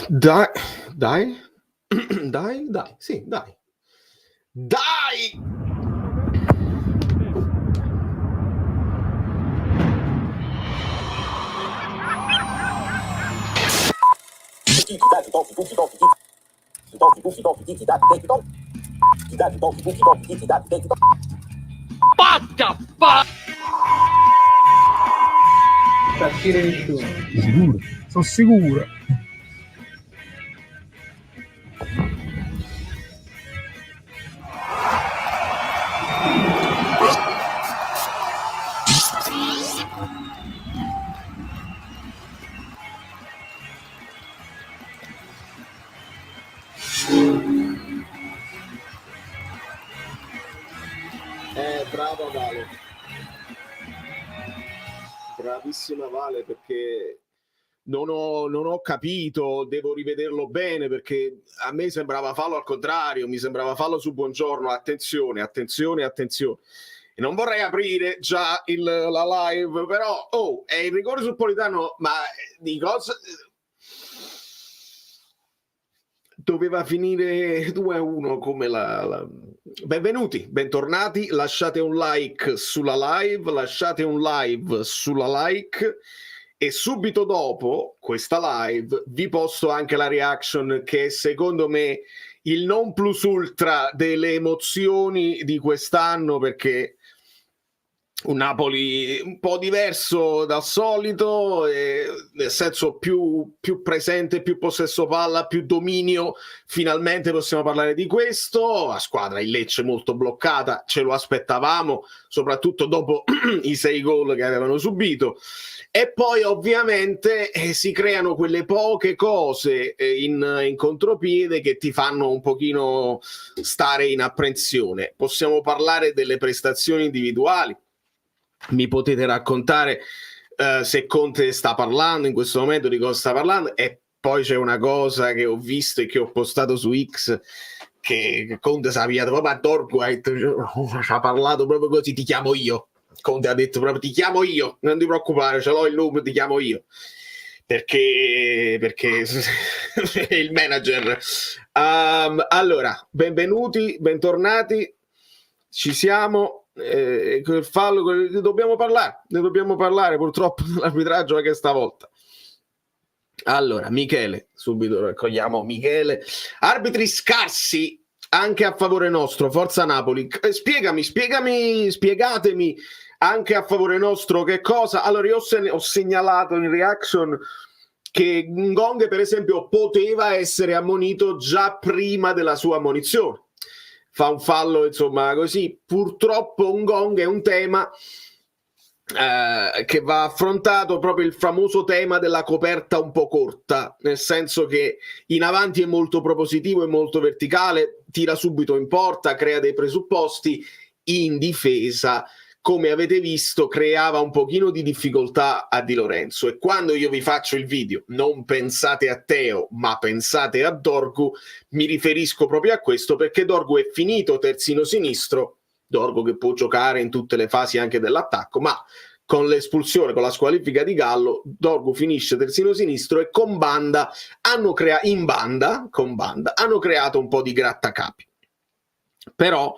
Dai, dai, dai, sì, dai. Dai! Partire di tu. Sicuro, sono sicuro. Brava Vale. Bravissima Vale, perché non ho capito, devo rivederlo bene, perché a me sembrava fallo al contrario, mi sembrava fallo su Buongiorno. Attenzione. E non vorrei aprire già la live, però è il rigore sul Politano, ma di cosa doveva finire 2-1 come Benvenuti, bentornati, lasciate un like sulla like e subito dopo questa live vi posto anche la reaction, che è secondo me il non plus ultra delle emozioni di quest'anno, perché un Napoli un po' diverso dal solito, nel senso più presente, più possesso palla, più dominio. Finalmente possiamo parlare di questo. La squadra, il Lecce, molto bloccata, ce lo aspettavamo, soprattutto dopo i 6 gol che avevano subito. E poi ovviamente si creano quelle poche cose in contropiede che ti fanno un pochino stare in apprensione. Possiamo parlare delle prestazioni individuali. Mi potete raccontare se Conte sta parlando in questo momento, di cosa sta parlando. E poi c'è una cosa che ho visto e che ho postato su X, che Conte si è avviato proprio a Dorguait, ci ha parlato proprio così: ti chiamo io. Conte ha detto proprio: ti chiamo io, non ti preoccupare, ce l'ho il numero, ti chiamo io, perché è il manager. Allora, benvenuti, bentornati, ci siamo. Il fallo, ne dobbiamo parlare purtroppo dell'arbitraggio anche stavolta. Allora, Michele, subito raccogliamo Michele. Arbitri scarsi anche a favore nostro, forza Napoli. Spiegatemi anche a favore nostro che cosa. Allora, io ho segnalato in reaction che Ngong, per esempio, poteva essere ammonito già prima della sua ammonizione. Fa un fallo, insomma, così. Purtroppo Ngong è un tema che va affrontato, proprio il famoso tema della coperta un po' corta, nel senso che in avanti è molto propositivo e molto verticale, tira subito in porta, crea dei presupposti. In difesa, come avete visto, creava un pochino di difficoltà a Di Lorenzo. E quando io vi faccio il video, non pensate a Teo, ma pensate a Dorgu, mi riferisco proprio a questo, perché Dorgu è finito terzino sinistro. Dorgu che può giocare in tutte le fasi anche dell'attacco, ma con l'espulsione, con la squalifica di Gallo, Dorgu finisce terzino sinistro e con Banda hanno creato un po' di grattacapi. Però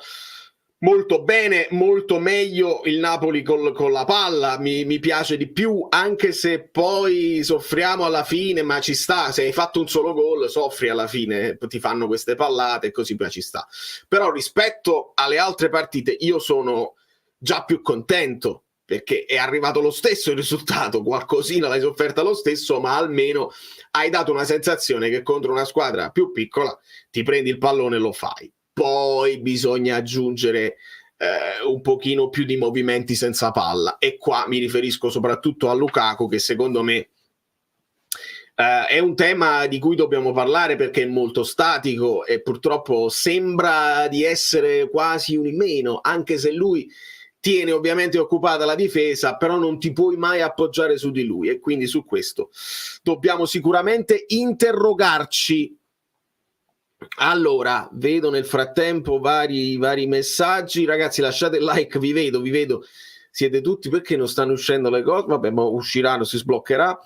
molto bene, molto meglio il Napoli con la palla, mi piace di più, anche se poi soffriamo alla fine, ma ci sta. Se hai fatto un solo gol soffri alla fine, ti fanno queste pallate e così poi ci sta. Però rispetto alle altre partite io sono già più contento, perché è arrivato lo stesso il risultato, qualcosina l'hai sofferta lo stesso, ma almeno hai dato una sensazione che contro una squadra più piccola ti prendi il pallone e lo fai. Poi bisogna aggiungere un pochino più di movimenti senza palla, e qua mi riferisco soprattutto a Lukaku, che secondo me è un tema di cui dobbiamo parlare, perché è molto statico e purtroppo sembra di essere quasi un in meno, anche se lui tiene ovviamente occupata la difesa, però non ti puoi mai appoggiare su di lui, e quindi su questo dobbiamo sicuramente interrogarci. Allora, vedo nel frattempo vari messaggi. Ragazzi, lasciate il like, vi vedo, siete tutti, perché non stanno uscendo le cose? Vabbè, ma usciranno, si sbloccherà.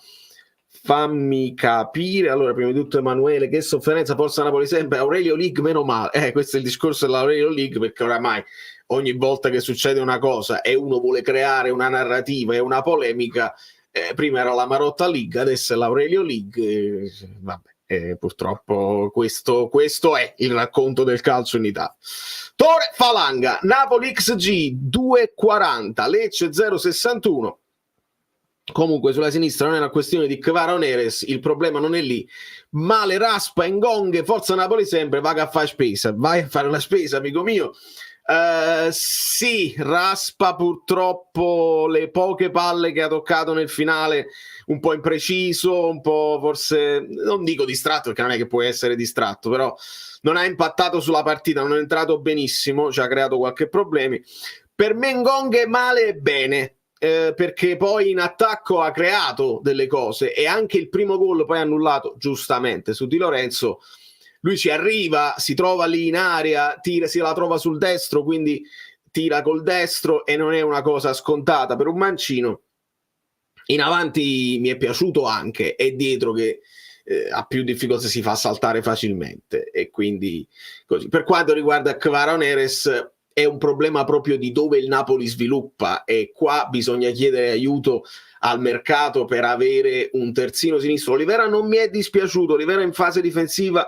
fammi capire. Allora, prima di tutto Emanuele, che sofferenza, forza Napoli sempre, Aurelio League meno male. Questo è il discorso dell'Aurelio League, perché oramai ogni volta che succede una cosa e uno vuole creare una narrativa e una polemica, prima era la Marotta League, adesso è l'Aurelio League, vabbè, purtroppo questo è il racconto del calcio in Italia. Tore Falanga, Napoli XG 2,40, Lecce 0,61. Comunque sulla sinistra non è una questione di Kvara o Neres, il problema non è lì. Male Raspa, Ngonghe, forza Napoli sempre, vai a fare spesa, vai a fare la spesa, amico mio. Sì, Raspa purtroppo le poche palle che ha toccato nel finale, un po' impreciso, un po' forse, non dico distratto perché non è che puoi essere distratto, però non ha impattato sulla partita, non è entrato benissimo, ci ha creato qualche problemi. Per me Ngonghe male e bene, perché poi in attacco ha creato delle cose e anche il primo gol poi annullato giustamente su Di Lorenzo. Lui ci arriva, si trova lì in area, tira, si la trova sul destro, quindi tira col destro e non è una cosa scontata per un mancino. In avanti mi è piaciuto anche, è dietro che ha più difficoltà, si fa saltare facilmente e quindi così. Per quanto riguarda Kvara Neres è un problema proprio di dove il Napoli sviluppa e qua bisogna chiedere aiuto al mercato per avere un terzino sinistro. Olivera non mi è dispiaciuto, Olivera in fase difensiva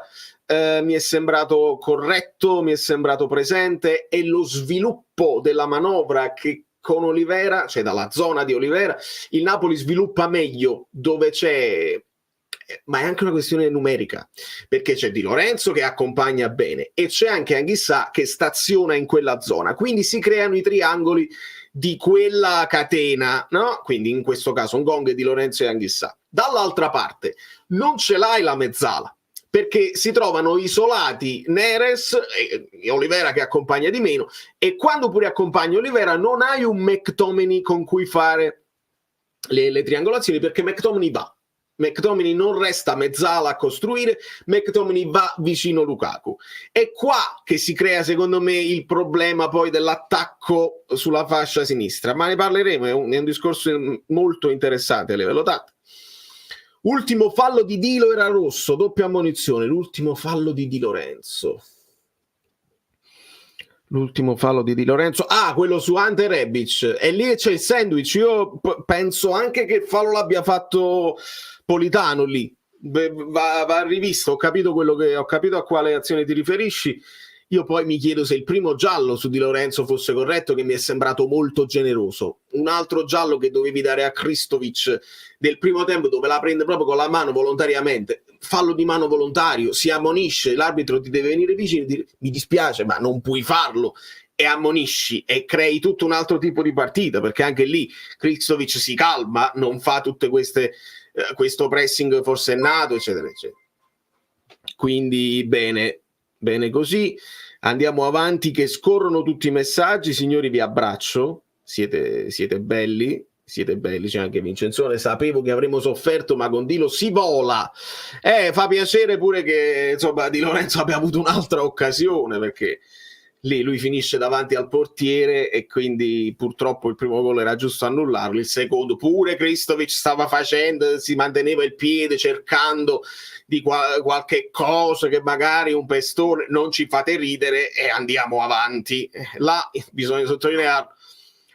mi è sembrato corretto, mi è sembrato presente e lo sviluppo della manovra che con Olivera, cioè dalla zona di Olivera, il Napoli sviluppa meglio dove c'è, ma è anche una questione numerica, perché c'è Di Lorenzo che accompagna bene e c'è anche Anghissà che staziona in quella zona, quindi si creano i triangoli di quella catena, no? Quindi in questo caso Ngonghe, Di Lorenzo e Anghissà. Dall'altra parte non ce l'hai la mezzala, perché si trovano isolati Neres e Olivera che accompagna di meno, e quando pure accompagna Olivera non hai un McTominay con cui fare le triangolazioni, perché McTominay non resta mezzala a costruire, McTominay va vicino Lukaku. È qua che si crea secondo me il problema poi dell'attacco sulla fascia sinistra, ma ne parleremo, è un discorso molto interessante a livello tattico. Ultimo fallo di Dilo era rosso, doppia ammonizione. L'ultimo fallo di Di Lorenzo. Quello su Ante Rebic. E lì c'è il sandwich. Io penso anche che il fallo l'abbia fatto Politano lì. Va rivisto. Ho capito a quale azione ti riferisci. Io poi mi chiedo se il primo giallo su Di Lorenzo fosse corretto, che mi è sembrato molto generoso. Un altro giallo che dovevi dare a Kristovic del primo tempo, dove la prende proprio con la mano volontariamente. Fallo di mano volontario, si ammonisce, l'arbitro ti deve venire vicino e dire mi dispiace, ma non puoi farlo. E ammonisci e crei tutto un altro tipo di partita, perché anche lì Kristovic si calma, non fa tutte queste questo pressing forsennato, eccetera, eccetera. Quindi bene così, andiamo avanti che scorrono tutti i messaggi. Signori, vi abbraccio, siete belli, c'è anche Vincenzone, sapevo che avremmo sofferto ma con Dilo si vola. Fa piacere pure che insomma Di Lorenzo abbia avuto un'altra occasione, perché lì lui finisce davanti al portiere e quindi purtroppo il primo gol era giusto annullarlo, il secondo pure Kristovic stava facendo, si manteneva il piede cercando di qualche cosa, che magari un pestone, non ci fate ridere e andiamo avanti. Là bisogna sottolineare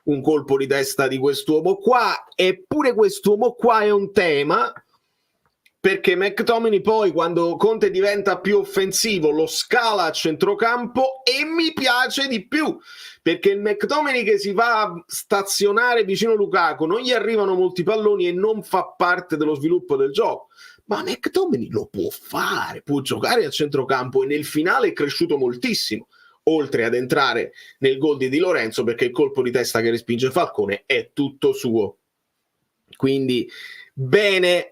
un colpo di testa di quest'uomo qua, eppure quest'uomo qua è un tema, perché McTominay poi quando Conte diventa più offensivo lo scala a centrocampo e mi piace di più, perché il McTominay che si va a stazionare vicino a Lukaku non gli arrivano molti palloni e non fa parte dello sviluppo del gioco, ma McTominay lo può fare, può giocare a centrocampo e nel finale è cresciuto moltissimo, oltre ad entrare nel gol di Di Lorenzo, perché il colpo di testa che respinge Falcone è tutto suo. Quindi bene,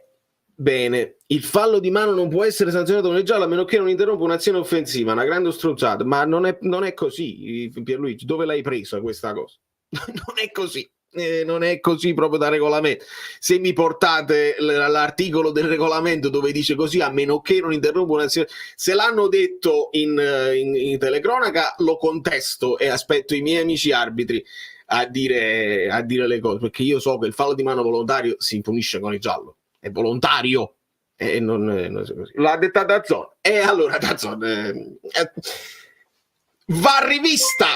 il fallo di mano non può essere sanzionato con il giallo a meno che non interrompa un'azione offensiva, una grande stronzata, ma non è così, Pierluigi, dove l'hai presa questa cosa? Non è così proprio da regolamento. Se mi portate l'articolo del regolamento dove dice così, a meno che non interrompa un'azione, se l'hanno detto in telecronaca lo contesto e aspetto i miei amici arbitri a dire le cose, perché io so che il fallo di mano volontario si punisce con il giallo, è volontario. L'ha detta DAZN. E allora DAZN va rivista.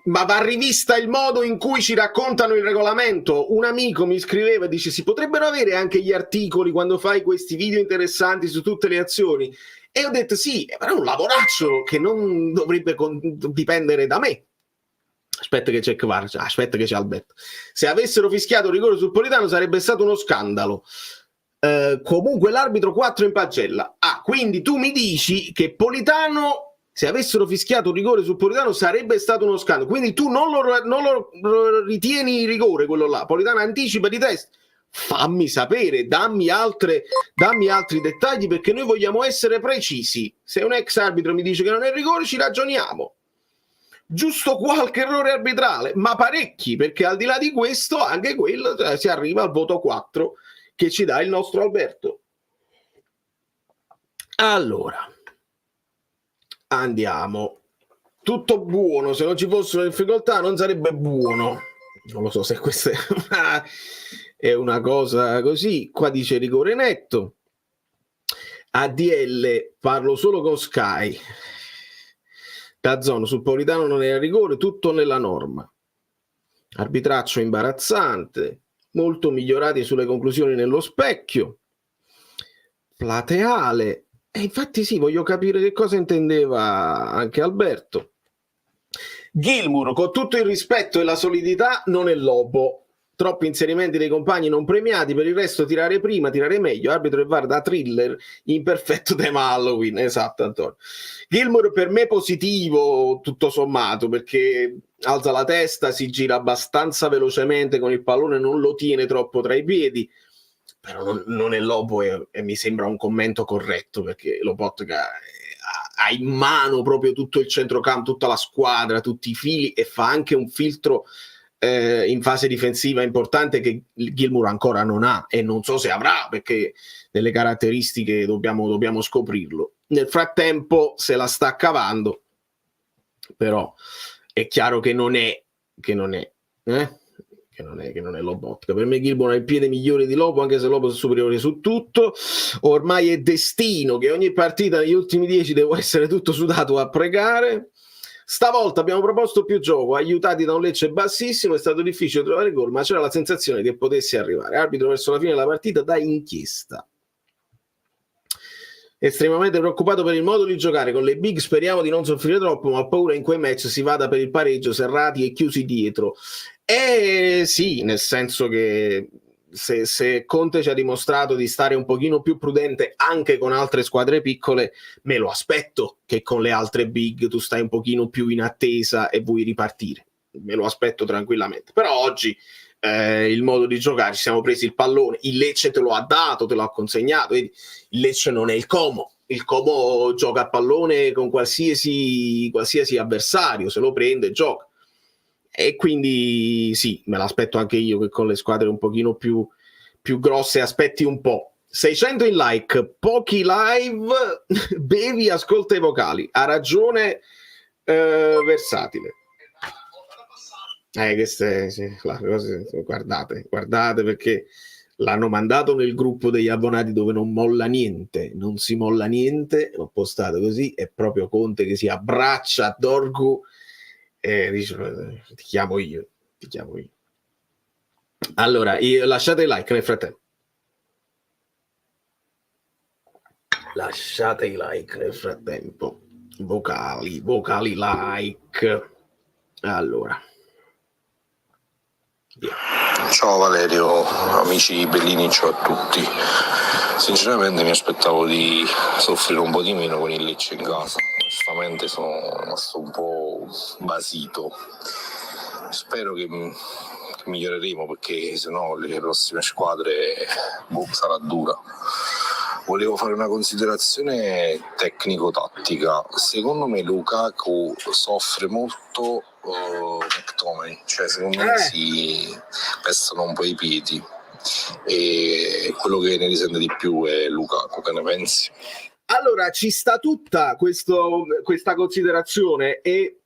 Ma va rivista il modo in cui ci raccontano il regolamento. Un amico mi scriveva e dice: si potrebbero avere anche gli articoli quando fai questi video interessanti su tutte le azioni. E ho detto sì, però è un lavoraccio che non dovrebbe dipendere da me. Aspetta che c'è Kvar, aspetta che c'è Alberto. Se avessero fischiato rigore sul Politano sarebbe stato uno scandalo. Comunque l'arbitro 4 in pagella. Quindi tu mi dici che Politano, se avessero fischiato un rigore sul Politano sarebbe stato uno scandalo, quindi tu non lo ritieni rigore quello là. Politano anticipa di testa. Fammi sapere, dammi altri dettagli, perché noi vogliamo essere precisi. Se un ex arbitro mi dice che non è rigore, ci ragioniamo. Giusto qualche errore arbitrale, ma parecchi, perché al di là di questo anche quello, si arriva al voto 4 che ci dà il nostro Alberto. Allora andiamo, tutto buono. Se non ci fossero difficoltà non sarebbe buono. Non lo so se questa è una cosa così. Qua dice rigore netto. ADL, parlo solo con Sky. DAZN, sul Politano non era rigore, tutto nella norma. Arbitraccio imbarazzante, molto migliorati sulle conclusioni nello specchio. Plateale. E infatti sì, voglio capire che cosa intendeva anche Alberto. Gilmour, con tutto il rispetto e la solidità, non è Lobo. Troppi inserimenti dei compagni non premiati, per il resto tirare prima, tirare meglio. Arbitro e VAR da thriller in perfetto tema Halloween. Esatto, Antonio. Gilmour per me positivo, tutto sommato, perché alza la testa, si gira abbastanza velocemente con il pallone, non lo tiene troppo tra i piedi. Però non è Lobo e mi sembra un commento corretto, perché Lobotka ha in mano proprio tutto il centrocampo, tutta la squadra, tutti i fili, e fa anche un filtro in fase difensiva importante che Gilmour ancora non ha, e non so se avrà, perché delle caratteristiche dobbiamo scoprirlo. Nel frattempo se la sta cavando, però è chiaro che non è Lobotka. Per me Gilmour ha il piede migliore di Lobo, anche se Lobo è superiore su tutto. Ormai è destino che ogni partita negli ultimi 10 devo essere tutto sudato a pregare. Stavolta abbiamo proposto più gioco, aiutati da un Lecce bassissimo, è stato difficile trovare gol, ma c'era la sensazione che potesse arrivare. Arbitro verso la fine della partita da inchiesta. Estremamente preoccupato per il modo di giocare con le big, speriamo di non soffrire troppo, ma ho paura in quei match si vada per il pareggio serrati e chiusi dietro. Sì, nel senso che se Conte ci ha dimostrato di stare un pochino più prudente anche con altre squadre piccole, me lo aspetto che con le altre big tu stai un pochino più in attesa e vuoi ripartire. Me lo aspetto tranquillamente. Però oggi il modo di giocare, ci siamo presi il pallone, il Lecce te lo ha dato, te lo ha consegnato. Vedi? Il Lecce non è il Como. Il Como gioca a pallone con qualsiasi avversario, se lo prende e gioca. E quindi sì, me l'aspetto anche io che con le squadre un pochino più grosse aspetti un po'. 600 in like, pochi live, bevi, ascolta i vocali. Ha ragione Versatile. Guardate perché l'hanno mandato nel gruppo degli abbonati dove non molla niente, non si molla niente, l'ho postato così, è proprio Conte che si abbraccia a Dorgu e dice ti chiamo io. Allora, lasciate il like nel frattempo. Lasciate i like nel frattempo. Vocali like. Allora. Ciao Valerio, amici Bellini, ciao a tutti. Sinceramente mi aspettavo di soffrire un po' di meno con il Lecce in casa. Onestamente sono rimasto un po' basito. Spero che miglioreremo, perché sennò le prossime squadre sarà dura. Volevo fare una considerazione tecnico-tattica. Secondo me Lukaku soffre molto McTominay, cioè secondo me si pestano un po' i piedi, e quello che ne risente di più è Lukaku. Che ne pensi? Allora, ci sta tutta questa considerazione, e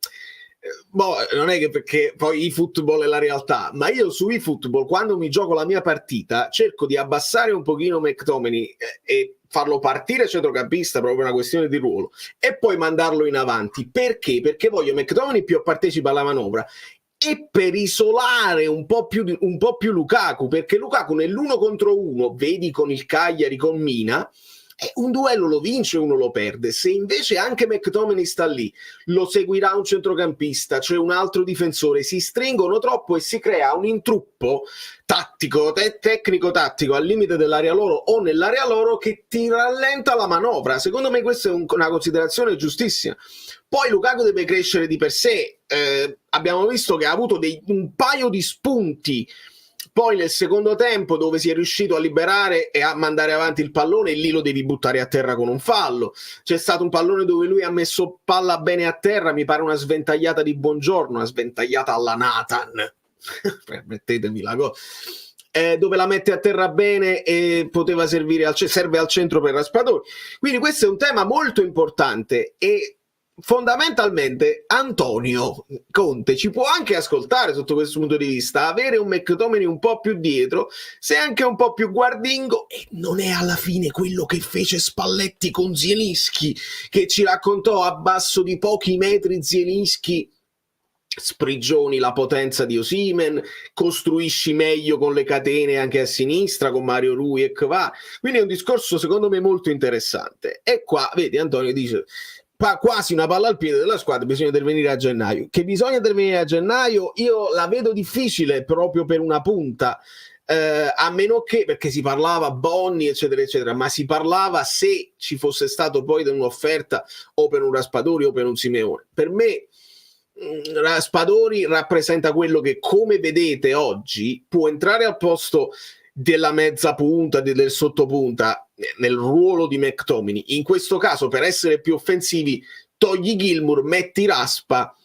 non è che perché poi eFootball è la realtà, ma io su eFootball quando mi gioco la mia partita cerco di abbassare un pochino McTominay e farlo partire centrocampista, proprio una questione di ruolo, e poi mandarlo in avanti. Perché? Perché voglio McTominay più partecipa alla manovra e per isolare un po' più Lukaku, perché Lukaku nell'1 contro 1, vedi con il Cagliari, con Mina, un duello lo vince, uno lo perde. Se invece anche McTominay sta lì, lo seguirà un centrocampista, cioè un altro difensore, si stringono troppo e si crea un intruppo tattico, tecnico-tattico al limite dell'area loro o nell'area loro che ti rallenta la manovra. Secondo me questa è una considerazione giustissima. Poi Lukaku deve crescere di per sé, abbiamo visto che ha avuto un paio di spunti poi nel secondo tempo dove si è riuscito a liberare e a mandare avanti il pallone, e lì lo devi buttare a terra con un fallo. C'è stato un pallone dove lui ha messo palla bene a terra, mi pare una sventagliata di Buongiorno, una sventagliata alla Nathan, permettetemi la cosa, dove la mette a terra bene e poteva servire serve al centro per Raspadori. Quindi questo è un tema molto importante e fondamentalmente Antonio Conte ci può anche ascoltare sotto questo punto di vista, avere un McTominay un po' più dietro, se anche un po' più guardingo, e non è alla fine quello che fece Spalletti con Zielinski, che ci raccontò a basso di pochi metri Zielinski sprigioni la potenza di Osimhen, costruisci meglio con le catene anche a sinistra con Mario Rui e Kvara. Quindi è un discorso secondo me molto interessante. E qua vedi Antonio dice quasi una palla al piede della squadra, bisogna intervenire a gennaio. Che bisogna intervenire a gennaio io la vedo difficile proprio per una punta, a meno che, perché si parlava Bonni eccetera eccetera, ma si parlava se ci fosse stato poi un'offerta o per un Raspadori o per un Simeone. Per me Raspadori rappresenta quello che, come vedete oggi, può entrare al posto della mezza punta, del sottopunta nel ruolo di McTominay. In questo caso, per essere più offensivi, togli Gilmour, metti Raspa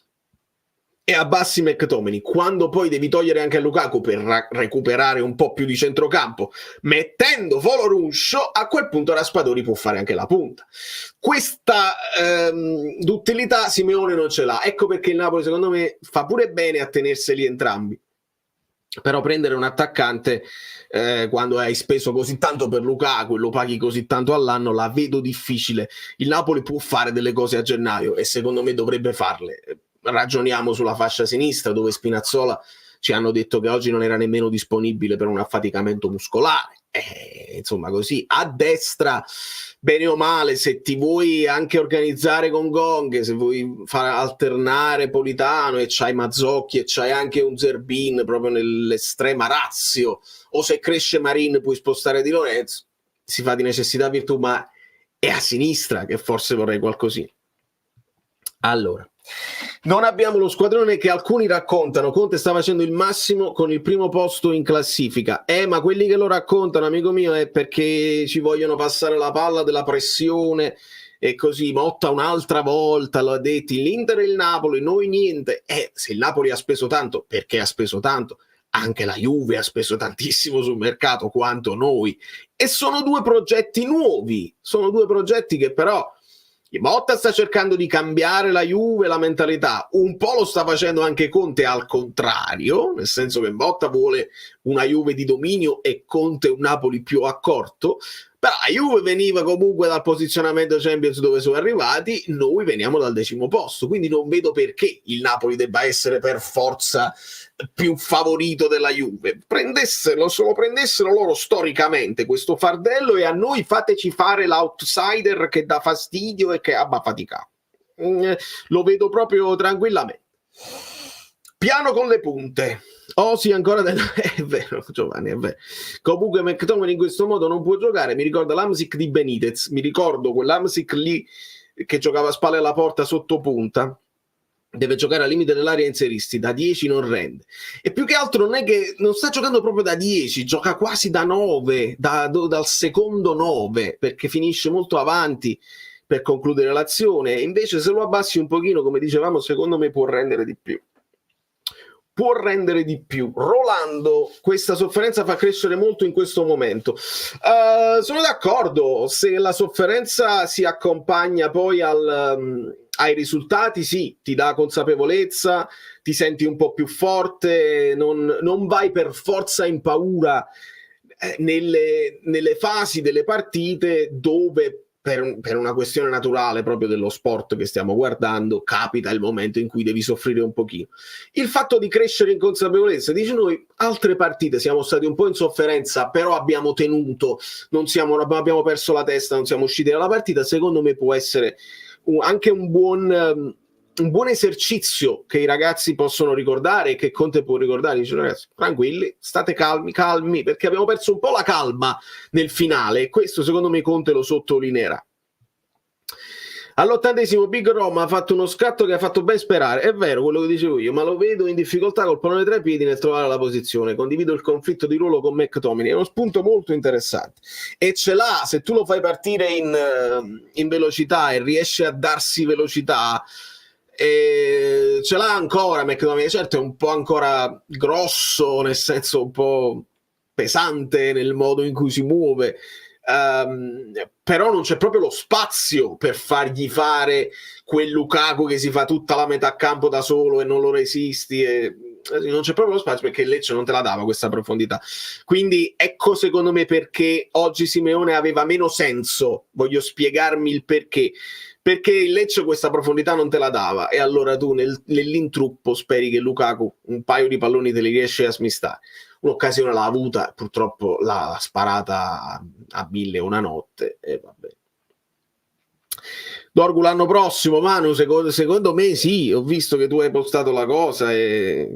e abbassi McTominay. Quando poi devi togliere anche Lukaku per recuperare un po' più di centrocampo, mettendo Foloruncio, a quel punto Raspadori può fare anche la punta. Questa d'utilità Simeone non ce l'ha. Ecco perché il Napoli secondo me fa pure bene a tenerseli entrambi. Però prendere un attaccante quando hai speso così tanto per Lukaku e lo paghi così tanto all'anno la vedo difficile. Il Napoli può fare delle cose a gennaio e secondo me dovrebbe farle. Ragioniamo sulla fascia sinistra dove Spinazzola ci hanno detto che oggi non era nemmeno disponibile per un affaticamento muscolare. Insomma così. A destra bene o male, se ti vuoi anche organizzare con Gong, se vuoi far alternare Politano e c'hai Mazzocchi e c'hai anche un Zerbin proprio nell'estrema ratio, o se cresce Marin puoi spostare Di Lorenzo, si fa di necessità virtù, ma è a sinistra che forse vorrei qualcosina. Allora, non abbiamo lo squadrone che alcuni raccontano. Conte sta facendo il massimo con il primo posto in classifica. Ma quelli che lo raccontano, amico mio, è perché ci vogliono passare la palla della pressione e così. Motta un'altra volta lo ha detto, l'Inter e il Napoli, noi niente. Se il Napoli ha speso tanto, perché ha speso tanto? Anche la Juve ha speso tantissimo sul mercato quanto noi. E sono due progetti nuovi, sono due progetti che però Motta sta cercando di cambiare la Juve, la mentalità, un po' lo sta facendo anche Conte al contrario, nel senso che Motta vuole una Juve di dominio e Conte un Napoli più accorto, però la Juve veniva comunque dal posizionamento Champions dove sono arrivati, noi veniamo dal 10° posto, quindi non vedo perché il Napoli debba essere per forza più favorito della Juve. Se lo prendessero loro storicamente questo fardello e a noi fateci fare l'outsider che dà fastidio e che abba faticato. Lo vedo proprio tranquillamente. Piano con le punte. Sì, ancora è vero Giovanni, è vero. Comunque McTominay in questo modo non può giocare, mi ricorda l'Hamsik di Benitez, mi ricordo quell'Hamsik lì che giocava a spalle alla porta sotto punta, deve giocare al limite dell'area, inseristi da 10 non rende, e più che altro non è che non sta giocando proprio da 10, gioca quasi da 9, dal secondo 9, perché finisce molto avanti per concludere l'azione, e invece se lo abbassi un pochino, come dicevamo, secondo me può rendere di più. Rolando, questa sofferenza fa crescere molto in questo momento. Sono d'accordo, se la sofferenza si accompagna poi ai risultati, sì, ti dà consapevolezza, ti senti un po' più forte, non vai per forza in paura nelle fasi delle partite dove per una questione naturale proprio dello sport che stiamo guardando capita il momento in cui devi soffrire un pochino. Il fatto di crescere in consapevolezza, dice, noi altre partite siamo stati un po' in sofferenza, però abbiamo tenuto, abbiamo perso la testa, non siamo usciti dalla partita, secondo me può essere anche un buon esercizio che i ragazzi possono ricordare e che Conte può ricordare. Dice, ragazzi, tranquilli, state calmi, perché abbiamo perso un po' la calma nel finale, e questo secondo me Conte lo sottolineerà. All'80° Big Roma ha fatto uno scatto che ha fatto ben sperare, è vero quello che dicevo io, ma lo vedo in difficoltà col pallone tra i piedi nel trovare la posizione. Condivido il conflitto di ruolo con McTominay, è uno spunto molto interessante e ce l'ha, se tu lo fai partire in velocità e riesce a darsi velocità, ce l'ha ancora McTominay. Certo è un po' ancora grosso, nel senso un po' pesante nel modo in cui si muove, però non c'è proprio lo spazio per fargli fare quel Lukaku che si fa tutta la metà campo da solo e non lo resisti, non c'è proprio lo spazio perché il Lecce non te la dava questa profondità. Quindi ecco secondo me perché oggi Simeone aveva meno senso. Voglio spiegarmi il perché il Lecce questa profondità non te la dava, e allora tu nell'intruppo speri che Lukaku un paio di palloni te li riesce a smistare. Un'occasione l'ha avuta, purtroppo l'ha sparata a 1001 notte e vabbè. Dorgu l'anno prossimo, Manu, secondo me sì, ho visto che tu hai postato la cosa e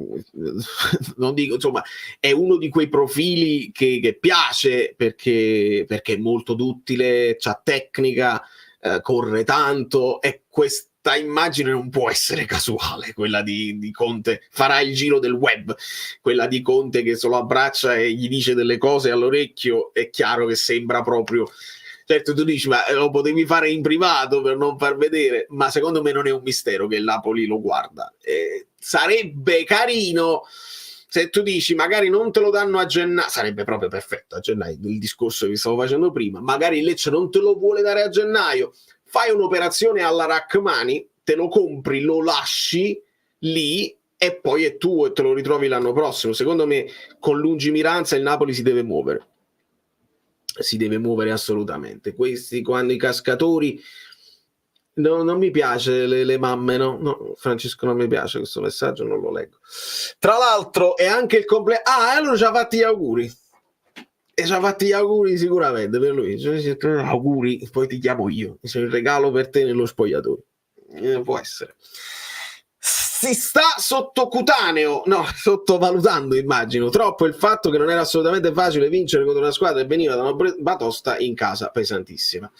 non dico, insomma, è uno di quei profili che piace perché è molto duttile, c'ha tecnica, corre tanto, e questa immagine non può essere casuale, quella di Conte. Farà il giro del web, quella di Conte che se lo abbraccia e gli dice delle cose all'orecchio. È chiaro che sembra proprio, certo tu dici ma lo potevi fare in privato per non far vedere, ma secondo me non è un mistero che il Napoli lo guarda. Sarebbe carino se tu dici magari non te lo danno a gennaio, sarebbe proprio perfetto a gennaio, il discorso che stavo facendo prima, magari il Lecce non te lo vuole dare a gennaio, fai un'operazione alla Rachmani, te lo compri, lo lasci lì e poi è tuo e te lo ritrovi l'anno prossimo. Secondo me con lungimiranza il Napoli si deve muovere assolutamente. Questi, quando i cascatori, non mi piace le mamme, no, Francesco, non mi piace questo messaggio, non lo leggo. Tra l'altro è anche il compleanno, allora ci ha fatti gli auguri, e ci ha fatti gli auguri sicuramente per lui, auguri, poi ti chiamo io, c'è il regalo per te nello spogliatoio, può essere. Si sta sottovalutando, immagino, troppo il fatto che non era assolutamente facile vincere contro una squadra che veniva da una batosta in casa pesantissima.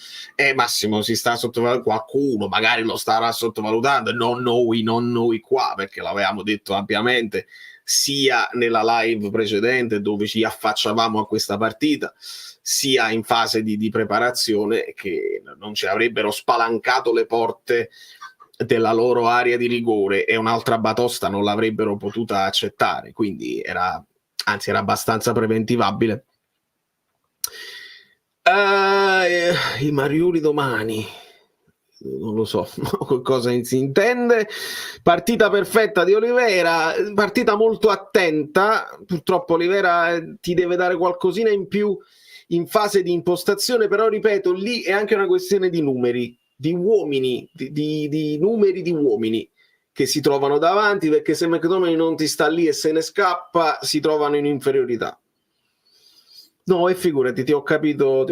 Massimo, si sta sottovalutando, qualcuno magari lo starà sottovalutando, non noi qua, perché l'avevamo detto ampiamente sia nella live precedente dove ci affacciavamo a questa partita, sia in fase di preparazione, che non ci avrebbero spalancato le porte della loro area di rigore e un'altra batosta non l'avrebbero potuta accettare, quindi era abbastanza preventivabile. I Mariuli domani non lo so cosa si intende. Partita perfetta di Olivera, partita molto attenta, purtroppo Olivera ti deve dare qualcosina in più in fase di impostazione, però ripeto, lì è anche una questione di numeri, di uomini, di numeri di uomini che si trovano davanti, perché se McTominay non ti sta lì e se ne scappa, si trovano in inferiorità. No, e figurati, ti ho capito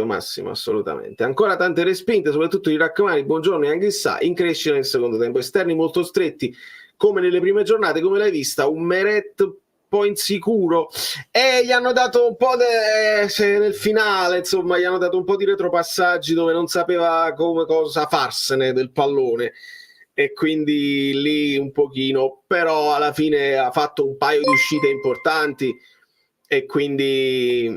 Massimo, assolutamente. Ancora tante respinte, soprattutto di Rachmani, buongiorno e anche Sa, in crescita nel secondo tempo, esterni molto stretti come nelle prime giornate, come l'hai vista, un Meret un po' insicuro, e gli hanno dato un po' nel finale, insomma, gli hanno dato un po' di retropassaggi dove non sapeva cosa farsene del pallone, e quindi lì un pochino, però alla fine ha fatto un paio di uscite importanti e quindi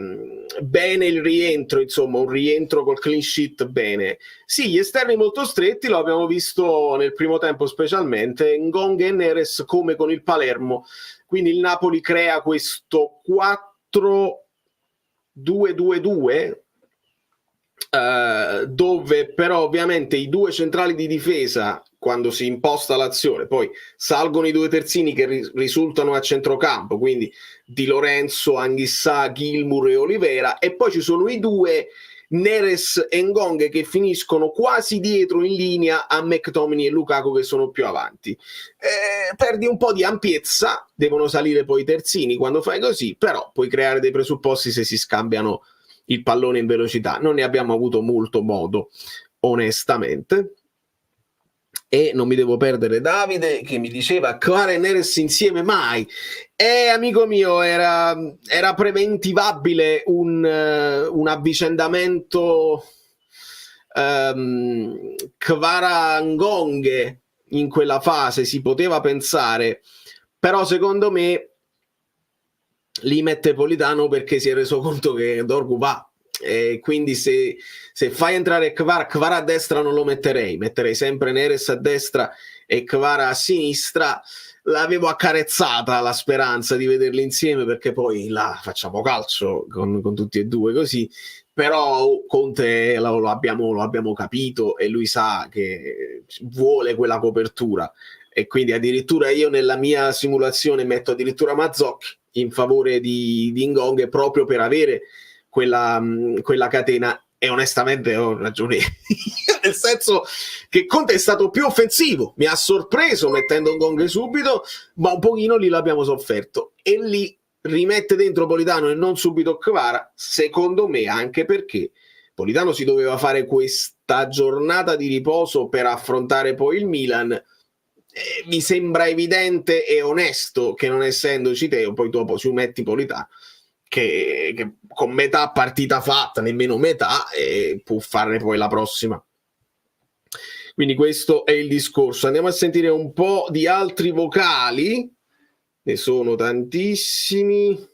bene il rientro, insomma un rientro col clean sheet, bene. Sì, gli esterni molto stretti, lo abbiamo visto nel primo tempo specialmente, Ngong e Neres come con il Palermo, quindi il Napoli crea questo 4-2-2-2 dove però ovviamente i due centrali di difesa, quando si imposta l'azione, poi salgono i due terzini che risultano a centrocampo, quindi Di Lorenzo, Anghissà, Gilmour e Olivera, e poi ci sono i due Neres e Ngong che finiscono quasi dietro in linea a McTominay e Lukaku che sono più avanti. Perdi un po' di ampiezza, devono salire poi i terzini quando fai così, però puoi creare dei presupposti se si scambiano il pallone in velocità. Non ne abbiamo avuto molto modo, onestamente. E non mi devo perdere Davide che mi diceva Kvara e Neres insieme mai. Amico mio, era preventivabile un avvicendamento Kvara Ngong in quella fase, si poteva pensare, però secondo me lì mette Politano perché si è reso conto che Dorgu va. Quindi se fai entrare Kvara a destra non lo metterei sempre Neres a destra e Kvara a sinistra. L'avevo accarezzata la speranza di vederli insieme, perché poi là facciamo calcio con tutti e due così, però Conte lo abbiamo capito e lui sa che vuole quella copertura, e quindi addirittura io nella mia simulazione metto addirittura Mazzocchi in favore di Ngong proprio per avere quella catena, e onestamente ho ragione nel senso che Conte è stato più offensivo, mi ha sorpreso mettendo Ngong subito, ma un pochino lì l'abbiamo sofferto, e lì rimette dentro Politano e non subito Kvara, secondo me anche perché Politano si doveva fare questa giornata di riposo per affrontare poi il Milan. Mi sembra evidente e onesto che, non essendoci te, poi dopo ci metti Politano che con metà partita fatta, nemmeno metà, e può farne poi la prossima. Quindi questo è il discorso. Andiamo a sentire un po' di altri vocali, ne sono tantissimi.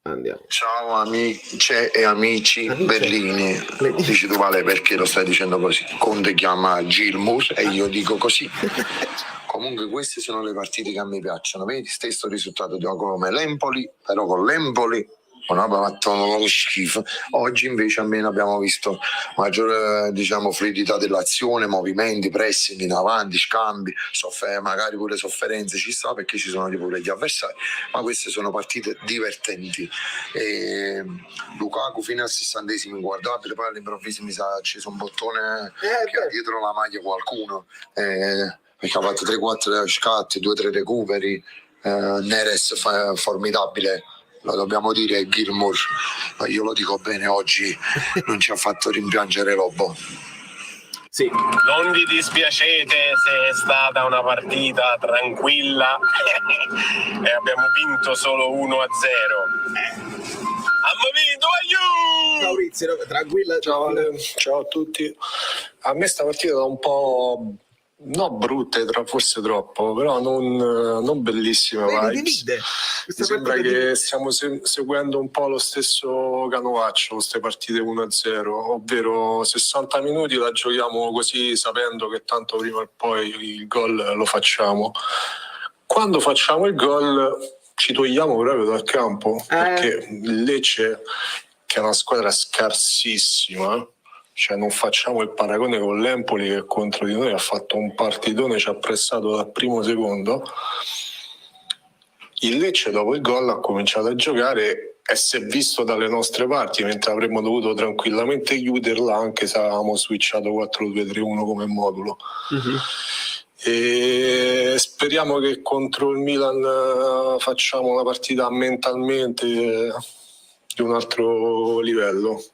Andiamo. Ciao amici e amici Berlini. Dici tu Vale perché lo stai dicendo così? Conte chiama Gilmour e io dico così. Comunque queste sono le partite che a me piacciono, vedi? Stesso risultato di come l'Empoli, però con l'Empoli non abbiamo fatto uno schifo. Oggi invece almeno abbiamo visto maggiore fluidità dell'azione, movimenti, pressing in avanti, scambi, magari pure sofferenze ci sta perché ci sono pure gli avversari, ma queste sono partite divertenti. Lukaku fino al 60esimo inguardabile, poi all'improvviso mi sa acceso un bottone che ha dietro la maglia qualcuno, perché ha fatto 3-4 scatti, 2-3 recuperi. Neres formidabile, lo dobbiamo dire, Gilmour, ma io lo dico bene, oggi non ci ha fatto rimpiangere Lobo. Sì. Non vi dispiacete se è stata una partita tranquilla e abbiamo vinto solo 1-0. Abbiamo vinto, aiuto! Maurizio, tranquilla. Ciao a tutti. A me sta partita da un po'... no, brutte, forse troppo, però non bellissime vibes. Mi sembra che stiamo seguendo un po' lo stesso canovaccio, queste partite 1-0, ovvero 60 minuti la giochiamo così, sapendo che tanto prima o poi il gol lo facciamo. Quando facciamo il gol ci togliamo proprio dal campo, perché il Lecce, che è una squadra scarsissima, cioè non facciamo il paragone con l'Empoli che contro di noi ha fatto un partitone, ci ha pressato dal primo secondo. Il Lecce dopo il gol ha cominciato a giocare e si è visto dalle nostre parti, mentre avremmo dovuto tranquillamente chiuderla anche se avevamo switchato 4-2-3-1 come modulo. E speriamo che contro il Milan facciamo una partita mentalmente di un altro livello.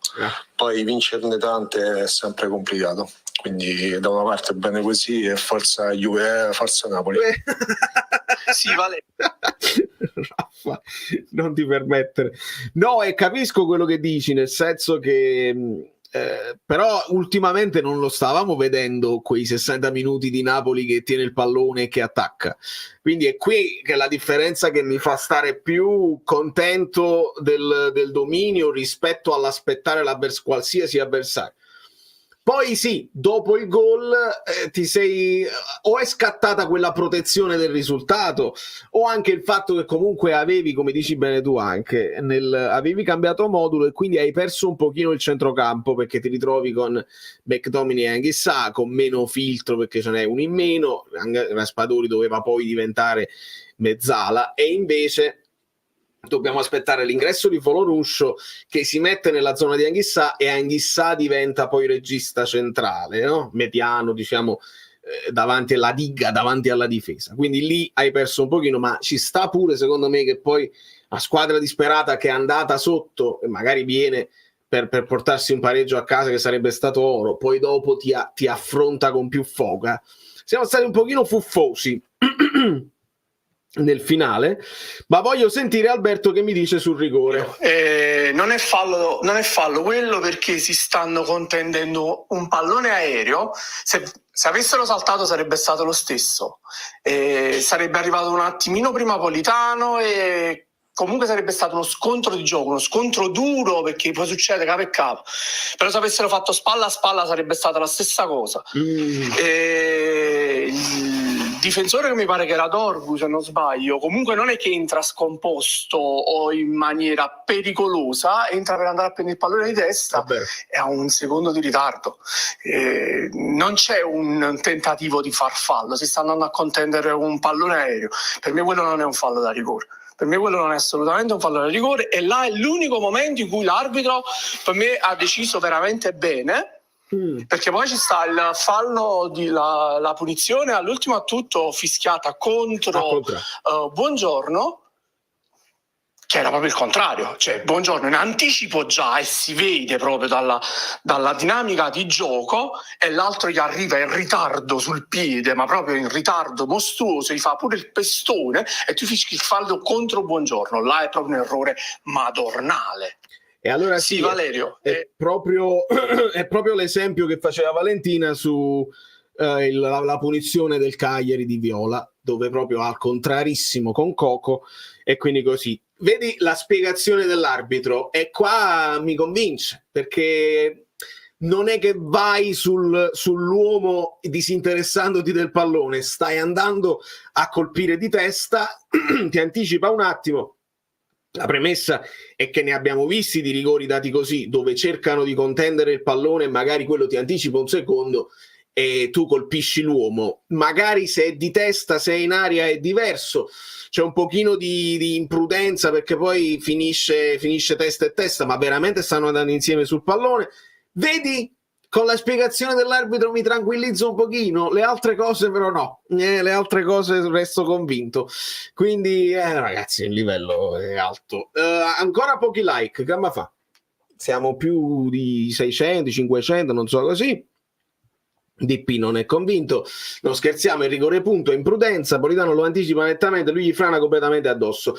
Poi vincerne tante è sempre complicato, quindi da una parte bene così e forza Juve, forza Napoli. Sì, Vale. Raffa, non ti permettere. No, e capisco quello che dici, nel senso che però ultimamente non lo stavamo vedendo quei 60 minuti di Napoli che tiene il pallone e che attacca, quindi è qui che la differenza che mi fa stare più contento del dominio rispetto all'aspettare qualsiasi avversario. Poi sì, dopo il gol ti sei o è scattata quella protezione del risultato, o anche il fatto che comunque avevi, come dici bene tu anche, avevi cambiato modulo e quindi hai perso un pochino il centrocampo, perché ti ritrovi con McTominay e Anguissa con meno filtro perché ce n'è uno in meno. Raspadori doveva poi diventare mezzala, e invece dobbiamo aspettare l'ingresso di Foloruscio, che si mette nella zona di Anguissa, e Anguissa diventa poi regista centrale, no? Mediano, diciamo, davanti alla diga, davanti alla difesa. Quindi lì hai perso un pochino, ma ci sta pure, secondo me, che poi la squadra disperata che è andata sotto e magari viene per portarsi un pareggio a casa, che sarebbe stato oro, poi dopo ti affronta con più foga. Siamo stati un pochino fuffosi nel finale, ma voglio sentire Alberto che mi dice sul rigore. Non è fallo quello, perché si stanno contendendo un pallone aereo. Se avessero saltato sarebbe stato lo stesso, sarebbe arrivato un attimino prima Politano e comunque sarebbe stato uno scontro di gioco, uno scontro duro, perché poi succede capo e capo. Però se avessero fatto spalla a spalla sarebbe stata la stessa cosa. Il difensore, che mi pare che era Dorgu, se non sbaglio, comunque non è che entra scomposto o in maniera pericolosa, entra per andare a prendere il pallone di testa e ha un secondo di ritardo. Non c'è un tentativo di far fallo, si sta andando a contendere un pallone aereo. Per me quello non è un fallo da rigore. Per me quello non è assolutamente un fallo da rigore, e là è l'unico momento in cui l'arbitro per me ha deciso veramente bene, perché poi ci sta il fallo la punizione all'ultimo a tutto fischiata contro Buongiorno, che era proprio il contrario, cioè Buongiorno in anticipo già, e si vede proprio dalla dinamica di gioco, e l'altro gli arriva in ritardo sul piede, ma proprio in ritardo mostruoso, gli fa pure il pestone e tu fischi il fallo contro Buongiorno. Là è proprio un errore madornale. E allora sì, Valerio, è proprio l'esempio che faceva Valentina su la punizione del Cagliari di Viola, dove proprio al contrarissimo con Coco, e quindi così. Vedi la spiegazione dell'arbitro, e qua mi convince, perché non è che vai sull'uomo disinteressandoti del pallone, stai andando a colpire di testa, ti anticipa un attimo. La premessa è che ne abbiamo visti di rigori dati così, dove cercano di contendere il pallone e magari quello ti anticipa un secondo e tu colpisci l'uomo. Magari se è di testa, se è in aria è diverso, c'è un pochino di imprudenza, perché poi finisce testa e testa, ma veramente stanno andando insieme sul pallone. Vedi? Con la spiegazione dell'arbitro mi tranquillizzo un pochino, le altre cose però no, le altre cose resto convinto. Quindi ragazzi, il livello è alto. Ancora pochi like, che fa? Siamo più di 600, 500, non so così. DP non è convinto, non scherziamo, il rigore punto è imprudenza, Politano lo anticipa nettamente, lui gli frana completamente addosso.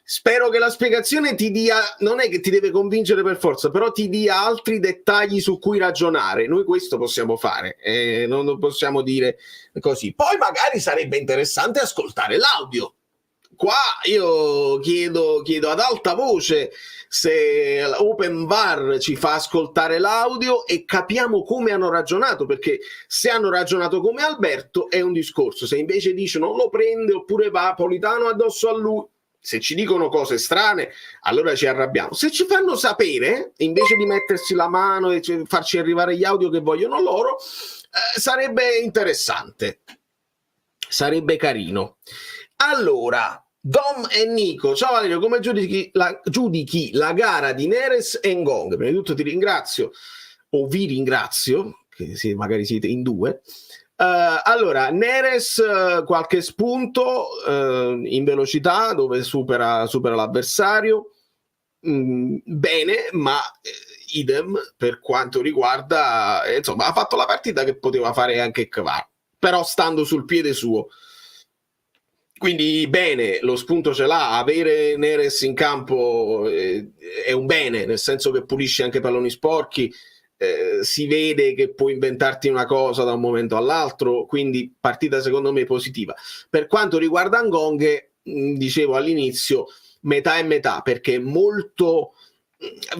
Spero che la spiegazione ti dia, non è che ti deve convincere per forza, però ti dia altri dettagli su cui ragionare. Noi questo possiamo fare, non possiamo dire così. Poi magari sarebbe interessante ascoltare l'audio. Qua io chiedo ad alta voce se Open VAR ci fa ascoltare l'audio e capiamo come hanno ragionato, perché se hanno ragionato come Alberto è un discorso, se invece dice non lo prende oppure va Politano addosso a lui, se ci dicono cose strane allora ci arrabbiamo. Se ci fanno sapere, invece di mettersi la mano e farci arrivare gli audio che vogliono loro, sarebbe interessante, sarebbe carino. Allora, Dom e Nico, ciao Valerio, come giudichi la gara di Neres e Ngong? Prima di tutto ti ringrazio, o vi ringrazio, che magari siete in due. Allora, Neres qualche spunto in velocità, dove supera l'avversario, bene, ma idem per quanto riguarda, insomma, ha fatto la partita che poteva fare anche Kvar, però stando sul piede suo. Quindi bene, lo spunto ce l'ha, avere Neres in campo è un bene, nel senso che pulisce anche palloni sporchi, si vede che può inventarti una cosa da un momento all'altro, quindi partita secondo me positiva. Per quanto riguarda Ngong, dicevo all'inizio, metà e metà, perché è molto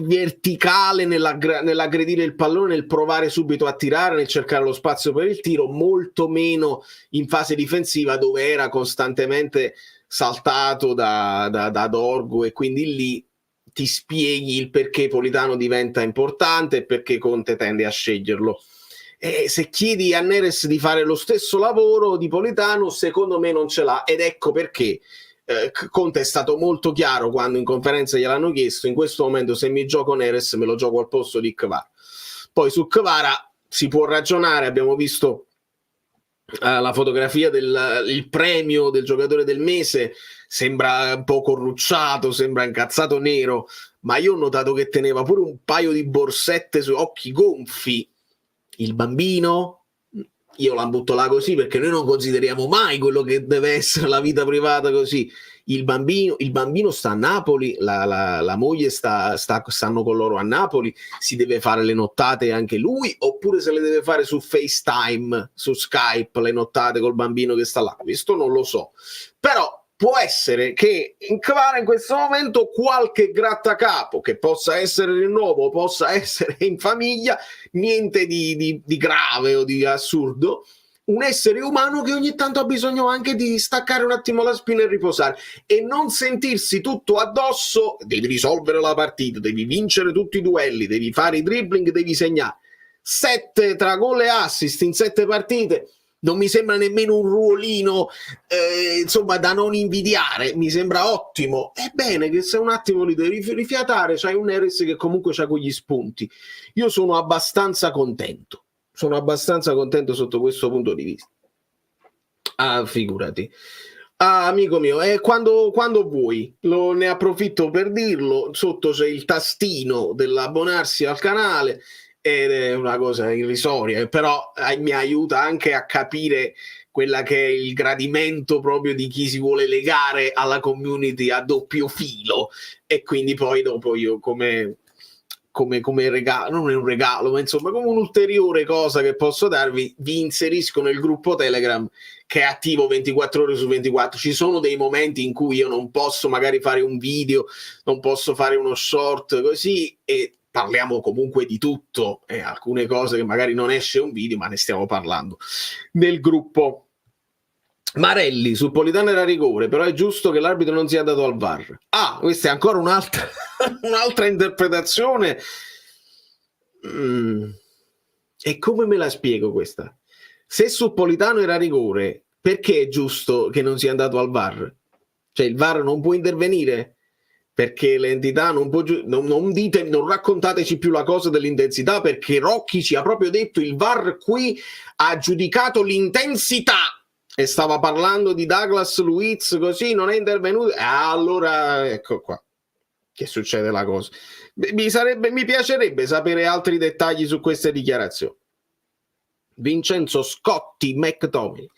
verticale nell'aggredire il pallone, nel provare subito a tirare, nel cercare lo spazio per il tiro, molto meno in fase difensiva dove era costantemente saltato da Dorgu, e quindi lì ti spieghi il perché Politano diventa importante e perché Conte tende a sceglierlo. E se chiedi a Neres di fare lo stesso lavoro di Politano, secondo me non ce l'ha, ed ecco perché Conte è stato molto chiaro quando in conferenza gliel'hanno chiesto: in questo momento se mi gioco Neres me lo gioco al posto di Kvara. Poi su Kvara si può ragionare, abbiamo visto la fotografia del premio del giocatore del mese, sembra un po' corrucciato, sembra incazzato nero, ma io ho notato che teneva pure un paio di borsette su occhi gonfi. Il bambino, io la butto là così perché noi non consideriamo mai quello che deve essere la vita privata così. Il bambino sta a Napoli, la moglie stanno con loro a Napoli, si deve fare le nottate anche lui, oppure se le deve fare su FaceTime, su Skype, le nottate col bambino che sta là? Questo non lo so, però può essere che in Kvara in questo momento qualche grattacapo, che possa essere rinnovo, possa essere in famiglia, niente di grave o di assurdo, un essere umano che ogni tanto ha bisogno anche di staccare un attimo la spina e riposare e non sentirsi tutto addosso. Devi risolvere la partita, devi vincere tutti i duelli, devi fare i dribbling, devi segnare 7 tra gol e assist in 7 partite. Non mi sembra nemmeno un ruolino insomma da non invidiare, mi sembra ottimo. È bene che se un attimo li devi rifiatare, c'hai un Neres che comunque c'ha quegli spunti. Io sono abbastanza contento sotto questo punto di vista. Ah, figurati. Ah, amico mio, quando vuoi, ne approfitto per dirlo, sotto c'è il tastino dell'abbonarsi al canale, ed è una cosa irrisoria, però mi aiuta anche a capire quella che è il gradimento proprio di chi si vuole legare alla community a doppio filo, e quindi poi dopo io come regalo, non è un regalo, ma insomma come un'ulteriore cosa che posso darvi, vi inserisco nel gruppo Telegram che è attivo 24 ore su 24. Ci sono dei momenti in cui io non posso magari fare un video, non posso fare uno short così, e parliamo comunque di tutto, e alcune cose che magari non esce un video, ma ne stiamo parlando nel gruppo. Marelli, sul Politano era rigore, però è giusto che l'arbitro non sia andato al VAR. Ah, questa è ancora un'altra interpretazione. E come me la spiego questa? Se sul Politano era rigore, perché è giusto che non sia andato al VAR? Cioè il VAR non può intervenire? Perché l'entità non può non raccontateci più la cosa dell'intensità, perché Rocchi ci ha proprio detto il VAR qui ha giudicato l'intensità e stava parlando di Douglas Luiz, così non è intervenuto. Allora ecco qua che succede la cosa. Mi piacerebbe sapere altri dettagli su queste dichiarazioni. Vincenzo Scotti McTominay: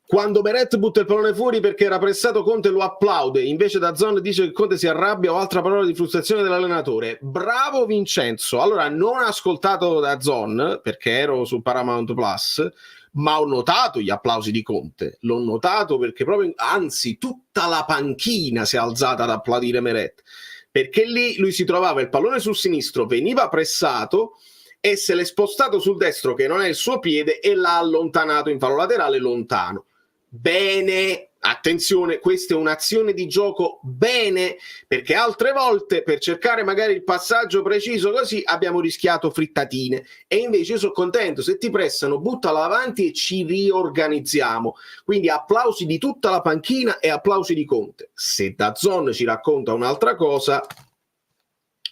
quando Meret butta il pallone fuori perché era pressato, Conte lo applaude, invece DAZN dice che Conte si arrabbia, o altra parola di frustrazione dell'allenatore. Bravo Vincenzo. Allora, non ho ascoltato DAZN perché ero su Paramount Plus, ma ho notato gli applausi di Conte, l'ho notato perché proprio, anzi tutta la panchina si è alzata ad applaudire Meret, perché lì lui si trovava il pallone sul sinistro, veniva pressato e se l'è spostato sul destro, che non è il suo piede, e l'ha allontanato in fallo laterale lontano. Bene, attenzione, questa è un'azione di gioco bene, perché altre volte per cercare magari il passaggio preciso così abbiamo rischiato frittatine, e invece io sono contento, se ti pressano buttala avanti e ci riorganizziamo. Quindi applausi di tutta la panchina e applausi di Conte. Se DAZN ci racconta un'altra cosa,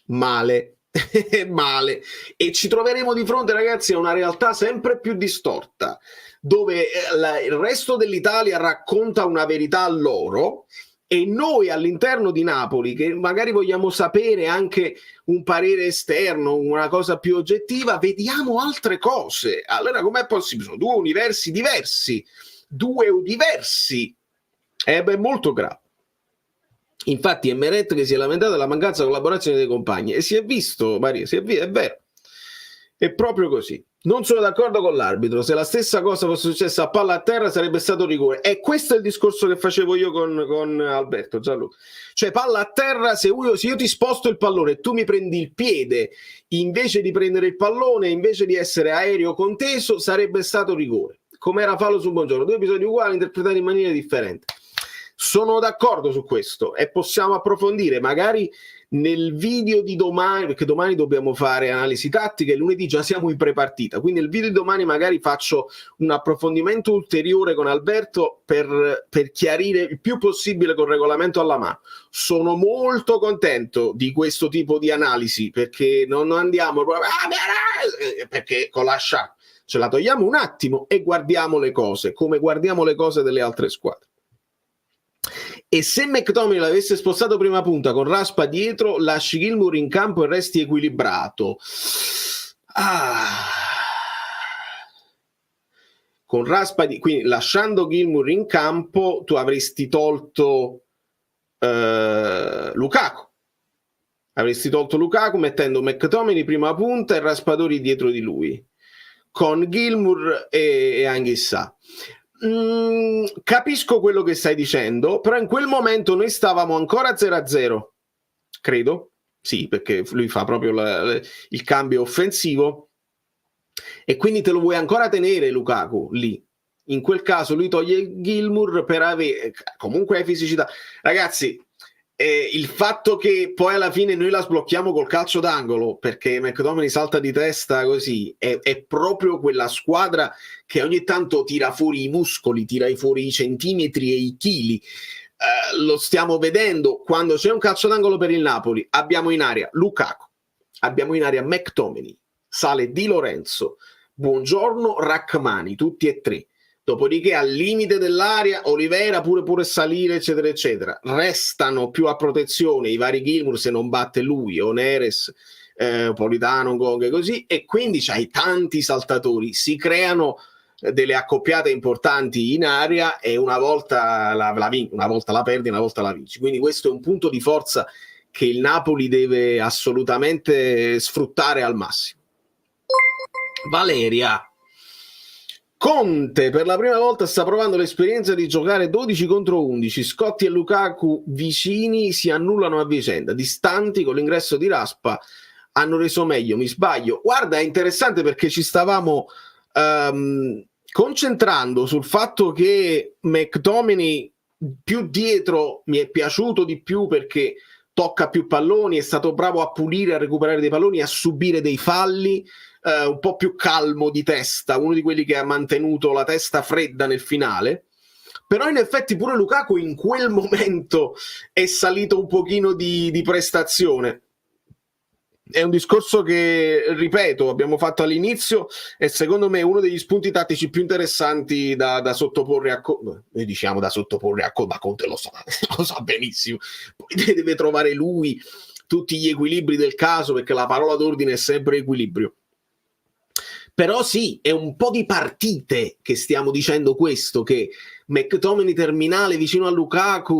male. Male. E ci troveremo di fronte, ragazzi, a una realtà sempre più distorta, dove il resto dell'Italia racconta una verità loro e noi all'interno di Napoli, che magari vogliamo sapere anche un parere esterno, una cosa più oggettiva, vediamo altre cose. Allora com'è possibile? Sono due universi diversi, è molto grave. Infatti è Meret che si è lamentato della mancanza di collaborazione dei compagni, e si è visto, Maria, è vero, è proprio così. Non sono d'accordo con l'arbitro. Se la stessa cosa fosse successa a palla a terra sarebbe stato rigore. E questo è il discorso che facevo io con Alberto Gianluca. Cioè, palla a terra, se io ti sposto il pallone e tu mi prendi il piede invece di prendere il pallone, invece di essere aereo conteso, sarebbe stato rigore. Come era fallo su Buongiorno. 2 episodi uguali interpretati in maniera differente. Sono d'accordo su questo e possiamo approfondire magari nel video di domani, perché domani dobbiamo fare analisi tattica e lunedì già siamo in prepartita, quindi nel video di domani magari faccio un approfondimento ulteriore con Alberto per chiarire il più possibile col regolamento alla mano. Sono molto contento di questo tipo di analisi, perché non andiamo perché con la sciarpa ce la togliamo un attimo e guardiamo le cose come guardiamo le cose delle altre squadre. E se McTominay l'avesse spostato prima punta con Raspa dietro, lasci Gilmour in campo e resti equilibrato. Con Raspa quindi lasciando Gilmour in campo tu avresti tolto Lukaku. Avresti tolto Lukaku mettendo McTominay prima punta e Raspadori dietro di lui, con Gilmour e Anguissa. Capisco quello che stai dicendo, però in quel momento noi stavamo ancora 0-0, credo, sì, perché lui fa proprio il cambio offensivo e quindi te lo vuoi ancora tenere Lukaku lì. In quel caso lui toglie Gilmour per avere comunque fisicità. Ragazzi, il fatto che poi alla fine noi la sblocchiamo col calcio d'angolo perché McTominay salta di testa così è proprio quella squadra che ogni tanto tira fuori i muscoli, tira fuori i centimetri e i chili. Lo stiamo vedendo quando c'è un calcio d'angolo per il Napoli. Abbiamo in area Lukaku, abbiamo in area McTominay, sale Di Lorenzo, Buongiorno, Rachmani, tutti e tre. Dopodiché al limite dell'area Oliveira pure salire eccetera eccetera. Restano più a protezione i vari Gilmour se non batte lui o Neres, Politano, Gong così, e quindi c'hai tanti saltatori, si creano delle accoppiate importanti in area e una volta una volta la perdi, una volta la vinci. Quindi questo è un punto di forza che il Napoli deve assolutamente sfruttare al massimo. Valeria. Conte per la prima volta sta provando l'esperienza di giocare 12 contro 11. Scotti e Lukaku vicini si annullano a vicenda, distanti con l'ingresso di Raspa hanno reso meglio. Mi sbaglio? Guarda, è interessante perché ci stavamo concentrando sul fatto che McTominay più dietro mi è piaciuto di più perché tocca più palloni, è stato bravo a pulire, a recuperare dei palloni, a subire dei falli. Un po' più calmo di testa, uno di quelli che ha mantenuto la testa fredda nel finale, però in effetti pure Lukaku in quel momento è salito un pochino di prestazione. È un discorso che, ripeto, abbiamo fatto all'inizio e secondo me è uno degli spunti tattici più interessanti da sottoporre a Conte. Noi diciamo da sottoporre a Conte, ma Conte lo sa benissimo, poi deve trovare lui tutti gli equilibri del caso, perché la parola d'ordine è sempre equilibrio. Però sì, è un po' di partite che stiamo dicendo questo, che McTominay terminale vicino a Lukaku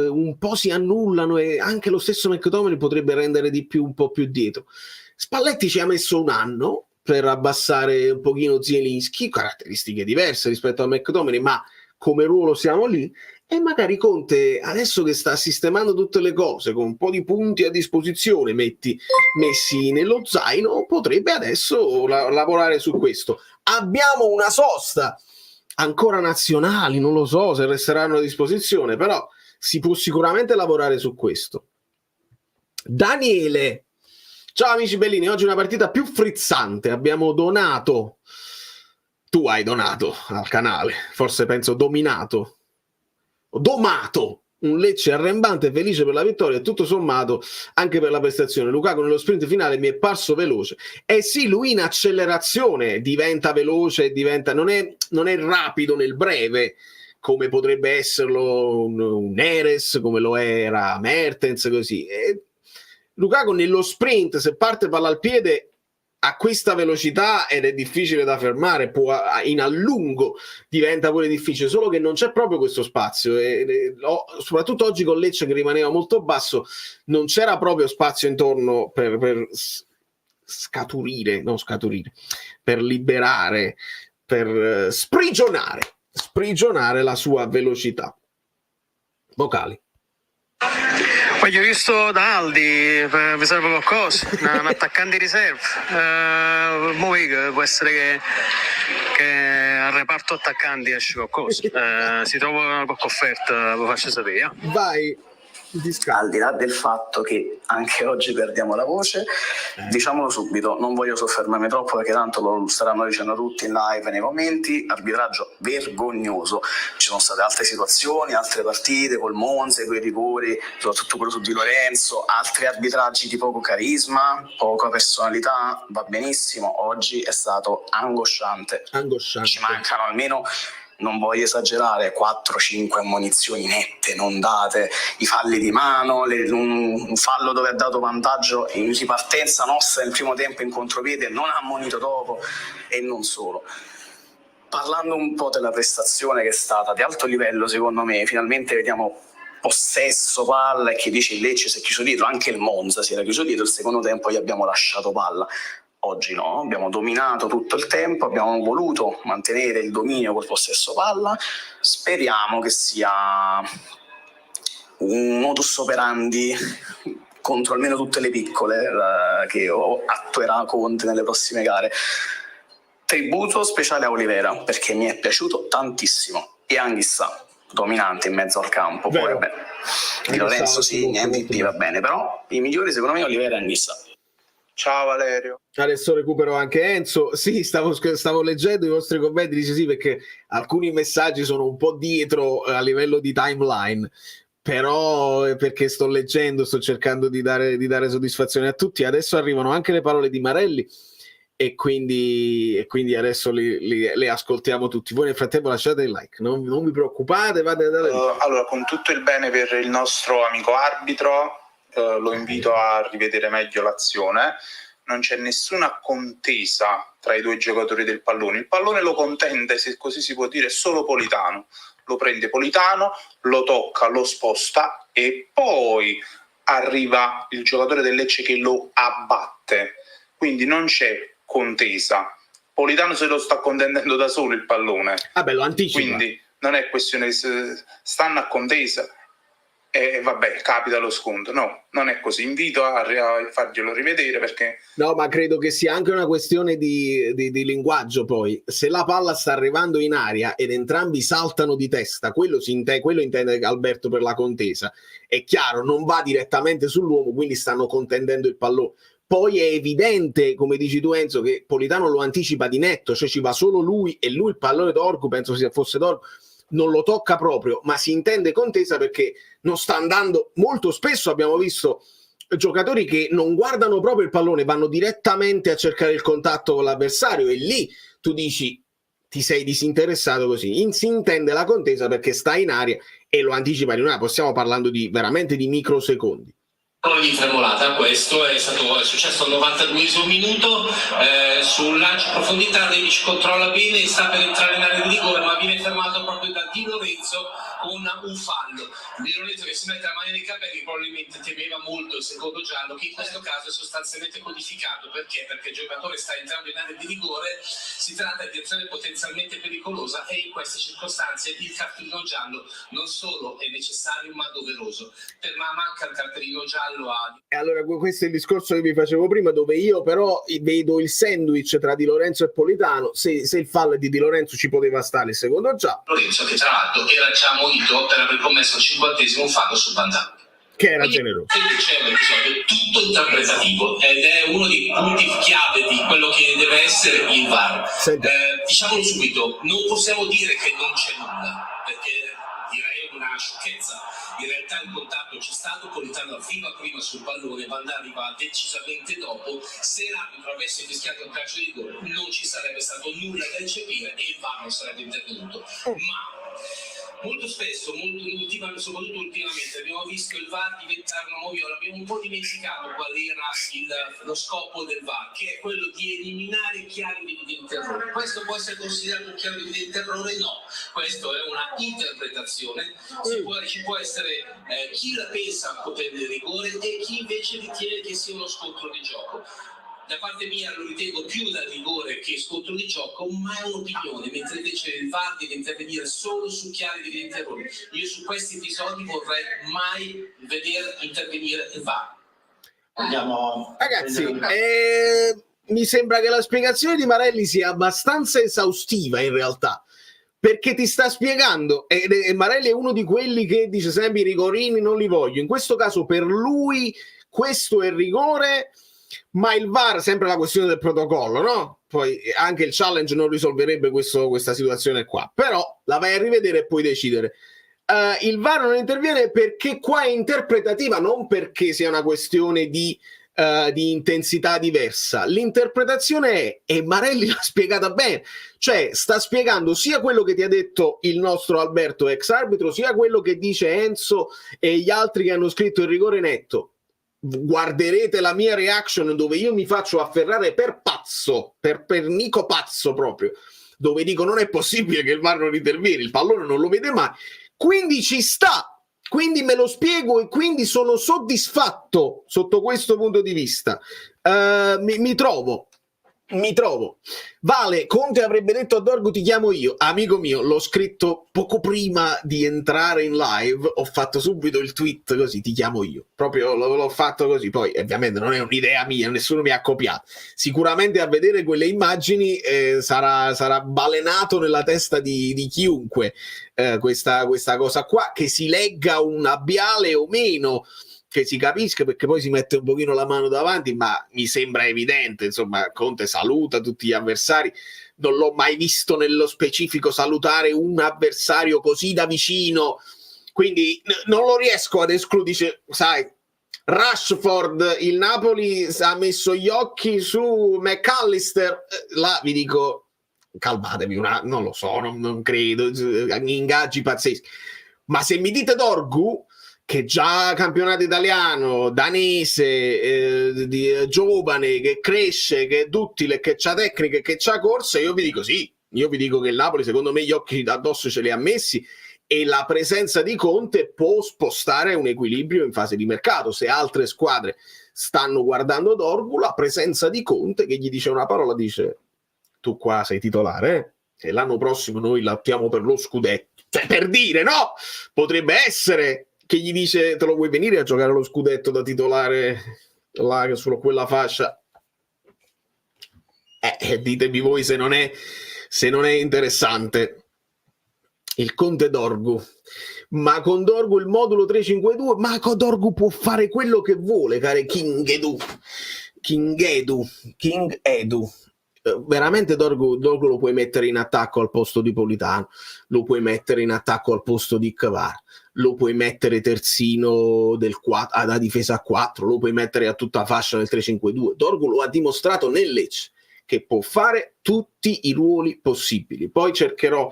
un po' si annullano e anche lo stesso McTominay potrebbe rendere di più un po' più dietro. Spalletti ci ha messo un anno per abbassare un pochino Zielinski, caratteristiche diverse rispetto a McTominay, ma come ruolo siamo lì. E magari Conte, adesso che sta sistemando tutte le cose con un po' di punti a disposizione messi nello zaino, potrebbe adesso lavorare su questo. Abbiamo una sosta ancora nazionali, non lo so se resteranno a disposizione, però si può sicuramente lavorare su questo. Daniele, ciao amici bellini, oggi una partita più frizzante, abbiamo donato, tu hai donato al canale, forse penso domato un Lecce arrembante, felice per la vittoria e tutto sommato anche per la prestazione. Lukaku nello sprint finale mi è parso veloce. Sì, lui in accelerazione diventa veloce, non è rapido nel breve come potrebbe esserlo un Neres, come lo era Mertens, così. Lukaku nello sprint, se parte palla al piede, a questa velocità ed è difficile da fermare, in allungo diventa pure difficile, solo che non c'è proprio questo spazio soprattutto oggi con Lecce che rimaneva molto basso non c'era proprio spazio intorno per per liberare, per sprigionare la sua velocità. Vocali. Voglio visto da Aldi, mi serve qualcosa, un attaccante di riserva. Può essere che al reparto attaccanti esce qualcosa. Si trova qualche offerta, lo faccio sapere. Vai. Al di là del fatto che anche oggi perdiamo la voce, diciamolo subito, non voglio soffermarmi troppo perché tanto lo staranno dicendo tutti in live e nei commenti, arbitraggio vergognoso. Ci sono state altre situazioni, altre partite col Monza, quei rigori, soprattutto quello su Di Lorenzo, altri arbitraggi di poco carisma, poca personalità, va benissimo, oggi è stato angosciante. Ci mancano almeno, non voglio esagerare, 4-5 ammonizioni nette, non date, i falli di mano, un fallo dove ha dato vantaggio in ripartenza nostra nel primo tempo in contropiede, non ha ammonito dopo, e non solo. Parlando un po' della prestazione che è stata di alto livello, secondo me, finalmente vediamo possesso palla, e chi dice il Lecce si è chiuso dietro, anche il Monza si era chiuso dietro, il secondo tempo gli abbiamo lasciato palla. Oggi no, abbiamo dominato tutto il tempo, abbiamo voluto mantenere il dominio col possesso palla, speriamo che sia un modus operandi contro almeno tutte le piccole che attuerà Conte nelle prossime gare. Tributo speciale a Olivera, perché mi è piaciuto tantissimo, e Anghissà, dominante in mezzo al campo. Poi vabbè, Di Lorenzo sì, MVP va bene, però i migliori secondo me Olivera e Anghissà. Ciao Valerio. Adesso recupero anche Enzo. Sì, stavo leggendo i vostri commenti, dice sì, perché alcuni messaggi sono un po' dietro a livello di timeline, però perché sto leggendo, sto cercando di dare soddisfazione a tutti. Adesso arrivano anche le parole di Marelli e quindi adesso le ascoltiamo tutti. Voi nel frattempo lasciate il like, non vi preoccupate, allora, con tutto il bene per il nostro amico arbitro, lo invito a rivedere meglio l'azione. Non c'è nessuna contesa tra i due giocatori del pallone. Il pallone lo contende, se così si può dire, solo Politano. Lo prende Politano, lo tocca, lo sposta e poi arriva il giocatore del Lecce che lo abbatte. Quindi non c'è contesa. Politano se lo sta contendendo da solo il pallone. Lo anticipa. Quindi non è questione di stanno a contesa. E vabbè, capita lo sconto. No, non è così. Invito a farglielo rivedere perché... No, ma credo che sia anche una questione di linguaggio poi. Se la palla sta arrivando in aria ed entrambi saltano di testa, quello intende Alberto per la contesa. È chiaro, non va direttamente sull'uomo, quindi stanno contendendo il pallone. Poi è evidente, come dici tu Enzo, che Politano lo anticipa di netto, cioè ci va solo lui e lui il pallone d'Orgu, penso sia fosse d'Orgu, non lo tocca proprio, ma si intende contesa perché non sta andando. Molto spesso abbiamo visto giocatori che non guardano proprio il pallone, vanno direttamente a cercare il contatto con l'avversario e lì tu dici ti sei disinteressato così. Si intende la contesa perché sta in aria e lo anticipa di una. Stiamo parlando veramente di microsecondi. Tremolata, questo è successo al 92esimo minuto, sul lancio in profondità Rebic controlla bene e sta per entrare in area di rigore, ma viene fermato proprio da Di Lorenzo con un fallo. Di Lorenzo che si mette la mano nei capelli, probabilmente temeva molto il secondo giallo, che in questo caso è sostanzialmente codificato. Perché? Perché il giocatore sta entrando in area di rigore, si tratta di azione potenzialmente pericolosa e in queste circostanze il cartellino giallo non solo è necessario ma doveroso. Ma manca il cartellino giallo. E allora questo è il discorso che vi facevo prima, dove io però vedo il sandwich tra Di Lorenzo e Politano. Se il fallo è di Di Lorenzo ci poteva stare il secondo giallo. Lorenzo che tra l'altro era già ammonito per aver commesso il 50esimo fallo su Van Damme, che era generoso. C'è un episodio tutto interpretativo ed è uno dei punti chiave di quello che deve essere il VAR. Diciamolo subito, non possiamo dire che non c'è nulla, perché direi una sciocchezza. In realtà il contatto c'è stato, Politano arriva prima sul pallone, Van Damme arriva decisamente dopo. Se l'arbitro avesse fischiato il calcio di gol non ci sarebbe stato nulla da eccepire e il VAR non sarebbe intervenuto. Ma molto spesso, soprattutto ultimamente, abbiamo visto il VAR diventare una moviola. Abbiamo un po' dimenticato qual era lo scopo del VAR, che è quello di eliminare chiari ed evidenti errori. Questo può essere considerato un chiaro ed evidente errore? No, questo è una interpretazione. Ci può essere chi la pensa a potere del rigore e chi invece ritiene che sia uno scontro di gioco. da parte mia lo ritengo più da rigore che scontro di gioco, ma è un'opinione, mentre invece il VAR deve intervenire solo su chiari ed evidenti errori. Io su questi episodi vorrei mai vedere intervenire il VAR. Ragazzi, mi sembra che la spiegazione di Marelli sia abbastanza esaustiva in realtà, perché ti sta spiegando, e Marelli è uno di quelli che dice sempre i rigorini non li voglio, in questo caso per lui questo è rigore, ma il VAR, sempre la questione del protocollo, no? Poi anche il challenge non risolverebbe questa situazione qua, però la vai a rivedere e puoi decidere. Il VAR non interviene perché qua è interpretativa, non perché sia una questione di intensità diversa. L'interpretazione è, e Marelli l'ha spiegata bene, cioè sta spiegando sia quello che ti ha detto il nostro Alberto ex arbitro, sia quello che dice Enzo e gli altri che hanno scritto il rigore netto. Guarderete la mia reaction dove io mi faccio afferrare per pazzo, per Nico pazzo proprio, dove dico non è possibile che il VAR non interviene, il pallone non lo vede mai, quindi ci sta, quindi me lo spiego e quindi sono soddisfatto sotto questo punto di vista. Mi trovo. Vale, Conte avrebbe detto a Dorgu ti chiamo io, amico mio, l'ho scritto poco prima di entrare in live, ho fatto subito il tweet così, ti chiamo io, proprio l'ho fatto così, poi ovviamente non è un'idea mia, nessuno mi ha copiato, sicuramente a vedere quelle immagini sarà balenato nella testa di chiunque questa cosa qua, che si legga un labiale o meno, che si capisca, perché poi si mette un pochino la mano davanti, ma mi sembra evidente, insomma, Conte saluta tutti gli avversari, non l'ho mai visto nello specifico salutare un avversario così da vicino, quindi non lo riesco ad escludere, sai, Rashford, il Napoli ha messo gli occhi su McAllister, là vi dico, calmatevi, non lo so, non credo, ingaggi pazzeschi, ma se mi dite Dorgu, che già campionato italiano, danese, giovane, che cresce, che è duttile, che c'ha tecniche, che c'ha corsa, io vi dico sì, io vi dico che il Napoli secondo me gli occhi addosso ce li ha messi e la presenza di Conte può spostare un equilibrio in fase di mercato. Se altre squadre stanno guardando Dorgu, la presenza di Conte che gli dice una parola, dice tu qua sei titolare, e l'anno prossimo noi lottiamo per lo scudetto, cioè per dire, no, potrebbe essere che gli dice te lo vuoi venire a giocare lo scudetto da titolare là su quella fascia, ditemi voi se non è interessante il Conte Dorgu. Ma con Dorgu il modulo 352, ma con Dorgu può fare quello che vuole, care King Edu. Veramente Dorgu lo puoi mettere in attacco al posto di Politano, lo puoi mettere in attacco al posto di Kvar, lo puoi mettere terzino da difesa a 4, lo puoi mettere a tutta fascia nel 3-5-2. Dorgu lo ha dimostrato nel Lecce che può fare tutti i ruoli possibili. Poi cercherò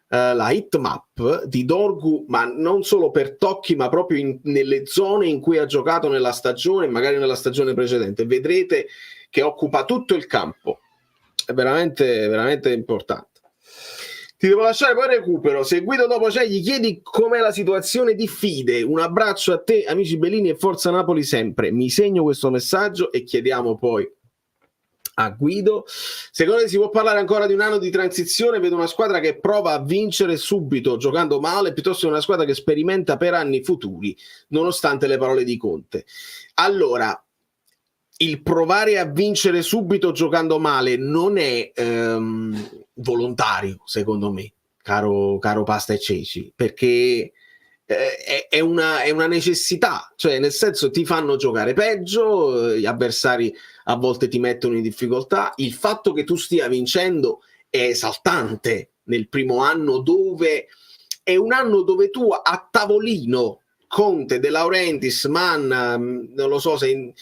la hitmap di Dorgu, ma non solo per tocchi, ma proprio nelle zone in cui ha giocato nella stagione, magari nella stagione precedente. Vedrete che occupa tutto il campo. È veramente, veramente importante. Ti devo lasciare, poi recupero. Se Guido dopo c'è, gli chiedi com'è la situazione di Fide. Un abbraccio a te, amici Bellini, e forza Napoli sempre. Mi segno questo messaggio e chiediamo poi a Guido. Secondo te si può parlare ancora di un anno di transizione? Vedo una squadra che prova a vincere subito giocando male, piuttosto che una squadra che sperimenta per anni futuri, nonostante le parole di Conte. Allora, il provare a vincere subito giocando male non è volontario, secondo me, caro Pasta e Ceci, perché è una necessità, cioè nel senso ti fanno giocare peggio, gli avversari a volte ti mettono in difficoltà, il fatto che tu stia vincendo è esaltante nel primo anno, dove è un anno dove tu a tavolino Conte, De Laurentiis, Manna, non lo so se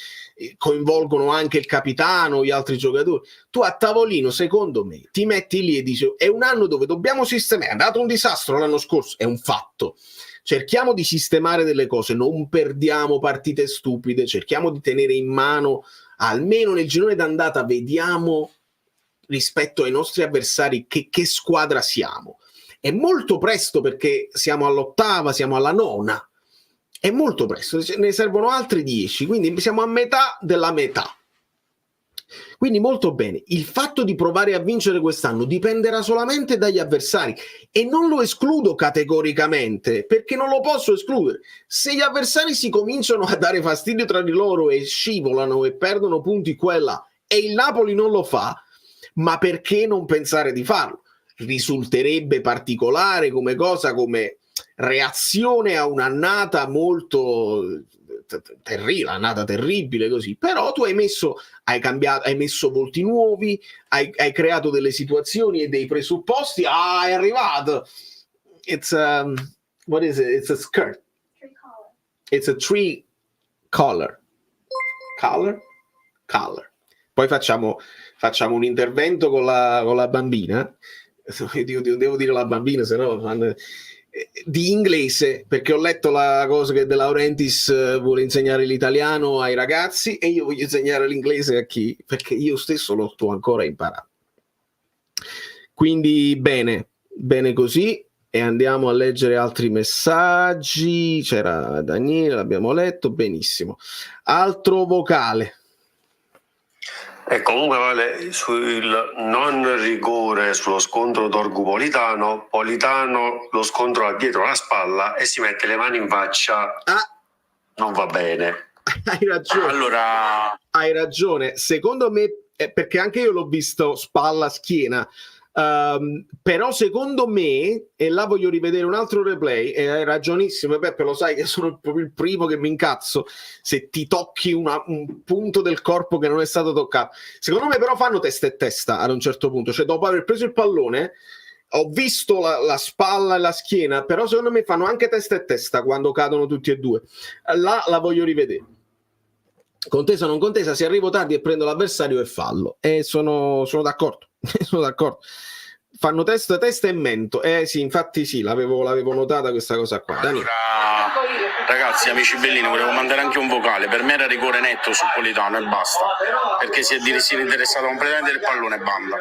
coinvolgono anche il capitano, gli altri giocatori, tu a tavolino secondo me ti metti lì e dici è un anno dove dobbiamo sistemare, è andato un disastro l'anno scorso, è un fatto, cerchiamo di sistemare delle cose, non perdiamo partite stupide, cerchiamo di tenere in mano almeno nel girone d'andata, vediamo rispetto ai nostri avversari che squadra siamo. È molto presto perché siamo all'8ª, siamo alla 9ª, è molto presto, ne servono altri 10, quindi siamo a metà della metà. Quindi molto bene, il fatto di provare a vincere quest'anno dipenderà solamente dagli avversari e non lo escludo categoricamente, perché non lo posso escludere. Se gli avversari si cominciano a dare fastidio tra di loro e scivolano e perdono punti qua e là e il Napoli non lo fa, ma perché non pensare di farlo? Risulterebbe particolare come cosa, come reazione a un'annata molto terribile, annata terribile così, però tu hai messo volti nuovi, hai creato delle situazioni e dei presupposti. È arrivato, what is it? It's a skirt, it's a tree color. Poi facciamo un intervento con la bambina, devo dire la bambina, se no di inglese, perché ho letto la cosa che De Laurentiis vuole insegnare l'italiano ai ragazzi e io voglio insegnare l'inglese a chi, perché io stesso lo sto ancora imparando. Quindi bene così, e andiamo a leggere altri messaggi. C'era Daniele, l'abbiamo letto, benissimo. Altro vocale. E comunque vale sul non rigore sullo scontro Dorgu-Politano, lo scontro dietro la spalla e si mette le mani in faccia. Non va bene. Hai ragione. Allora, hai ragione. Secondo me, perché anche io l'ho visto spalla-schiena, però secondo me, e là voglio rivedere un altro replay, e hai ragionissimo Peppe, lo sai che sono proprio il primo che mi incazzo se ti tocchi un punto del corpo che non è stato toccato. Secondo me però fanno testa e testa ad un certo punto, cioè dopo aver preso il pallone ho visto la spalla e la schiena, però secondo me fanno anche testa e testa quando cadono tutti e due. Là la voglio rivedere. Contesa o non contesa, se arrivo tardi e prendo l'avversario è fallo, e sono d'accordo. Sono d'accordo. Fanno testa e mento. Sì, infatti sì, l'avevo notata questa cosa qua. Allora, ragazzi, amici bellini, volevo mandare anche un vocale. Per me era rigore netto su Politano e basta, perché si è interessato completamente del pallone e banda.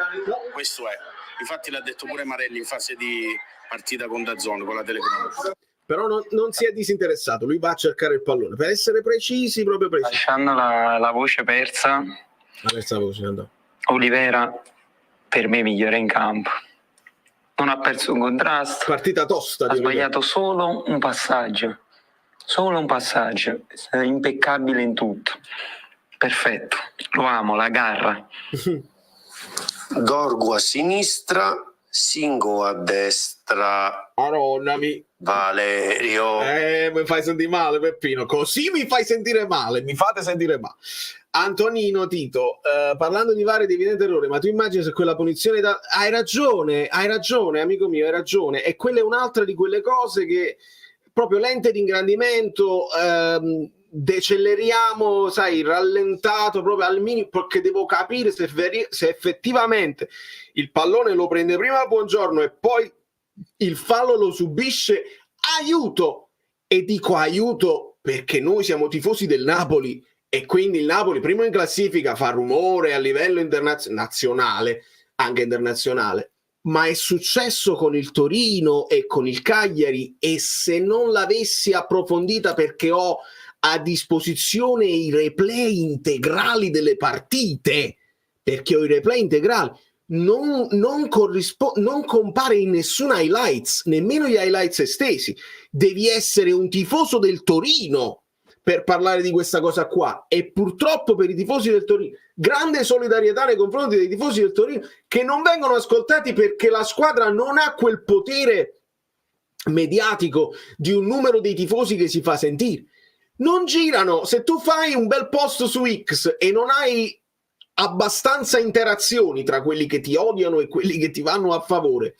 Questo è. Infatti l'ha detto pure Marelli in fase di partita con DAZN, con la telecronaca. Però non si è disinteressato, lui va a cercare il pallone, per essere precisi, proprio precisi. Lasciando la voce persa, Olivera per me migliore in campo, non ha perso un contrasto, partita tosta, ha sbagliato solo un passaggio, è impeccabile in tutto, perfetto, lo amo, la garra. Dorgu a sinistra, Singo a destra. Aronami. Valerio. Mi fai sentire male, Peppino. Così mi fai sentire male. Mi fate sentire male. Antonino Tito, parlando di VAR ed evidente errore, ma tu immagini se quella punizione hai ragione, amico mio, hai ragione. E quella è un'altra di quelle cose che proprio lente di ingrandimento, deceleriamo, sai, rallentato proprio al minimo, perché devo capire se effettivamente il pallone lo prende prima Buongiorno e poi il fallo lo subisce. Aiuto, e dico aiuto perché noi siamo tifosi del Napoli e quindi il Napoli primo in classifica fa rumore a livello nazionale, anche internazionale, ma è successo con il Torino e con il Cagliari, e se non l'avessi approfondita, perché ho a disposizione i replay integrali delle partite, perché ho i replay integrali, non compare in nessuna highlights, nemmeno gli highlights estesi. Devi essere un tifoso del Torino per parlare di questa cosa qua, e purtroppo per i tifosi del Torino grande solidarietà nei confronti dei tifosi del Torino, che non vengono ascoltati perché la squadra non ha quel potere mediatico di un numero dei tifosi che si fa sentire. Non girano. Se tu fai un bel post su X e non hai abbastanza interazioni tra quelli che ti odiano e quelli che ti vanno a favore,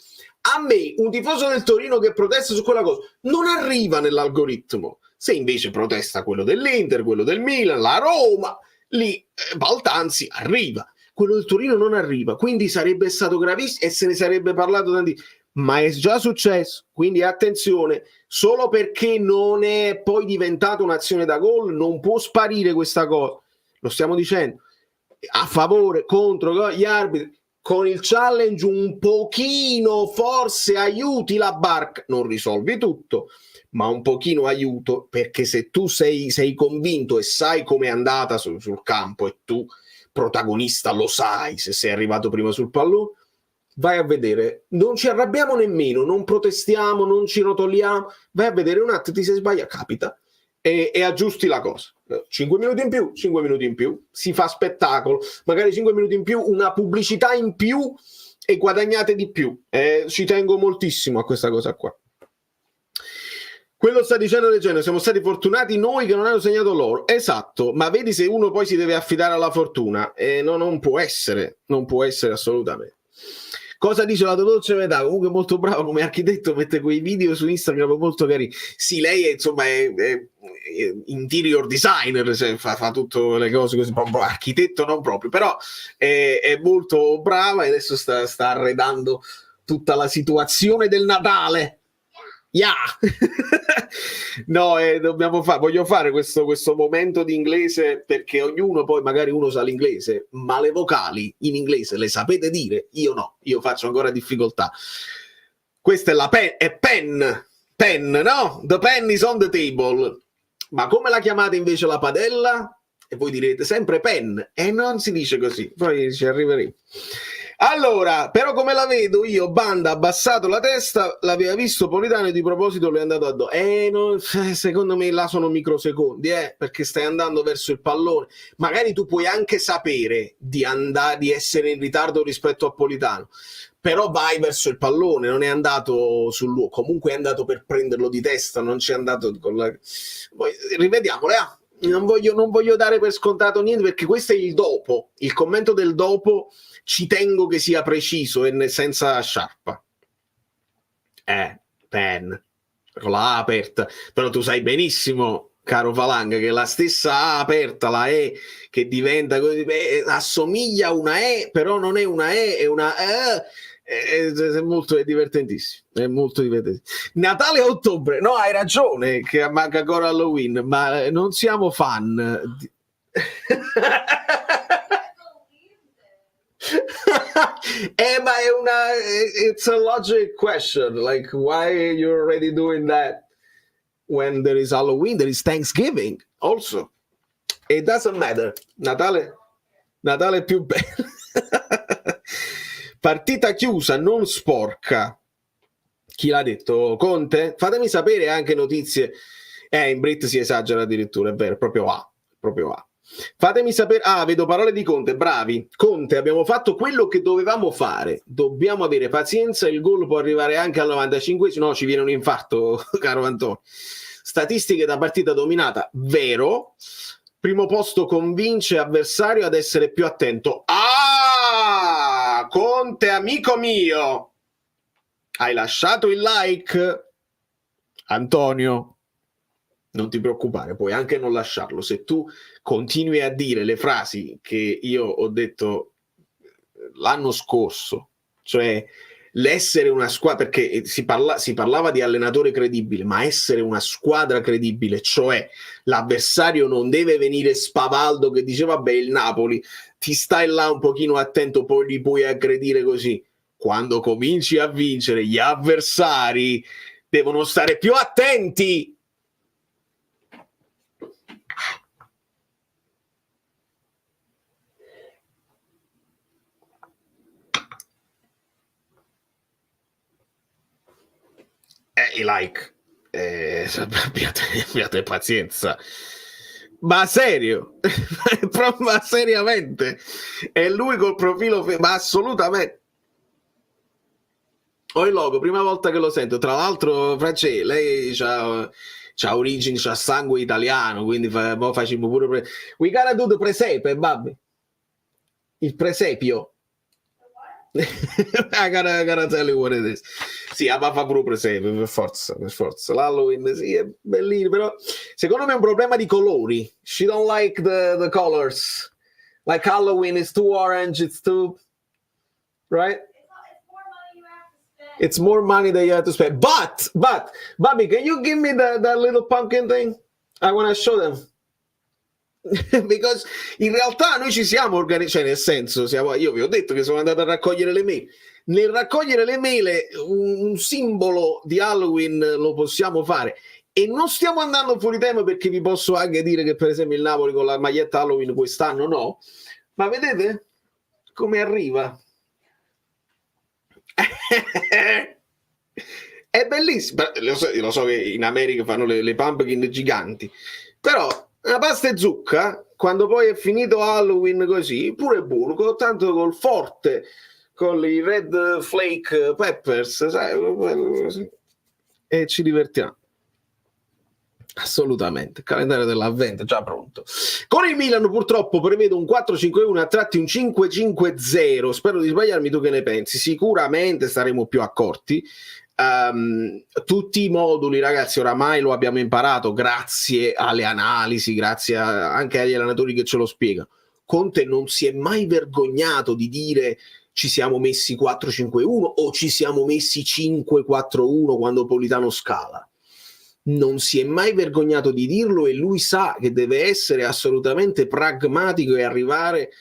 a me un tifoso del Torino che protesta su quella cosa non arriva nell'algoritmo. Se invece protesta quello dell'Inter, quello del Milan, la Roma, lì Baltanzi arriva. Quello del Torino non arriva, quindi sarebbe stato gravissimo e se ne sarebbe parlato tanti, ma è già successo, quindi attenzione. Solo perché non è poi diventata un'azione da gol non può sparire questa cosa, lo stiamo dicendo, a favore, contro gli arbitri. Con il challenge un pochino forse aiuti la barca, non risolvi tutto, ma un pochino aiuto, perché se tu sei convinto e sai com'è andata sul campo e tu protagonista lo sai se sei arrivato prima sul pallone, vai a vedere, non ci arrabbiamo nemmeno, non protestiamo, non ci rotoliamo, vai a vedere un attimo, ti sei sbagliato, capita, e aggiusti la cosa. 5 minuti in più, 5 minuti in più, si fa spettacolo, magari 5 minuti in più, una pubblicità in più e guadagnate di più. Ci tengo moltissimo a questa cosa qua. Quello sta dicendo del genere, siamo stati fortunati noi che non hanno segnato loro. Esatto, ma vedi se uno poi si deve affidare alla fortuna. No, non può essere assolutamente. Cosa dice la dolce metà? Comunque molto brava come architetto, mette quei video su Instagram molto carini. Sì, lei è, insomma è interior designer, cioè fa tutte le cose così, architetto non proprio, però è molto brava e adesso sta arredando tutta la situazione del Natale. Yeah. No, voglio fare questo momento di inglese, perché ognuno poi magari uno sa l'inglese, ma le vocali in inglese le sapete dire? Io no, io faccio ancora difficoltà. Questa è pen, no? The pen is on the table. Ma come la chiamate invece la padella? E voi direte sempre pen, e non si dice così, poi ci arriveremo. Allora, però come la vedo io, Banda ha abbassato la testa, l'aveva visto Politano e di proposito lui è andato addosso. Secondo me là sono microsecondi, perché stai andando verso il pallone. Magari tu puoi anche sapere di essere in ritardo rispetto a Politano, però vai verso il pallone, non è andato sull'uomo, comunque è andato per prenderlo di testa, non c'è andato con la... Rivediamole, non voglio dare per scontato niente, perché questo è il dopo, il commento del dopo. Ci tengo che sia preciso e senza sciarpa. Pen, con la A aperta. Però tu sai benissimo, caro Falanga, che la stessa A aperta, la E, che diventa così, assomiglia a una E, però non è una E, è una è divertentissimo. È molto divertentissimo. Natale a ottobre. No, hai ragione, che manca ancora Halloween, ma non siamo fan. Ma it's a logic question, like why you're already doing that when there is Halloween, there is Thanksgiving also. It doesn't matter. Natale è più bello. Partita chiusa, non sporca. Chi l'ha detto? Conte? Fatemi sapere anche notizie. In Brit si esagera addirittura, è vero, proprio A. Fatemi sapere, vedo parole di Conte, bravi. Conte, abbiamo fatto quello che dovevamo fare, dobbiamo avere pazienza, il gol può arrivare anche al 95esimo, no, ci viene un infarto, caro Antonio. Statistiche da partita dominata, vero. Primo posto convince avversario ad essere più attento. Conte, amico mio, hai lasciato il like? Antonio, non ti preoccupare, puoi anche non lasciarlo. Se tu continui a dire le frasi che io ho detto l'anno scorso, cioè l'essere una squadra, perché si parlava di allenatore credibile, ma essere una squadra credibile, cioè l'avversario non deve venire spavaldo che dice vabbè il Napoli, ti stai là un pochino attento, poi li puoi aggredire così. Quando cominci a vincere, gli avversari devono stare più attenti. I like, abbiate pazienza, ma serio, ma seriamente, è lui col profilo, ma assolutamente. Ho il logo, prima volta che lo sento, tra l'altro Francesca, lei c'ha origini, c'ha sangue italiano, quindi facciamo pure we gotta do the presepe, babbi, il presepio. I gotta tell you what it is. Sì, ma fa pure presepe, per forza. L'Halloween sì, è bellino, però secondo me è un problema di colori. She don't like the colors. Like Halloween is too orange, it's too, right? It's more money that you have to spend. But, Bobby, can you give me that little pumpkin thing? I want to show them. Because in realtà noi ci siamo organizzati, cioè nel senso, io vi ho detto che sono andato a raccogliere le mail. Nel raccogliere le mail un simbolo di Halloween lo possiamo fare, e non stiamo andando fuori tema, perché vi posso anche dire che per esempio il Napoli con la maglietta Halloween quest'anno no, Ma vedete come arriva? È bellissimo. Lo so che in America fanno le pumpkin giganti, però la pasta e zucca, quando poi è finito Halloween così, pure burgo, tanto col forte, con i red flake peppers, sai, e ci divertiamo. Assolutamente, il calendario dell'avvento è già pronto. Con il Milan purtroppo prevedo un 4-5-1 a tratti un 5-5-0. Spero di sbagliarmi, tu che ne pensi? Sicuramente staremo più accorti. Tutti i moduli, ragazzi, oramai lo abbiamo imparato grazie alle analisi, grazie anche agli allenatori che ce lo spiegano. Conte non si è mai vergognato di dire ci siamo messi 4-5-1 o ci siamo messi 5-4-1 quando Politano scala. Non si è mai vergognato di dirlo e lui sa che deve essere assolutamente pragmatico e arrivare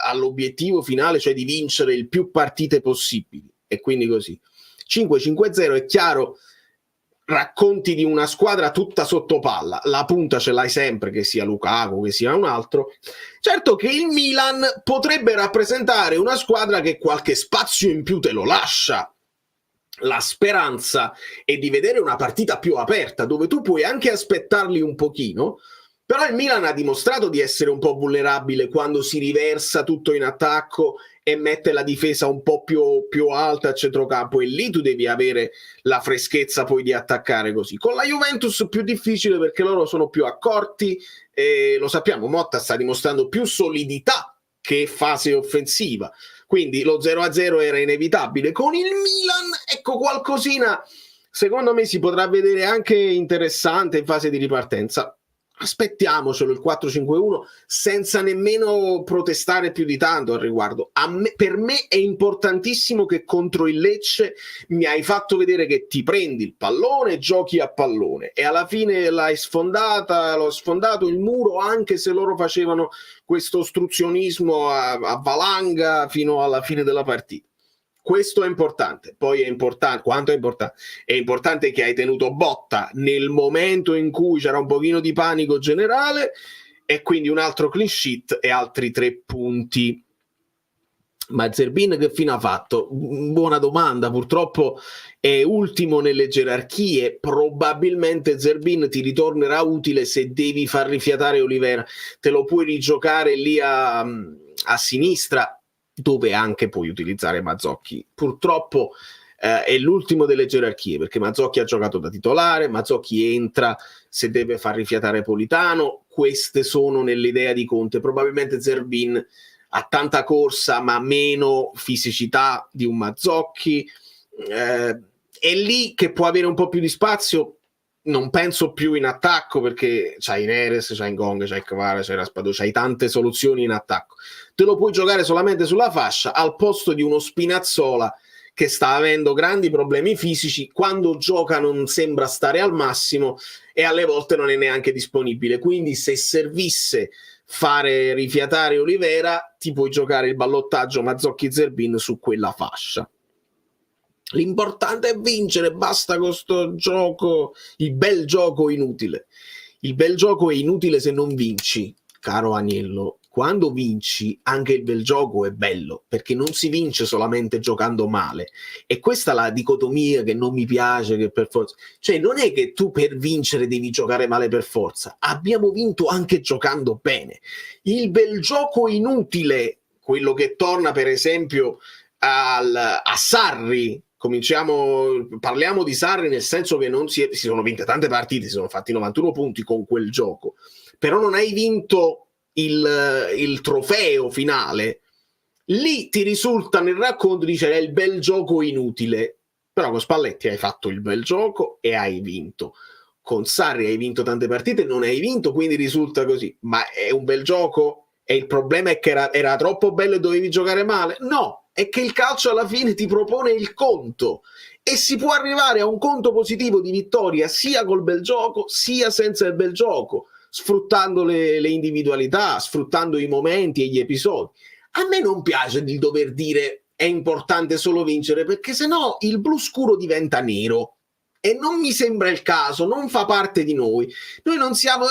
all'obiettivo finale, cioè di vincere il più partite possibili. E quindi così. 5-5-0 è chiaro, racconti di una squadra tutta sotto palla, la punta ce l'hai sempre, che sia Lukaku, che sia un altro. Certo che il Milan potrebbe rappresentare una squadra che qualche spazio in più te lo lascia. La speranza è di vedere una partita più aperta, dove tu puoi anche aspettarli un pochino, però il Milan ha dimostrato di essere un po' vulnerabile quando si riversa tutto in attacco e mette la difesa un po' più alta a centrocampo, e lì tu devi avere la freschezza poi di attaccare così. Con la Juventus più difficile perché loro sono più accorti e lo sappiamo, Motta sta dimostrando più solidità che fase offensiva. Quindi lo 0-0 era inevitabile. Con il Milan, ecco, qualcosina secondo me si potrà vedere anche interessante in fase di ripartenza. Aspettiamocelo il 4-5-1 senza nemmeno protestare più di tanto al riguardo. Per me è importantissimo che contro il Lecce mi hai fatto vedere che ti prendi il pallone, giochi a pallone, e alla fine l'ho sfondato il muro, anche se loro facevano questo ostruzionismo a valanga fino alla fine della partita. Questo è importante. Poi è importante, quanto è importante? È importante che hai tenuto botta nel momento in cui c'era un pochino di panico generale, e quindi un altro clean sheet e altri 3 punti. Ma Zerbin che fine ha fatto? Buona domanda. Purtroppo è ultimo nelle gerarchie. Probabilmente Zerbin ti ritornerà utile se devi far rifiatare Olivera. Te lo puoi rigiocare lì a sinistra, dove anche puoi utilizzare Mazzocchi. Purtroppo è l'ultimo delle gerarchie, perché Mazzocchi ha giocato da titolare, Mazzocchi entra se deve far rifiatare Politano. Queste sono nell'idea di Conte. Probabilmente Zerbin ha tanta corsa ma meno fisicità di un Mazzocchi, è lì che può avere un po' più di spazio. Non penso più in attacco, perché c'hai Neres, c'hai Ngong, c'hai Kvara, c'hai Raspadori, c'hai tante soluzioni in attacco. Te lo puoi giocare solamente sulla fascia al posto di uno Spinazzola che sta avendo grandi problemi fisici. Quando gioca non sembra stare al massimo e alle volte non è neanche disponibile. Quindi se servisse fare rifiatare Olivera, ti puoi giocare il ballottaggio Mazzocchi-Zerbin su quella fascia. L'importante è vincere, basta con sto gioco, il bel gioco inutile. Il bel gioco è inutile se non vinci, caro Agnello. Quando vinci anche il bel gioco è bello, perché non si vince solamente giocando male. E questa è la dicotomia che non mi piace, che per forza, cioè non è che tu per vincere devi giocare male per forza. Abbiamo vinto anche giocando bene. Il bel gioco inutile, quello che torna per esempio a Sarri. Parliamo di Sarri nel senso che si sono vinte tante partite, si sono fatti 91 punti con quel gioco, però non hai vinto il trofeo finale. Lì ti risulta nel racconto, dice, è il bel gioco inutile, però con Spalletti hai fatto il bel gioco e hai vinto. Con Sarri hai vinto tante partite, non hai vinto, quindi risulta così. Ma è un bel gioco? E il problema è che era troppo bello e dovevi giocare male? No, è che il calcio alla fine ti propone il conto e si può arrivare a un conto positivo di vittoria sia col bel gioco sia senza il bel gioco, sfruttando le individualità, sfruttando i momenti e gli episodi. A me non piace di dover dire è importante solo vincere, perché sennò il blu scuro diventa nero e non mi sembra il caso, non fa parte di noi. Noi non siamo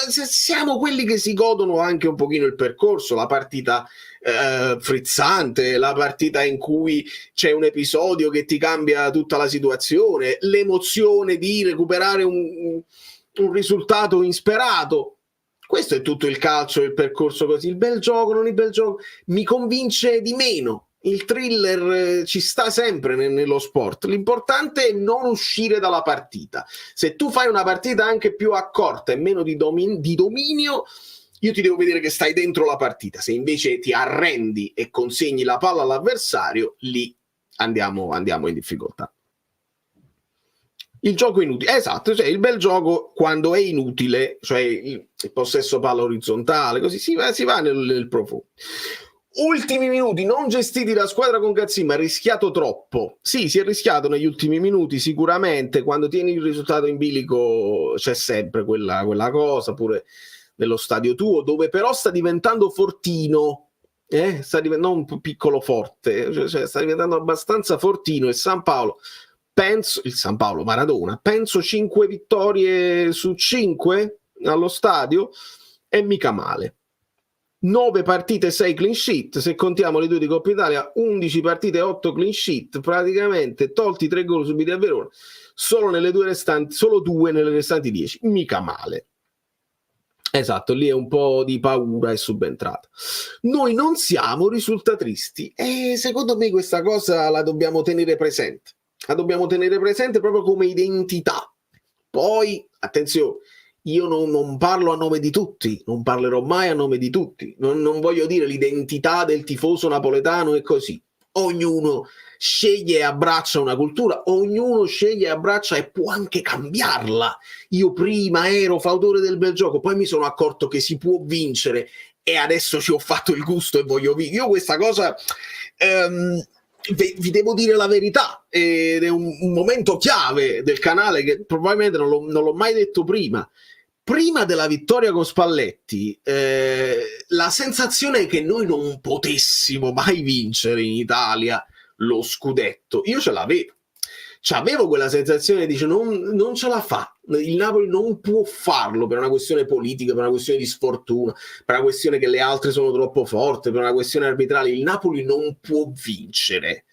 quelli che si godono anche un pochino il percorso, la partita frizzante, la partita in cui c'è un episodio che ti cambia tutta la situazione, l'emozione di recuperare un risultato insperato. Questo è tutto il calcio, il percorso così. Il bel gioco, non il bel gioco, mi convince di meno. Il thriller ci sta sempre nello sport. L'importante è non uscire dalla partita. Se tu fai una partita anche più accorta e meno di dominio, io ti devo vedere che stai dentro la partita. Se invece ti arrendi e consegni la palla all'avversario, lì andiamo in difficoltà. Il gioco inutile, esatto, cioè il bel gioco quando è inutile, cioè il possesso palla orizzontale, così si va nel profondo. Ultimi minuti non gestiti da squadra con Gazzim, ha rischiato troppo. Sì, si è rischiato negli ultimi minuti sicuramente. Quando tieni il risultato in bilico c'è sempre quella cosa, pure nello stadio tuo, dove però sta diventando fortino, non un piccolo forte, cioè sta diventando abbastanza fortino. Il San Paolo Maradona, penso 5 vittorie su 5 allo stadio, e mica male. 9 partite, 6 clean sheet, se contiamo le 2 di Coppa Italia, 11 partite, 8 clean sheet, praticamente tolti 3 gol subiti a Verona, solo 2 nelle restanti 10, mica male. Esatto, lì è un po' di paura, è subentrata. Noi non siamo risultatisti e secondo me questa cosa la dobbiamo tenere presente. La dobbiamo tenere presente proprio come identità. Poi, attenzione, io non parlo a nome di tutti, non parlerò mai a nome di tutti, non voglio dire l'identità del tifoso napoletano è così. Ognuno sceglie e abbraccia una cultura, ognuno sceglie e abbraccia e può anche cambiarla. Io prima ero fautore del bel gioco, poi mi sono accorto che si può vincere e adesso ci ho fatto il gusto e voglio vincere. Io questa cosa... vi devo dire la verità, ed è un momento chiave del canale che probabilmente non l'ho mai detto prima. Prima della vittoria con Spalletti, la sensazione è che noi non potessimo mai vincere in Italia lo scudetto. Io ce l'avevo. C'avevo quella sensazione di dire non ce la fa. Il Napoli non può farlo per una questione politica, per una questione di sfortuna, per una questione che le altre sono troppo forti, per una questione arbitrale. Il Napoli non può vincere.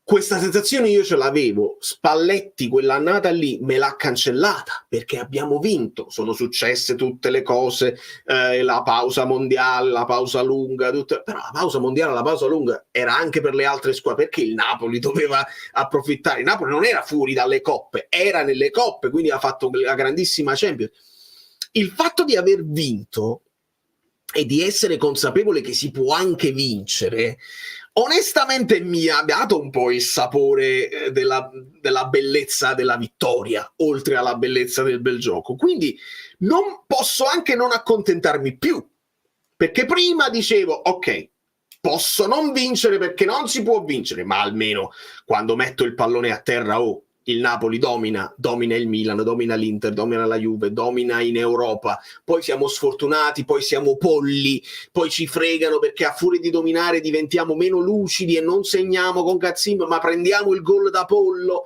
Questa sensazione io ce l'avevo. Spalletti quell'annata lì me l'ha cancellata perché abbiamo vinto. Sono successe tutte le cose, la pausa mondiale, la pausa lunga, però la pausa mondiale, la pausa lunga era anche per le altre squadre, perché il Napoli doveva approfittare. Il Napoli non era fuori dalle coppe, era nelle coppe, quindi ha fatto la grandissima Champions. Il fatto di aver vinto e di essere consapevole che si può anche vincere, onestamente mi ha dato un po' il sapore della bellezza della vittoria, oltre alla bellezza del bel gioco. Quindi non posso anche non accontentarmi più, perché prima dicevo, ok, posso non vincere perché non si può vincere, ma almeno quando metto il pallone a terra, il Napoli domina il Milan, domina l'Inter, domina la Juve, domina in Europa, poi siamo sfortunati, poi siamo polli, poi ci fregano perché a furia di dominare diventiamo meno lucidi e non segniamo con Gazzim, ma prendiamo il gol da pollo,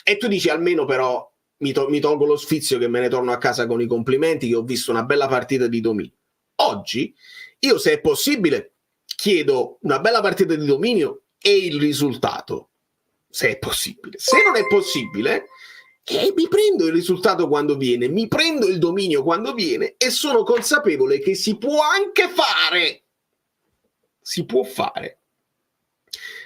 e tu dici almeno però mi tolgo lo sfizio che me ne torno a casa con i complimenti, che ho visto una bella partita di dominio. Oggi io, se è possibile, chiedo una bella partita di dominio e il risultato, se è possibile. Se non è possibile, mi prendo il risultato quando viene, mi prendo il dominio quando viene e sono consapevole che si può anche fare. Si può fare.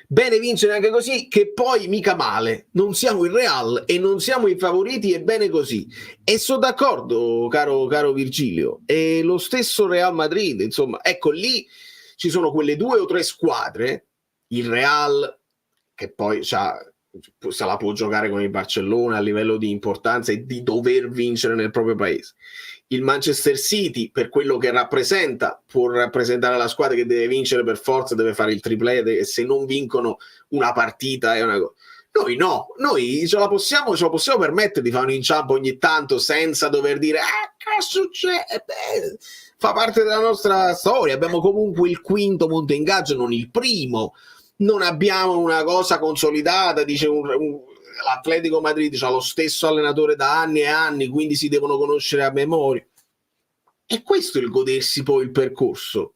Bene vincere anche così, che poi mica male. Non siamo il Real e non siamo i favoriti, è bene così. E sono d'accordo, caro Virgilio. E lo stesso Real Madrid, insomma, ecco, lì ci sono quelle 2 o 3 squadre, il Real, che poi se la può giocare con il Barcellona a livello di importanza e di dover vincere nel proprio paese. Il Manchester City, per quello che rappresenta, può rappresentare la squadra che deve vincere per forza, deve fare il triplete, e se non vincono una partita è una cosa. Noi no, noi ce la possiamo permettere di fare un inciampo ogni tanto senza dover dire che succede? Fa parte della nostra storia. Abbiamo comunque il quinto punto in ingaggio, non il primo. Non abbiamo una cosa consolidata, dice l'Atletico Madrid c'ha lo stesso allenatore da anni e anni, quindi si devono conoscere a memoria. E questo è il godersi poi il percorso.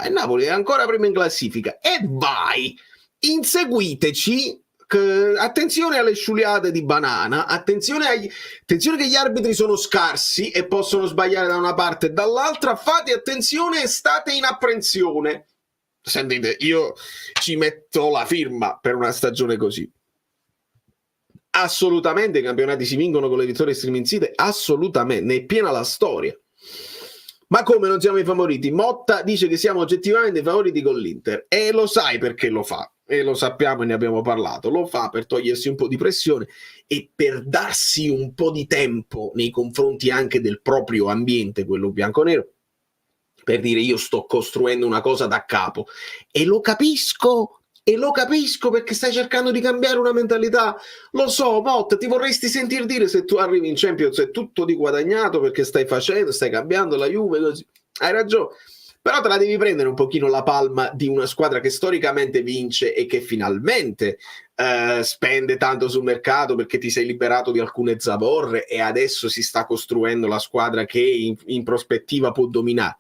Il Napoli è ancora prima in classifica e vai, inseguiteci. Attenzione alle sciuliate di banana, attenzione che gli arbitri sono scarsi e possono sbagliare da una parte e dall'altra, fate attenzione e state in apprensione. Sentite, io ci metto la firma per una stagione così. Assolutamente i campionati si vincono con le vittorie striminzite, assolutamente, ne è piena la storia. Ma come non siamo i favoriti? Motta dice che siamo oggettivamente i favoriti con l'Inter e lo sai perché lo fa, e lo sappiamo e ne abbiamo parlato, lo fa per togliersi un po' di pressione e per darsi un po' di tempo nei confronti anche del proprio ambiente, quello bianconero, per dire io sto costruendo una cosa da capo e lo capisco perché stai cercando di cambiare una mentalità. Lo so, Motta, ti vorresti sentir dire se tu arrivi in Champions è tutto di guadagnato perché stai cambiando la Juve così. Hai ragione, però te la devi prendere un pochino la palma di una squadra che storicamente vince e che finalmente spende tanto sul mercato perché ti sei liberato di alcune zavorre e adesso si sta costruendo la squadra che in prospettiva può dominare.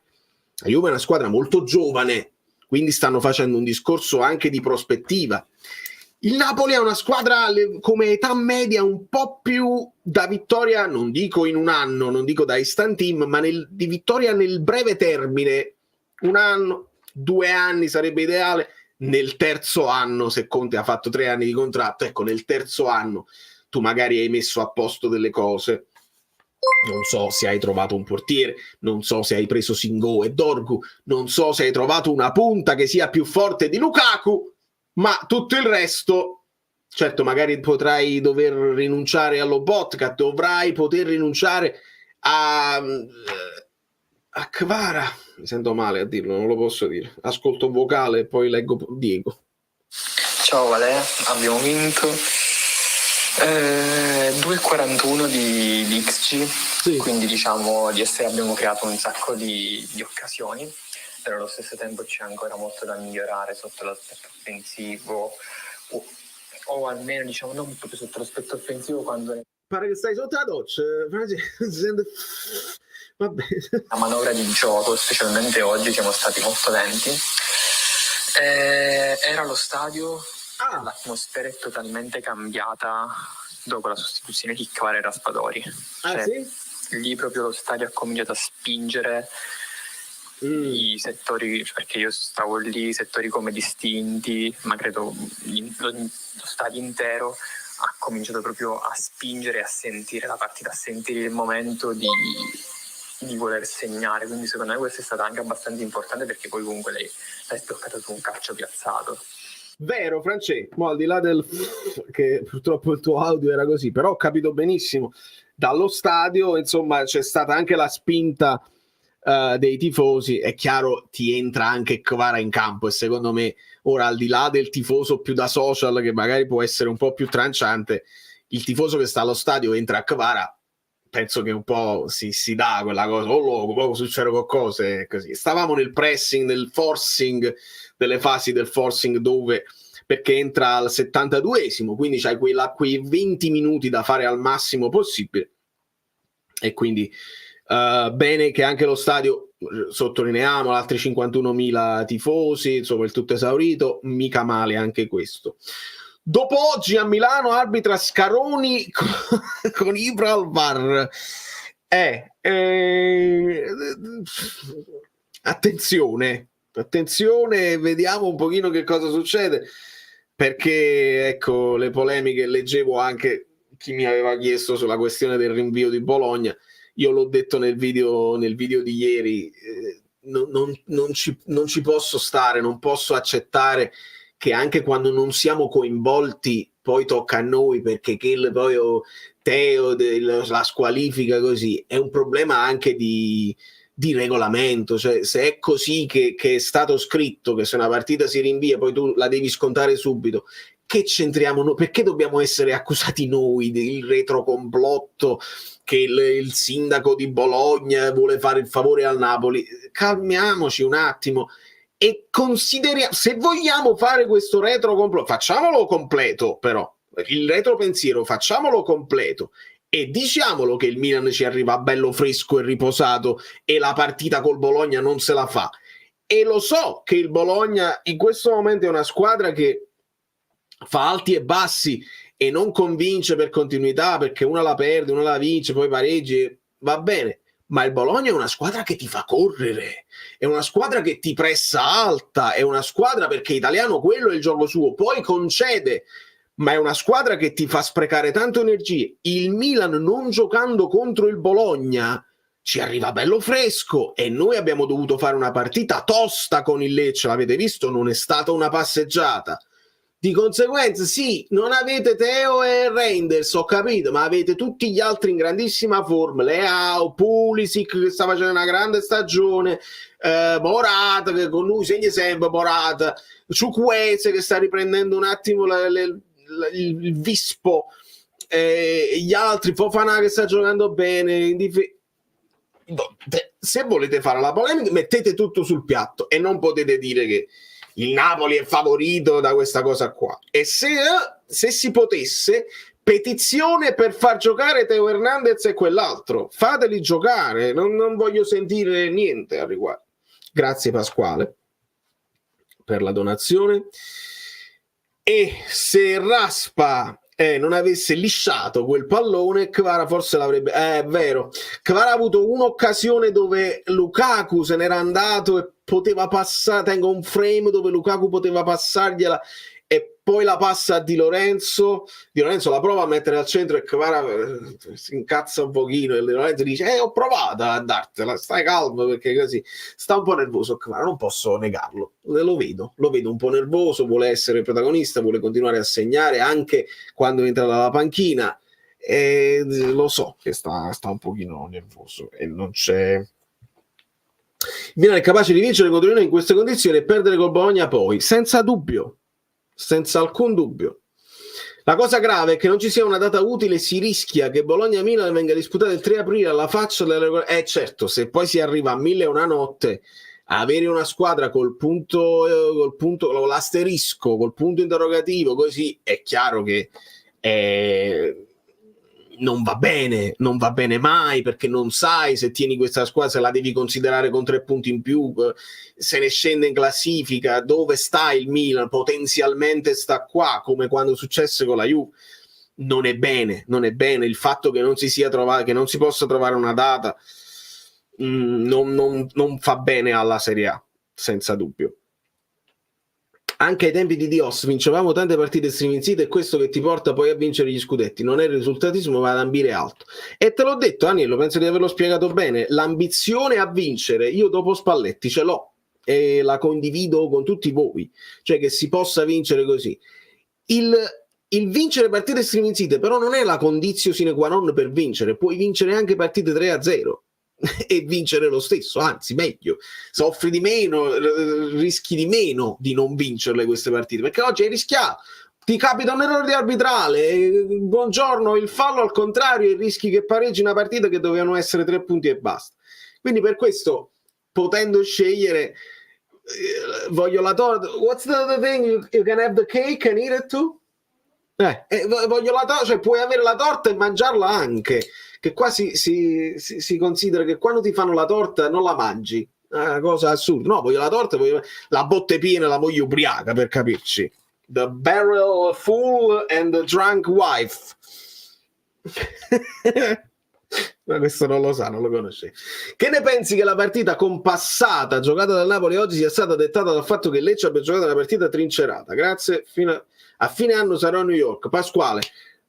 La Juve è una squadra molto giovane, quindi stanno facendo un discorso anche di prospettiva. Il Napoli è una squadra come età media un po' più da vittoria, non dico in un anno, non dico da instant team, ma di vittoria nel breve termine. 1 anno, 2 anni sarebbe ideale. Nel terzo anno, se Conte ha fatto 3 anni di contratto, ecco, nel terzo anno tu magari hai messo a posto delle cose. Non so se hai trovato un portiere, non so se hai preso Singo e Dorgu, non so se hai trovato una punta che sia più forte di Lukaku, ma tutto il resto, certo, magari potrai dover rinunciare allo Botka, dovrai poter rinunciare a Kvara. Mi sento male a dirlo, non lo posso dire. Ascolto un vocale e poi leggo Diego. Ciao Valè, abbiamo vinto 2,41 di XG, sì. Quindi diciamo abbiamo creato un sacco di occasioni, però allo stesso tempo c'è ancora molto da migliorare sotto l'aspetto offensivo o almeno diciamo non proprio sotto l'aspetto offensivo. Quando pare che stai sotto la doccia, vabbè. La manovra di gioco, specialmente oggi, siamo stati molto lenti. Era allo stadio. L'atmosfera è totalmente cambiata dopo la sostituzione di Kvara e Raspadori. Sì? Lì proprio lo stadio ha cominciato a spingere i settori, perché io stavo lì, settori come distinti, ma credo lo stadio intero ha cominciato proprio a spingere, a sentire la partita, a sentire il momento di voler segnare. Quindi secondo me questo è stato anche abbastanza importante perché poi comunque l'hai sbloccato su un calcio piazzato. Vero, Francesco, al di là del che purtroppo il tuo audio era così, però ho capito benissimo. Dallo stadio, insomma, c'è stata anche la spinta dei tifosi. È chiaro, ti entra anche Kvara in campo e secondo me ora, al di là del tifoso più da social che magari può essere un po' più tranciante, il tifoso che sta allo stadio entra a Kvara, penso che un po' si dà quella cosa, poco succede qualcosa e così. Stavamo nel pressing, nel forcing, delle fasi del forcing dove, perché entra al 72esimo, quindi c'hai quei 20 minuti da fare al massimo possibile e quindi bene che anche lo stadio, sottolineiamo, altri 51.000 tifosi, insomma il tutto esaurito, mica male anche questo. Dopo oggi a Milano arbitra Scaroni con Ibra al VAR. Attenzione, vediamo un pochino che cosa succede, perché ecco le polemiche, leggevo anche chi mi aveva chiesto sulla questione del rinvio di Bologna. Io l'ho detto nel video di ieri, non ci posso stare, non posso accettare che anche quando non siamo coinvolti poi tocca a noi, perché poi Teo la squalifica così, è un problema anche di regolamento. Cioè, se è così che è stato scritto, che se una partita si rinvia poi tu la devi scontare subito, che c'entriamo noi? Perché dobbiamo essere accusati noi del retrocomplotto, che il sindaco di Bologna vuole fare il favore al Napoli? Calmiamoci un attimo e consideriamo, se vogliamo fare questo retrocomplotto, facciamolo completo, però il retropensiero facciamolo completo e diciamolo che il Milan ci arriva bello fresco e riposato e la partita col Bologna non se la fa. E lo so che il Bologna in questo momento è una squadra che fa alti e bassi e non convince per continuità, perché una la perde, una la vince, poi pareggi, va bene, ma il Bologna è una squadra che ti fa correre, è una squadra che ti pressa alta, è una squadra, perché italiano quello è il gioco suo, poi concede, ma è una squadra che ti fa sprecare tante energie. Il Milan, non giocando contro il Bologna, ci arriva bello fresco e noi abbiamo dovuto fare una partita tosta con il Lecce, l'avete visto, non è stata una passeggiata. Di conseguenza, sì, non avete Teo e Reinders, ho capito, ma avete tutti gli altri in grandissima forma, Leao, Pulisic che sta facendo una grande stagione, Morata che con lui segna sempre, Morata, Chukwueze che sta riprendendo un attimo il vispo, gli altri, Fofana che sta giocando bene, se volete fare la polemica mettete tutto sul piatto e non potete dire che il Napoli è favorito da questa cosa qua. E se si potesse, petizione per far giocare Teo Hernandez e quell'altro, fateli giocare, non voglio sentire niente al riguardo. Grazie Pasquale per la donazione. E se Raspa non avesse lisciato quel pallone, Kvara forse l'avrebbe... è vero, Kvara ha avuto un'occasione dove Lukaku se n'era andato e poteva passare, tengo un frame dove Lukaku poteva passargliela e poi la passa a Di Lorenzo la prova a mettere al centro e Kvara si incazza un pochino e Di Lorenzo dice ho provato a dartela, stai calmo, perché così sta un po' nervoso Kvara, non posso negarlo, lo vedo un po' nervoso, vuole essere protagonista, vuole continuare a segnare anche quando entra dalla panchina e lo so che sta un pochino nervoso e non c'è... Milan è capace di vincere contro noi in queste condizioni e perdere col Bologna poi, senza dubbio, senza alcun dubbio. La cosa grave è che non ci sia una data utile, si rischia che Bologna-Milan venga disputata il 3 aprile alla faccia delle... certo, se poi si arriva a 1001 notte a avere una squadra col punto, l'asterisco, col punto interrogativo, così è chiaro che non va bene mai, perché non sai se tieni questa squadra, se la devi considerare con 3 punti in più, se ne scende in classifica, dove sta il Milan, potenzialmente sta qua, come quando successe con la Juve. Non è bene il fatto che non si sia trovato, che non si possa trovare una data, non fa bene alla Serie A, senza dubbio. Anche ai tempi di Dios vincevamo tante partite streaming sito, e questo che ti porta poi a vincere gli scudetti non è il risultatismo ma ad ambire alto. E te l'ho detto Aniello, penso di averlo spiegato bene, l'ambizione a vincere io dopo Spalletti ce l'ho e la condivido con tutti voi, cioè che si possa vincere così. Il vincere partite streaming sito però non è la condizio sine qua non per vincere, puoi vincere anche partite 3-0 e vincere lo stesso, anzi meglio, soffri di meno, rischi di meno di non vincerle queste partite, perché oggi hai rischiato, ti capita un errore di arbitrale, buongiorno, il fallo al contrario e rischi che pareggi una partita che dovevano essere 3 punti e basta. Quindi per questo, potendo scegliere, voglio la torta, what's the other thing, you can have the cake and eat it too? Voglio la torta, cioè puoi avere la torta e mangiarla anche, che qua si considera che quando ti fanno la torta non la mangi, è una cosa assurda. No, voglio la torta, voglio la botte piena, la voglio ubriaca, per capirci. The barrel full and the drunk wife. Ma questo non lo sa, non lo conosce. Che ne pensi che la partita compassata giocata dal Napoli oggi sia stata dettata dal fatto che Lecce abbia giocato una partita trincerata? Grazie, a fine anno sarò a New York. Pasquale,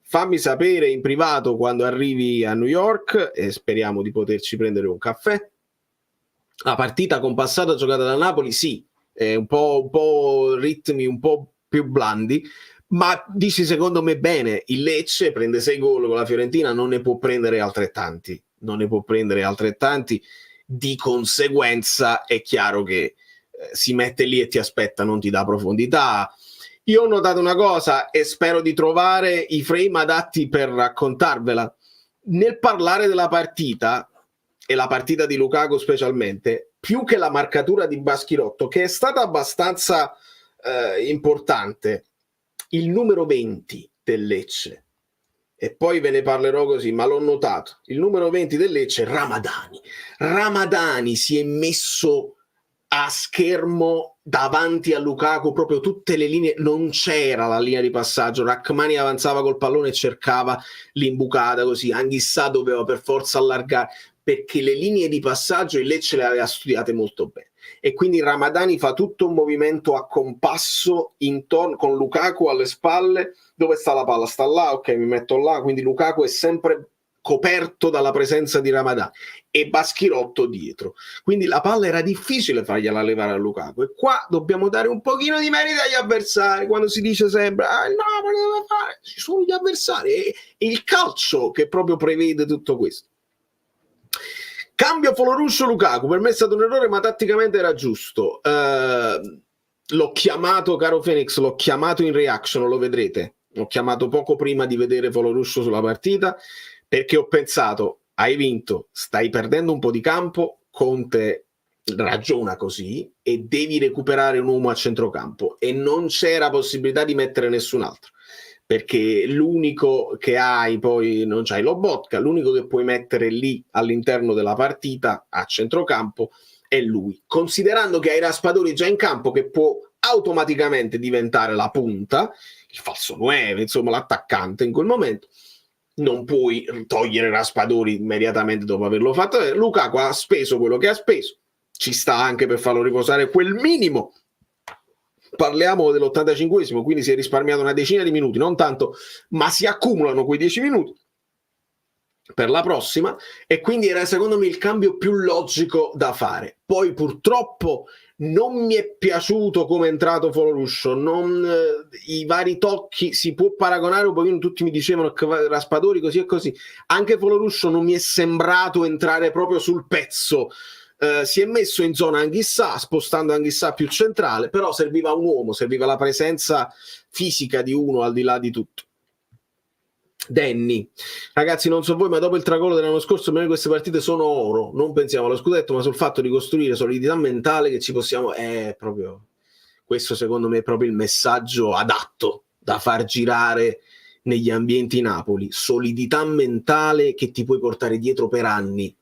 fammi sapere in privato quando arrivi a New York e speriamo di poterci prendere un caffè. La partita compassata giocata da Napoli, sì, è un po' ritmi un po' più blandi, ma dici secondo me bene, il Lecce prende 6 gol con la Fiorentina, non ne può prendere altrettanti, di conseguenza è chiaro che si mette lì e ti aspetta, non ti dà profondità. Io ho notato una cosa e spero di trovare i frame adatti per raccontarvela. Nel parlare della partita, e la partita di Lukaku specialmente, più che la marcatura di Baschirotto, che è stata abbastanza importante, il numero 20 del Lecce. E poi ve ne parlerò così, ma l'ho notato. Il numero 20 del Lecce è Ramadani. Ramadani si è messo a schermo davanti a Lukaku, proprio tutte le linee, non c'era la linea di passaggio, Rachmani avanzava col pallone e cercava l'imbucata così, Anghissà doveva per forza allargare, perché le linee di passaggio il Lecce le aveva studiate molto bene, e quindi Ramadani fa tutto un movimento a compasso intorno, con Lukaku alle spalle. Dove sta la palla? Sta là, ok, mi metto là, quindi Lukaku è sempre coperto dalla presenza di Ramadani e Baschirotto dietro, quindi la palla era difficile fargliela levare a Lukaku, e qua dobbiamo dare un pochino di merito agli avversari. Quando si dice sempre no, ma deve fare, ci sono gli avversari, è il calcio che proprio prevede tutto questo. Cambio Foloruscio Lukaku, per me è stato un errore, ma tatticamente era giusto. L'ho chiamato, caro Phoenix, l'ho chiamato in reaction, lo vedrete, l'ho chiamato poco prima di vedere Foloruscio sulla partita, perché ho pensato, hai vinto, stai perdendo un po' di campo, Conte ragiona così e devi recuperare un uomo a centrocampo, e non c'era possibilità di mettere nessun altro, perché l'unico che hai, poi non c'hai Lobotka, l'unico che puoi mettere lì all'interno della partita a centrocampo è lui, considerando che hai Raspadori già in campo che può automaticamente diventare la punta, il falso 9, insomma l'attaccante in quel momento. Non puoi togliere Raspadori immediatamente dopo averlo fatto. Lukaku ha speso quello che ha speso, ci sta anche per farlo riposare quel minimo. Parliamo dell'85esimo, quindi si è risparmiato una decina di minuti, non tanto, ma si accumulano quei 10 minuti per la prossima, e quindi era secondo me il cambio più logico da fare. Poi purtroppo non mi è piaciuto come è entrato Foloruscio, i vari tocchi si può paragonare un pochino, tutti mi dicevano che Raspadori così e così, anche Foloruscio non mi è sembrato entrare proprio sul pezzo, si è messo in zona Anghissà, spostando Anghissà più centrale, però serviva un uomo, serviva la presenza fisica di uno al di là di tutto. Danny, ragazzi, non so voi, ma dopo il tracollo dell'anno scorso per me queste partite sono oro. Non pensiamo allo scudetto, ma sul fatto di costruire solidità mentale, che ci possiamo, proprio questo secondo me è proprio il messaggio adatto da far girare negli ambienti Napoli. Solidità mentale che ti puoi portare dietro per anni,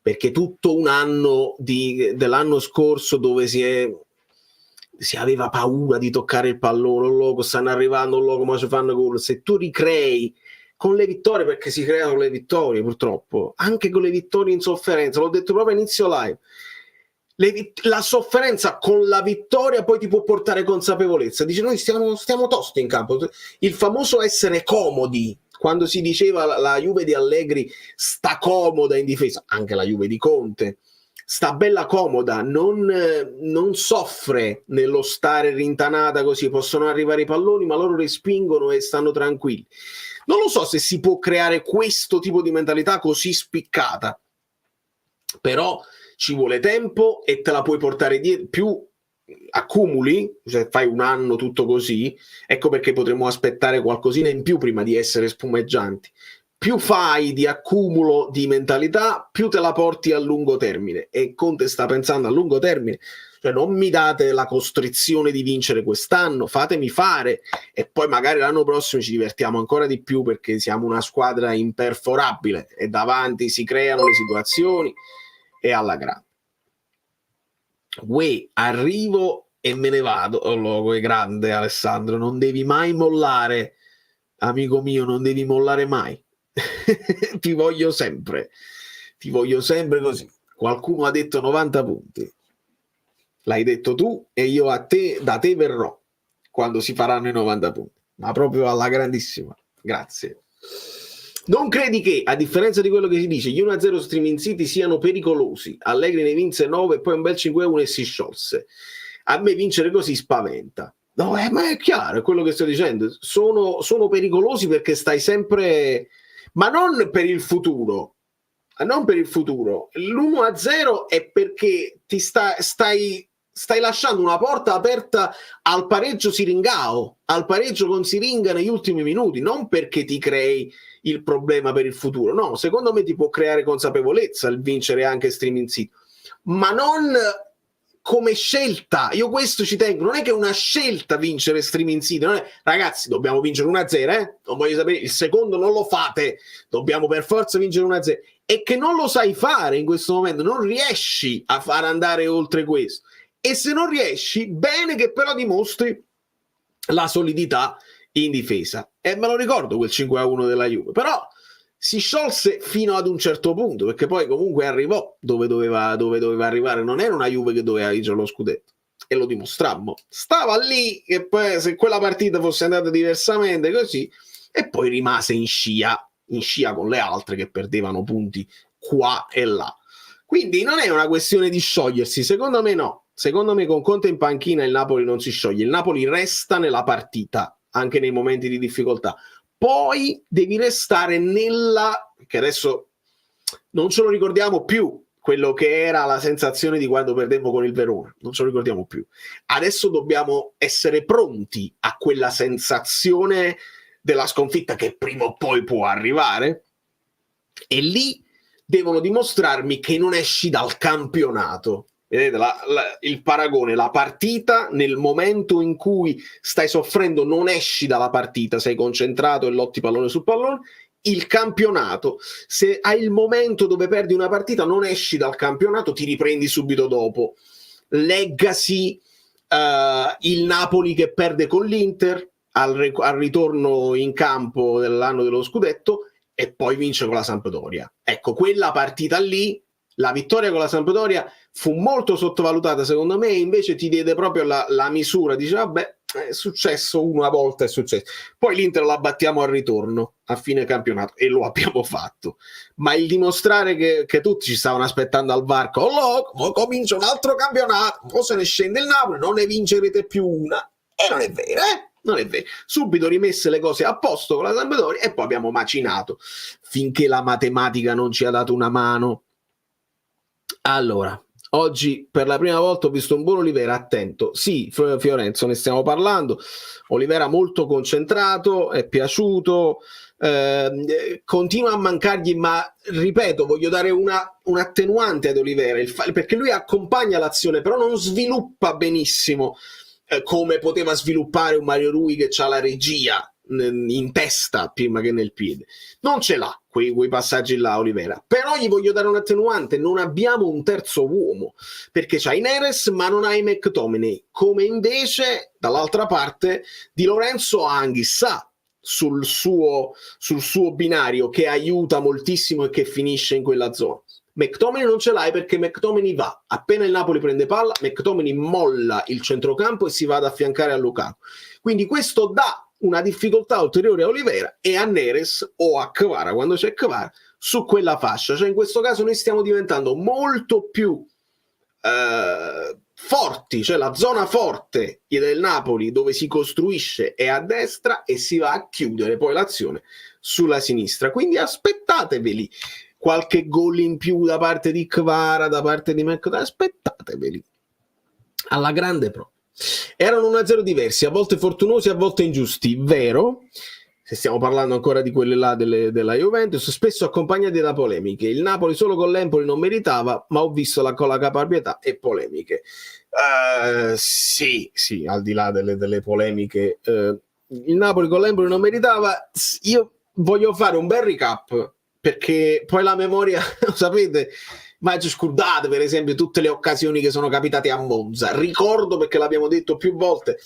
perché tutto un anno dell'anno scorso dove si aveva paura di toccare il pallone, loco, stanno arrivando, loco, ma ci fanno gol. Se tu ricrei con le vittorie, perché si creano le vittorie purtroppo, anche con le vittorie in sofferenza, l'ho detto proprio inizio live, la sofferenza con la vittoria poi ti può portare consapevolezza. Dice, noi stiamo tosti in campo, il famoso essere comodi, quando si diceva la Juve di Allegri sta comoda in difesa, anche la Juve di Conte sta bella comoda, non soffre nello stare rintanata così, possono arrivare i palloni ma loro respingono e stanno tranquilli. Non lo so se si può creare questo tipo di mentalità così spiccata, però ci vuole tempo e te la puoi portare dietro, più accumuli, se fai un anno tutto così, ecco perché potremmo aspettare qualcosina in più prima di essere spumeggianti. Più fai di accumulo di mentalità, più te la porti a lungo termine, e Conte sta pensando a lungo termine, cioè non mi date la costrizione di vincere quest'anno, fatemi fare e poi magari l'anno prossimo ci divertiamo ancora di più perché siamo una squadra imperforabile e davanti si creano le situazioni e alla grande. Arrivo e me ne vado. Oh, loco, è grande Alessandro, non devi mai mollare, amico mio, non devi mollare mai. ti voglio sempre così. Qualcuno ha detto 90 punti, l'hai detto tu e io da te verrò quando si faranno i 90 punti, ma proprio alla grandissima. Grazie. Non credi che, a differenza di quello che si dice, gli 1-0 Streaming City siano pericolosi? Allegri ne vinse 9 e poi un bel 5-1 e si sciolse. A me vincere così spaventa. No, ma è chiaro, è quello che sto dicendo. Sono pericolosi perché stai sempre, ma non per il futuro. Non per il futuro. L'1-0 è perché ti stai lasciando una porta aperta al pareggio Siringao, al pareggio con Siringa negli ultimi minuti, non perché ti crei il problema per il futuro. No, secondo me ti può creare consapevolezza il vincere anche Streaming City, ma non come scelta. Io questo ci tengo, non è che è una scelta vincere Streaming City, non è, ragazzi, dobbiamo vincere 1-0, non voglio sapere, il secondo non lo fate, dobbiamo per forza vincere 1-0, e che non lo sai fare in questo momento, non riesci a far andare oltre questo, e se non riesci, bene che però dimostri la solidità in difesa. E me lo ricordo quel 5-1 della Juve, però si sciolse fino ad un certo punto, perché poi comunque arrivò dove doveva arrivare. Non era una Juve che doveva vincere lo scudetto, e lo dimostrammo. Stava lì, e poi se quella partita fosse andata diversamente così, e poi rimase in scia con le altre che perdevano punti qua e là. Quindi non è una questione di sciogliersi, secondo me no. Secondo me con Conte in panchina il Napoli non si scioglie, il Napoli resta nella partita anche nei momenti di difficoltà. Poi devi restare nella, che adesso non ce lo ricordiamo più, quello che era la sensazione di quando perdemmo con il Verona, non ce lo ricordiamo più. Adesso dobbiamo essere pronti a quella sensazione della sconfitta che prima o poi può arrivare, e lì devono dimostrarmi che non esci dal campionato. Vedete il paragone, la partita nel momento in cui stai soffrendo non esci dalla partita, sei concentrato e lotti pallone su pallone. Il campionato, se hai il momento dove perdi una partita non esci dal campionato, ti riprendi subito dopo. Leggasi il Napoli che perde con l'Inter al ritorno in campo dell'anno dello scudetto e poi vince con la Sampdoria. Ecco, quella partita lì, la vittoria con la Sampdoria fu molto sottovalutata secondo me, invece ti diede proprio la misura, dice vabbè, è successo una volta, è successo. Poi l'Inter la battiamo al ritorno a fine campionato e lo abbiamo fatto, ma il dimostrare che tutti ci stavano aspettando al varco, comincia un altro campionato, poi se ne scende il Napoli, non ne vincerete più una, e non è vero, non è vero. Subito rimesse le cose a posto con la Sampdoria e poi abbiamo macinato finché la matematica non ci ha dato una mano. Allora, oggi per la prima volta ho visto un buon Olivera attento. Sì, Fiorenzo, ne stiamo parlando. Olivera molto concentrato, è piaciuto, continua a mancargli, ma ripeto, voglio dare un attenuante ad Olivera, perché lui accompagna l'azione, però non sviluppa benissimo come poteva sviluppare un Mario Rui che ha la regia in testa prima che nel piede. Non ce l'ha quei passaggi là Olivera, però gli voglio dare un attenuante: non abbiamo un terzo uomo, perché c'hai Neres ma non hai McTominay, come invece dall'altra parte Di Lorenzo ha Anghissà sul suo binario, che aiuta moltissimo e che finisce in quella zona. McTominay non ce l'hai, perché McTominay va, appena il Napoli prende palla, McTominay molla il centrocampo e si va ad affiancare a Lukaku. Quindi questo dà una difficoltà ulteriore a Olivera e a Neres o a Kvara, quando c'è Kvara, su quella fascia. Cioè in questo caso noi stiamo diventando molto più forti, cioè la zona forte del Napoli dove si costruisce è a destra e si va a chiudere poi l'azione sulla sinistra. Quindi aspettateveli qualche gol in più da parte di Kvara, da parte di McTominay, aspettateveli alla grande pro. Erano 1-0 diversi, a volte fortunosi, a volte ingiusti, vero? Se stiamo parlando ancora di quelle là della Juventus, spesso accompagnati da polemiche. Il Napoli solo con l'Empoli non meritava, ma ho visto con la caparbietà e polemiche. Sì, al di là delle polemiche, il Napoli con l'Empoli non meritava. Io voglio fare un bel recap, perché poi la memoria, lo sapete, ma scordate per esempio tutte le occasioni che sono capitate a Monza. Ricordo, perché l'abbiamo detto più volte,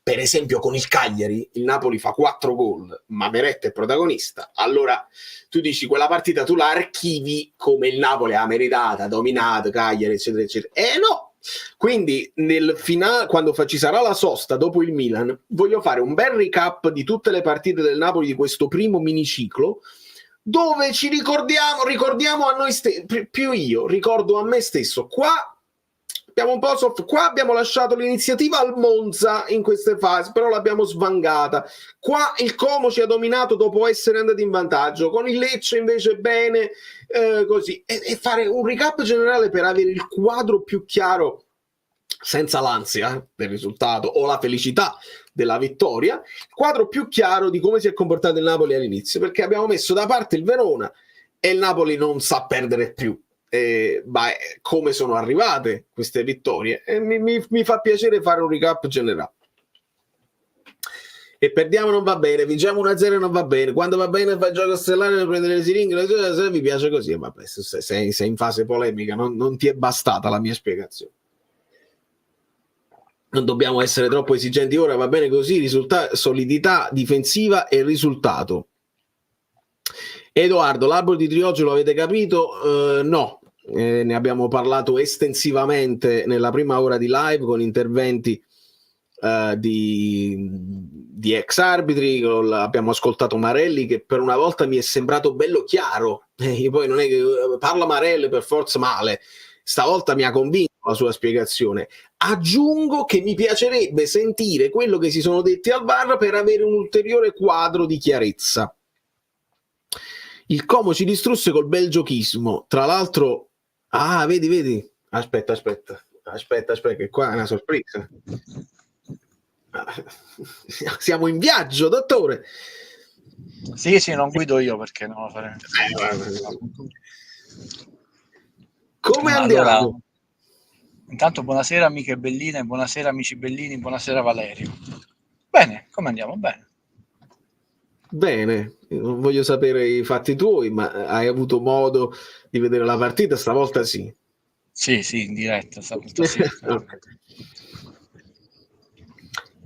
per esempio con il Cagliari il Napoli fa 4 gol ma Meret è protagonista, allora tu dici quella partita tu la archivi come il Napoli ha meritata, dominato Cagliari eccetera eccetera, no. Quindi nel finale, quando ci sarà la sosta dopo il Milan, voglio fare un bel recap di tutte le partite del Napoli di questo primo miniciclo, dove ci ricordiamo a noi stessi, più io ricordo a me stesso. Qua abbiamo lasciato l'iniziativa al Monza in queste fasi, però l'abbiamo svangata. Qua il Como ci ha dominato dopo essere andati in vantaggio, con il Lecce invece bene, così, e fare un recap generale per avere il quadro più chiaro, senza l'ansia del risultato o la felicità della vittoria, il quadro più chiaro di come si è comportato il Napoli all'inizio, perché abbiamo messo da parte il Verona e il Napoli non sa perdere più. come sono arrivate queste vittorie, e mi fa piacere fare un recap generale. E perdiamo non va bene, vinciamo 1-0 non va bene, quando va bene fa il gioco stellare per prendere le siringhe, se vi piace così, vabbè, sei in fase polemica, non ti è bastata la mia spiegazione. Non dobbiamo essere troppo esigenti ora, va bene così, solidità difensiva e risultato. Edoardo, l'albero di Triogio lo avete capito? No, ne abbiamo parlato estensivamente nella prima ora di live con interventi di ex arbitri. Abbiamo ascoltato Marelli, che per una volta mi è sembrato bello chiaro, poi non è che parla Marelli per forza male, stavolta mi ha convinto la sua spiegazione. Aggiungo che mi piacerebbe sentire quello che si sono detti al VAR per avere un ulteriore quadro di chiarezza. Il Como ci distrusse col bel giochismo, tra l'altro. Vedi, aspetta, che qua è una sorpresa. Siamo in viaggio, dottore. Sì, non guido io perché non lo farei. Come andiamo? Allora, intanto buonasera amiche belline, buonasera amici bellini, buonasera Valerio. Bene, come andiamo? Bene, non voglio sapere i fatti tuoi, ma hai avuto modo di vedere la partita? Stavolta sì. Sì, in diretta, stavolta sì. Okay.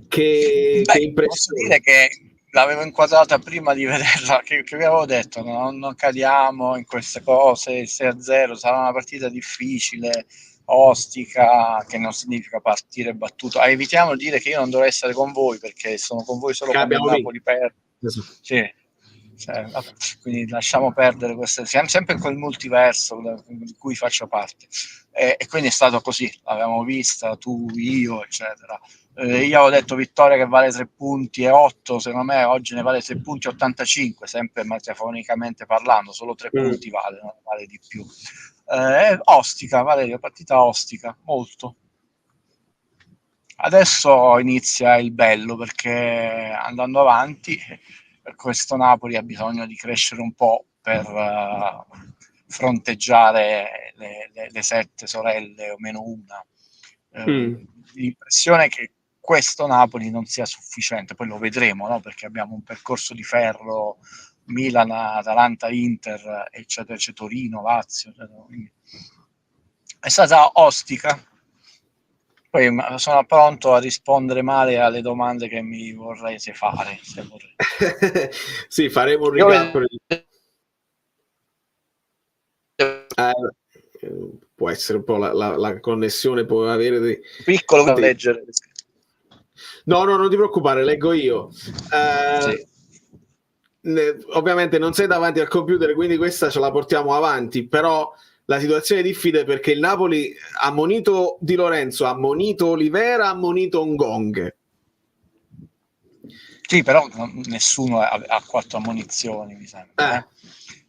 Che impressione? Posso dire che l'avevo inquadrata prima di vederla, che vi avevo detto, non cadiamo in queste cose, il 6-0 sarà una partita difficile, ostica, che non significa partire battuto. Evitiamo di dire che io non dovrei essere con voi, perché sono con voi solo quando il Napoli perde. Sì. Quindi lasciamo perdere queste, siamo sempre in quel multiverso di cui faccio parte, e quindi è stato così, l'abbiamo vista tu, io, eccetera. Io avevo detto vittoria che vale 3 punti e 8, secondo me oggi ne vale 3 punti e 85, sempre metafonicamente parlando, solo 3 punti vale, non vale di più. Ostica, Valerio, partita ostica, molto. Adesso inizia il bello, perché andando avanti questo Napoli ha bisogno di crescere un po' per fronteggiare le 7 sorelle o meno una. L'impressione è che questo Napoli non sia sufficiente, poi lo vedremo, no? Perché abbiamo un percorso di ferro, Milan, Atalanta, Inter, eccetera, Torino, Lazio, eccetera. Quindi è stata ostica. Poi sono pronto a rispondere male alle domande che mi vorrete fare, se vorrete. Sì, faremo un recap. Può essere un po' la connessione, può avere dei piccolo da leggere. No, non ti preoccupare, leggo io. Ovviamente non sei davanti al computer, quindi questa ce la portiamo avanti, però la situazione è difficile perché il Napoli ha ammonito Di Lorenzo, ha ammonito Olivera, ha ammonito Ngong. Sì, però nessuno ha 4 ammonizioni, mi sembra.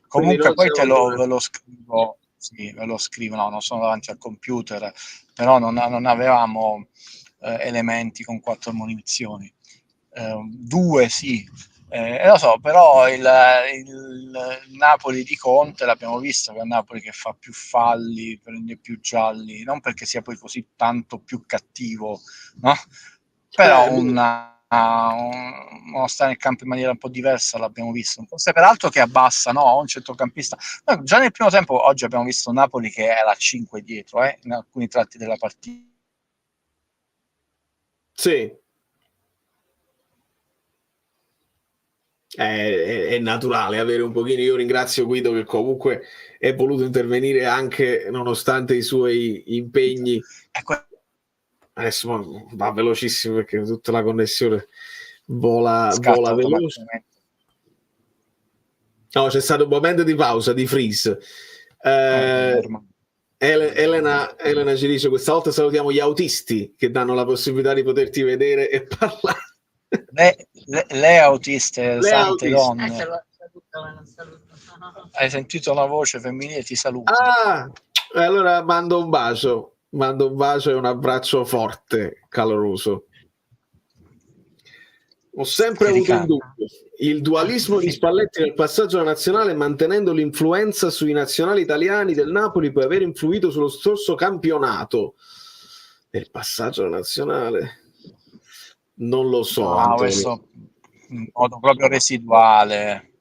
Comunque poi ve lo scrivo. Sì, ve lo scrivo, no, non sono davanti al computer, però non avevamo elementi con 4 ammonizioni. 2 sì, lo so, però il Napoli di Conte l'abbiamo visto, che è un Napoli che fa più falli, prende più gialli, non perché sia poi così tanto più cattivo, no? Però uno sta nel campo in maniera un po' diversa, l'abbiamo visto. Forse peraltro che abbassa, no? Un centrocampista. No, già nel primo tempo, oggi abbiamo visto un Napoli che era a 5 dietro, in alcuni tratti della partita. Sì. È naturale avere un pochino. Io ringrazio Guido che comunque è voluto intervenire anche nonostante i suoi impegni. Adesso va velocissimo perché tutta la connessione vola veloce. No, c'è stato un momento di pausa, di freeze. Elena ci dice: questa volta salutiamo gli autisti che danno la possibilità di poterti vedere e parlare. Le autiste, sante donne. Hai sentito una voce femminile, ti saluto. Allora mando un bacio e un abbraccio forte, caloroso. Ho sempre avuto un dubbio. Il dualismo di Spalletti nel passaggio alla nazionale, mantenendo l'influenza sui nazionali italiani del Napoli, può aver influito sullo scorso campionato. Nel passaggio alla nazionale non lo so. No, questo in modo proprio residuale,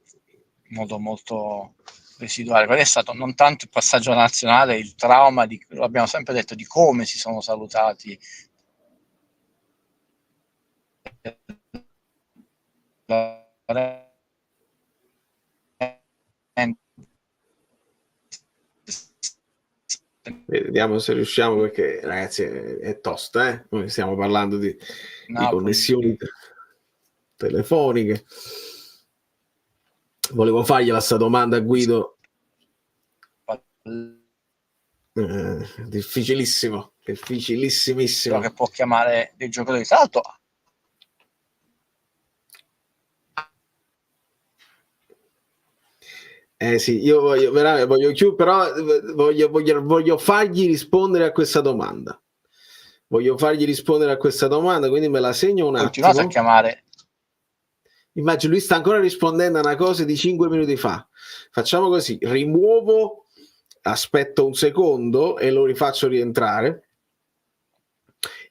in modo molto residuale. Quello è stato non tanto il passaggio alla nazionale, il trauma, lo abbiamo sempre detto, di come si sono salutati Vediamo se riusciamo, perché ragazzi è tosta, noi stiamo parlando di connessioni telefoniche. Volevo fargliela sta domanda a Guido, difficilissimissimo, che può chiamare dei giocatori. Tra l'altro sì, io voglio fargli rispondere a questa domanda. Quindi me la segno un attimo. Continuate a chiamare. Immagino lui sta ancora rispondendo a una cosa di 5 minuti fa. Facciamo così, rimuovo, aspetto un secondo e lo rifaccio rientrare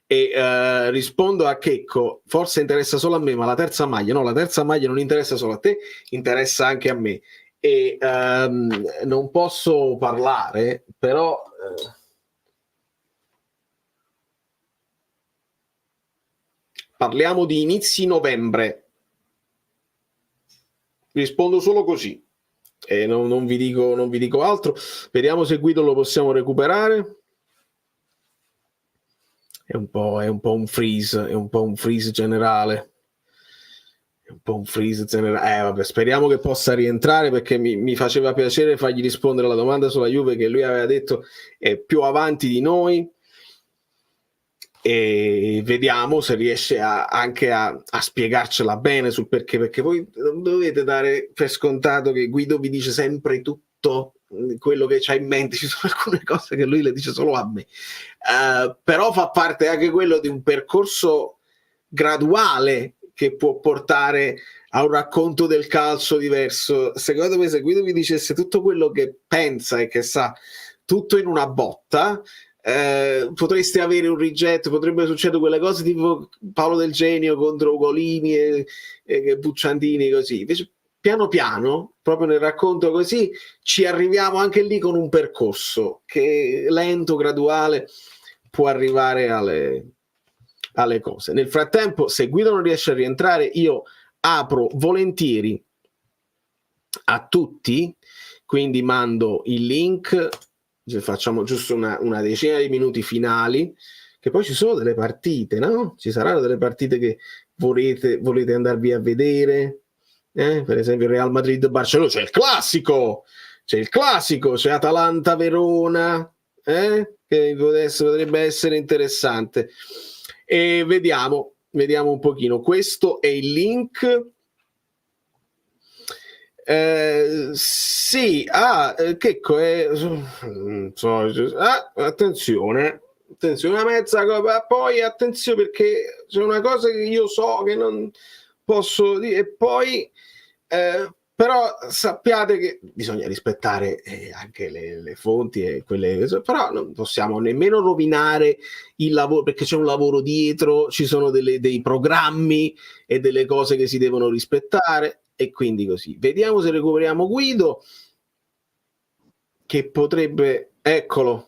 e rispondo a Checco. Forse interessa solo a me, ma la terza maglia non interessa solo a te, interessa anche a me. E non posso parlare, però parliamo di inizi novembre. Rispondo solo così e non vi dico altro. Vediamo se Guido lo possiamo recuperare. È un po' un freeze generale. Vabbè, speriamo che possa rientrare, perché mi faceva piacere fargli rispondere alla domanda sulla Juve, che lui aveva detto è più avanti di noi, e vediamo se riesce anche a spiegarcela bene sul perché voi non dovete dare per scontato che Guido vi dice sempre tutto quello che c'ha in mente. Ci sono alcune cose che lui le dice solo a me, però fa parte anche quello di un percorso graduale che può portare a un racconto del calcio diverso. Secondo me, se Guido vi dicesse tutto quello che pensa e che sa tutto in una botta, potreste avere un rigetto, potrebbe succedere quelle cose tipo Paolo Del Genio contro Ugolini e Bucciantini, così. Invece piano piano, proprio nel racconto così, ci arriviamo anche lì con un percorso che lento, graduale, può arrivare alle cose. Nel frattempo, se Guido non riesce a rientrare, io apro volentieri a tutti, quindi mando il link, facciamo giusto una decina di minuti finali, che poi ci sono delle partite, no? Ci saranno delle partite che volete andarvi a vedere, per esempio il Real Madrid-Barcellona, c'è il classico, c'è Atalanta-Verona, che potrebbe essere interessante. E vediamo un pochino. Questo è il link. Sì, Checco attenzione, una mezza cosa, poi attenzione, perché c'è una cosa che io so che non posso dire, e poi però sappiate che bisogna rispettare anche le fonti e quelle, però non possiamo nemmeno rovinare il lavoro, perché c'è un lavoro dietro, ci sono dei programmi e delle cose che si devono rispettare, e quindi così. Vediamo se recuperiamo Guido, che potrebbe, eccolo.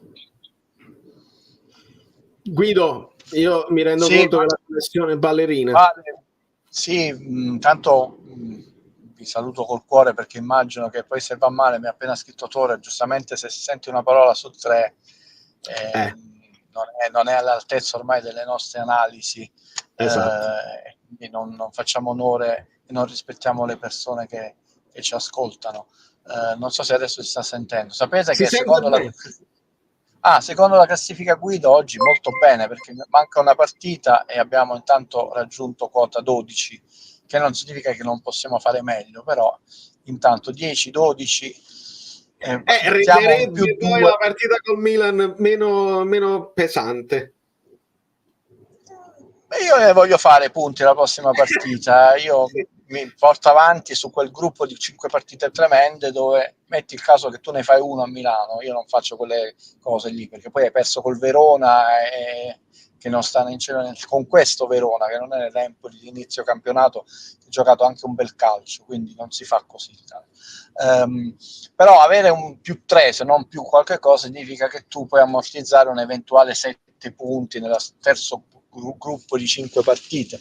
Guido, io mi rendo conto che la connessione è ballerina. Sì, intanto vi saluto col cuore, perché immagino che poi, se va male, mi ha appena scritto Tore, giustamente, se si sente una parola su 3 non è all'altezza ormai delle nostre analisi, quindi non facciamo onore e non rispettiamo le persone che ci ascoltano. Non so se adesso si sta sentendo. Sapete che secondo la classifica Guido oggi molto bene, perché manca una partita e abbiamo intanto raggiunto quota 12, che non significa che non possiamo fare meglio, però intanto 10-12 renderebbe poi la partita col Milan meno pesante. Io ne voglio fare punti la prossima partita. Io mi porto avanti su quel gruppo di 5 partite tremende dove metti il caso che tu ne fai uno a Milano, io non faccio quelle cose lì, perché poi hai perso col Verona e che non sta in cielo con questo Verona che non è nell'Empoli di inizio campionato, ha giocato anche un bel calcio, quindi non si fa così. Però avere un +3 se non più qualche cosa significa che tu puoi ammortizzare un eventuale 7 punti nel terzo gruppo di 5 partite,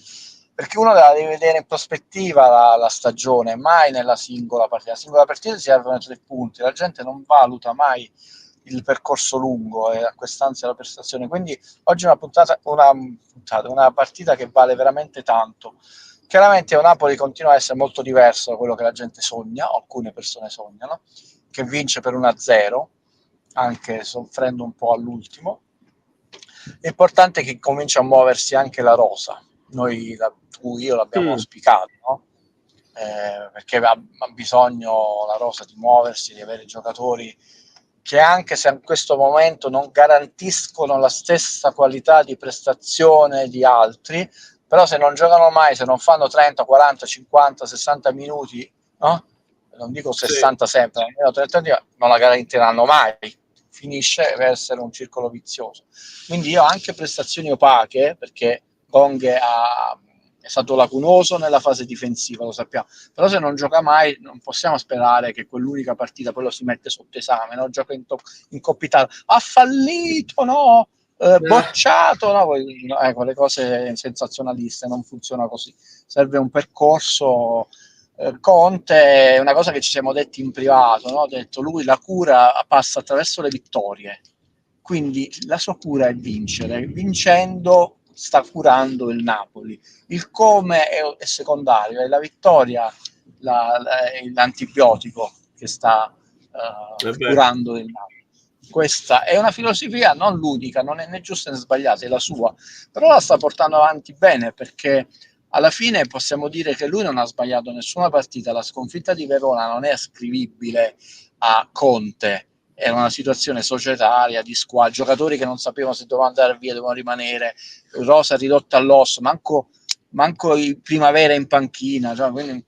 perché uno deve vedere in prospettiva la stagione, mai nella singola partita. La singola partita servono 3 punti, la gente non valuta mai il percorso lungo e a quest'ansia la prestazione, quindi oggi è una partita che vale veramente tanto. Chiaramente il Napoli continua a essere molto diverso da quello che la gente sogna, o alcune persone sognano, che vince per 1-0, anche soffrendo un po' all'ultimo. È importante che cominci a muoversi anche la rosa. Io l'abbiamo auspicato, no? Perché ha bisogno la rosa di muoversi, di avere giocatori che, anche se in questo momento non garantiscono la stessa qualità di prestazione di altri, però se non giocano mai, se non fanno 30, 40, 50, 60 minuti, no? Non dico 60 sempre, almeno 30 minuti, non la garantiranno mai. Finisce per essere un circolo vizioso. Quindi io ho anche prestazioni opache, perché Gong è stato lacunoso nella fase difensiva, lo sappiamo, però se non gioca mai non possiamo sperare che quell'unica partita poi lo si mette sotto esame, no? Gioca incoppitato, ha fallito, no? Bocciato, no? Quelle cose sensazionaliste, non funziona così, serve un percorso. Conte è una cosa che ci siamo detti in privato, no? Ho detto, lui la cura passa attraverso le vittorie, quindi la sua cura è vincere, vincendo sta curando il Napoli, il come è secondario, è la vittoria l'antibiotico che sta curando il Napoli. Questa è una filosofia non l'unica, non è né giusta né sbagliata, è la sua, però la sta portando avanti bene, perché alla fine possiamo dire che lui non ha sbagliato nessuna partita. La sconfitta di Verona non è ascrivibile a Conte, era una situazione societaria, di squadra, giocatori che non sapevano se dovevano andare via, dovevano rimanere, rosa ridotta all'osso, manco i Primavera in panchina, cioè, quindi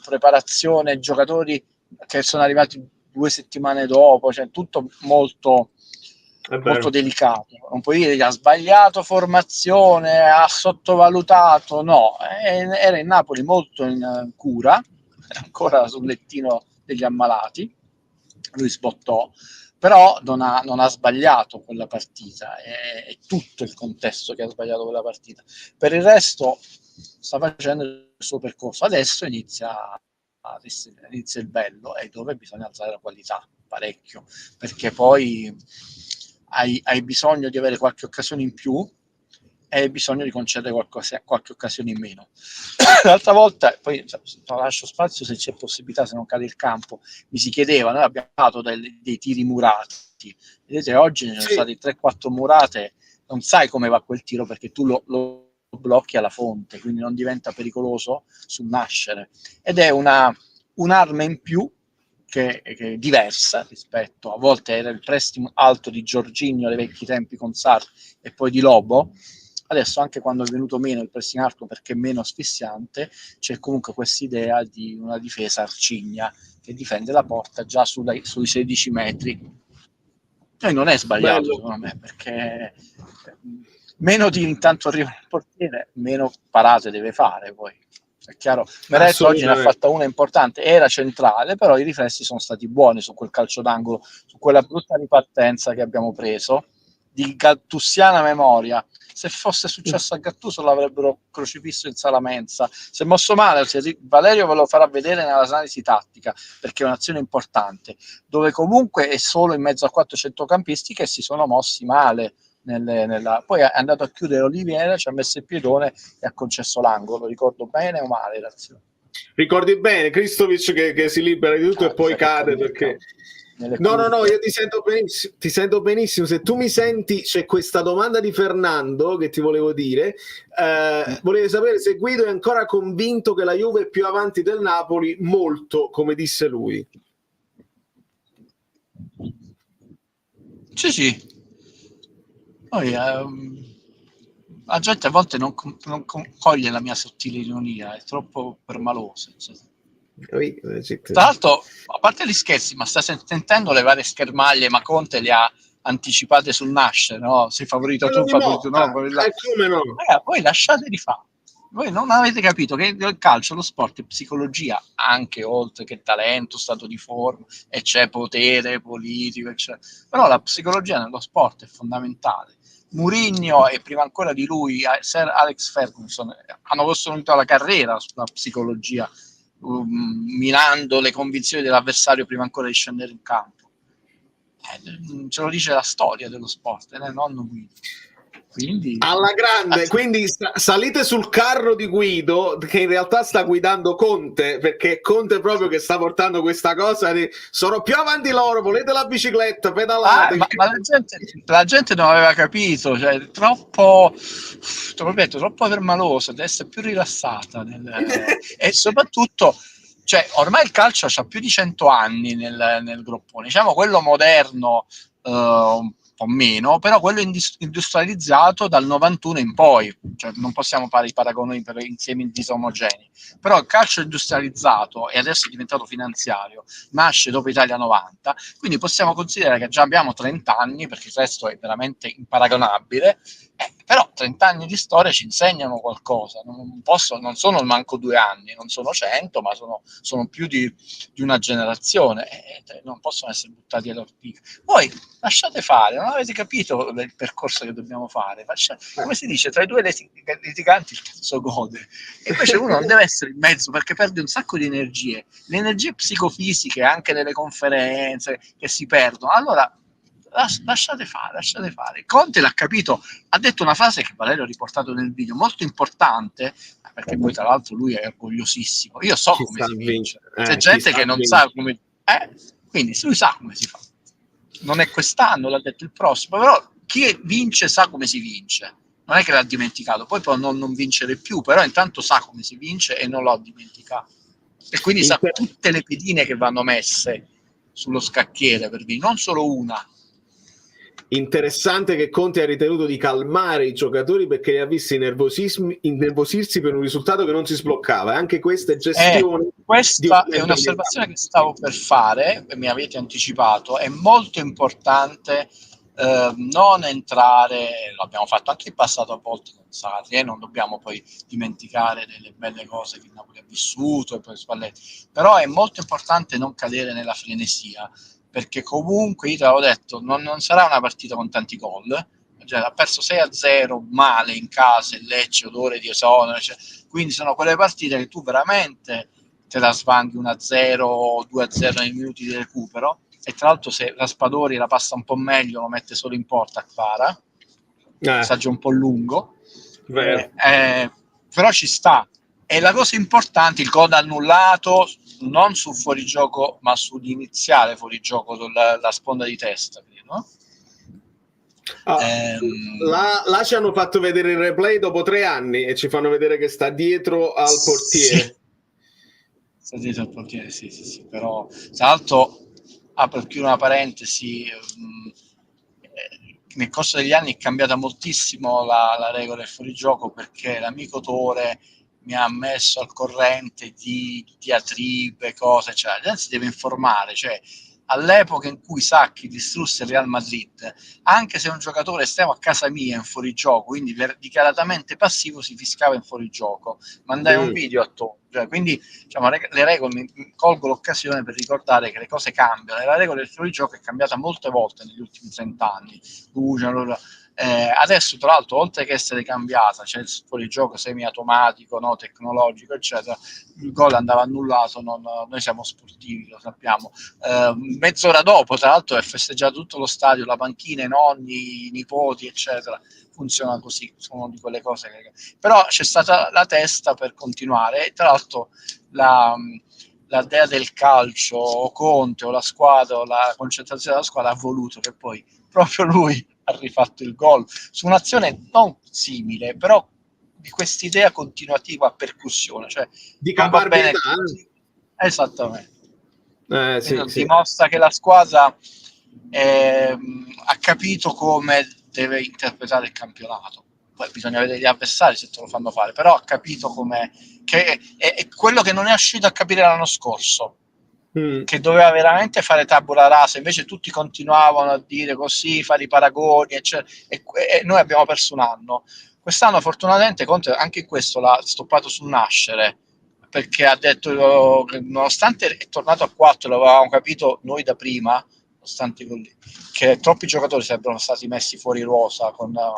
preparazione, giocatori che sono arrivati 2 settimane dopo, cioè tutto molto delicato. Non puoi dire che ha sbagliato formazione, ha sottovalutato, no, era in Napoli molto in cura, ancora sul lettino degli ammalati, lui sbottò, però non ha sbagliato quella partita, è tutto il contesto che ha sbagliato quella partita. Per il resto sta facendo il suo percorso, adesso inizia il bello, e dove bisogna alzare la qualità parecchio, perché poi hai bisogno di avere qualche occasione in più e hai bisogno di concedere qualche occasione in meno. L'altra volta, poi lascio spazio se c'è possibilità, se non cade il campo, mi si chiedeva, noi abbiamo fatto dei tiri murati, vedete oggi ne sono stati 3-4 murate, non sai come va quel tiro perché tu lo blocchi alla fonte, quindi non diventa pericoloso sul nascere, ed è un'arma in più che è diversa rispetto, a volte era il pressing alto di Jorginho ai vecchi tempi con Sarri e poi di Lobo. Adesso, anche quando è venuto meno il pressing alto perché è meno asfissiante, c'è comunque questa idea di una difesa arcigna che difende la porta già sui 16 metri. E non è sbagliato, secondo me, perché meno di intanto arriva il portiere, meno parate deve fare poi. È chiaro, Meret oggi ne ha fatta una importante, era centrale, però i riflessi sono stati buoni su quel calcio d'angolo, su quella brutta ripartenza che abbiamo preso, di gattussiana memoria. Se fosse successo a Gattuso l'avrebbero crocifisso in sala mensa. Se mosso male, Valerio ve lo farà vedere nell'analisi tattica, perché è un'azione importante, dove comunque è solo in mezzo a 4 centrocampisti che si sono mossi male. Poi è andato a chiudere Oliviera, ci ha messo il piedone e ha concesso l'angolo. Ricordo bene o male l'azione? Ricordi bene Kristovic che si libera di tutto e poi cade perché no, io ti sento benissimo. Se tu mi senti, c'è questa domanda di Fernando che ti volevo dire. Volevo sapere se Guido è ancora convinto che la Juve è più avanti del Napoli, molto, come disse lui. Sì. Poi la gente a volte non coglie la mia sottile ironia, è troppo permalosa. Tra l'altro, a parte gli scherzi, ma sta sentendo le varie schermaglie, ma Conte le ha anticipate sul nascere, no? Sei favorito tu, favorito no. Come no? Poi lasciate di fare. Voi non avete capito che il calcio, lo sport è psicologia, anche oltre che talento, stato di forma, e c'è potere politico, eccetera. Però la psicologia nello sport è fondamentale. Mourinho e prima ancora di lui Sir Alex Ferguson hanno costruito la carriera sulla psicologia, minando le convinzioni dell'avversario prima ancora di scendere in campo. Ce lo dice la storia dello sport, non Guido. Quindi alla grande, quindi salite sul carro di Guido, che in realtà sta guidando Conte, perché Conte proprio che sta portando questa cosa di sono più avanti loro, volete la bicicletta, pedalate. Ma la gente non aveva capito, cioè troppo permalosa, deve essere più rilassata e soprattutto, cioè ormai il calcio ha più di 100 anni nel groppone, diciamo quello moderno un po' meno, però quello industrializzato dal 91 in poi, cioè non possiamo fare i paragoni per insiemi disomogenei, però il calcio industrializzato e adesso è diventato finanziario, nasce dopo Italia 90, quindi possiamo considerare che già abbiamo 30 anni, perché il resto è veramente imparagonabile, però 30 anni di storia ci insegnano qualcosa, non sono manco 2 anni, non sono 100, ma sono più di una generazione, non possono essere buttati all'ortico. Poi lasciate fare, non avete capito il percorso che dobbiamo fare, come si dice, tra i due litiganti il terzo gode, e invece uno non deve essere in mezzo perché perde un sacco di energie, le energie psicofisiche anche nelle conferenze che si perdono. Allora lasciate fare. Conte l'ha capito, ha detto una frase che Valerio ha riportato nel video, molto importante, perché poi tra l'altro lui è orgogliosissimo. Io so come si vince, c'è gente che non sa come, quindi lui sa come si fa. Non è quest'anno, l'ha detto il prossimo, però chi vince sa come si vince, non è che l'ha dimenticato, poi può non vincere più, però intanto sa come si vince e non l'ha dimenticato, e quindi sa tutte le pedine che vanno messe sullo scacchiere per vincere, non solo una. Interessante che Conte ha ritenuto di calmare i giocatori perché li ha visti innervosirsi per un risultato che non si sbloccava. Anche questa è gestione. Questa è un'osservazione che stavo per fare, mi avete anticipato. È molto importante non entrare, l'abbiamo fatto anche in passato a volte con Sarri, non dobbiamo poi dimenticare delle belle cose che il Napoli ha vissuto e poi Spalletti, però è molto importante non cadere nella frenesia, perché comunque io te l'avevo detto, non sarà una partita con tanti gol, cioè, ha perso 6-0 male in casa, il Lecce, odore di esonero, cioè, quindi sono quelle partite che tu veramente te la svanghi 1-0 o 2-0 nei minuti di recupero, e tra l'altro se Raspadori la passa un po' meglio lo mette solo in porta Kvara, passaggio un po' lungo, però ci sta. E la cosa importante, il gol annullato non sul fuorigioco ma sull'iniziale fuorigioco sulla sponda di testa, credo. Là ci hanno fatto vedere il replay dopo 3 anni e ci fanno vedere che sta dietro al portiere. Sì. Sta dietro al portiere, sì. Però tra l'altro, per chiudere una parentesi, nel corso degli anni è cambiata moltissimo la regola del fuorigioco, perché l'amico Tore mi ha messo al corrente di diatribe, cose, cioè la gente si deve informare, cioè all'epoca in cui Sacchi distrusse il Real Madrid, anche se un giocatore estremo a casa mia in fuorigioco, quindi dichiaratamente passivo, si fiscava in fuorigioco, mandai un video a Tore, cioè, quindi diciamo, le regole, colgo l'occasione per ricordare che le cose cambiano, e la regola del fuorigioco è cambiata molte volte negli ultimi 30 anni. Adesso tra l'altro, oltre che essere cambiata, c'è il fuorigioco semi-automatico, tecnologico eccetera, il gol andava annullato, noi siamo sportivi, lo sappiamo, mezz'ora dopo tra l'altro è festeggiato tutto lo stadio, la panchina, i nonni, i nipoti eccetera, funziona così, sono di quelle cose però c'è stata la testa per continuare, e tra l'altro la dea del calcio, o Conte o la squadra o la concentrazione della squadra ha voluto che poi proprio lui ha rifatto il gol su un'azione non simile, però di quest'idea continuativa a percussione, cioè di caparbietà. Esattamente. Sì. Dimostra che la squadra ha capito come deve interpretare il campionato. poi bisogna vedere gli avversari se te lo fanno fare, però ha capito che è quello che non è uscito a capire l'anno scorso, che doveva veramente fare tabula rasa, invece tutti continuavano a dire così, fare i paragoni, eccetera, e noi abbiamo perso un anno. Quest'anno fortunatamente Conte anche in questo l'ha stoppato sul nascere, perché ha detto che nonostante è tornato a 4, l'avevamo capito noi da prima, nonostante che troppi giocatori sarebbero stati messi fuori rosa con la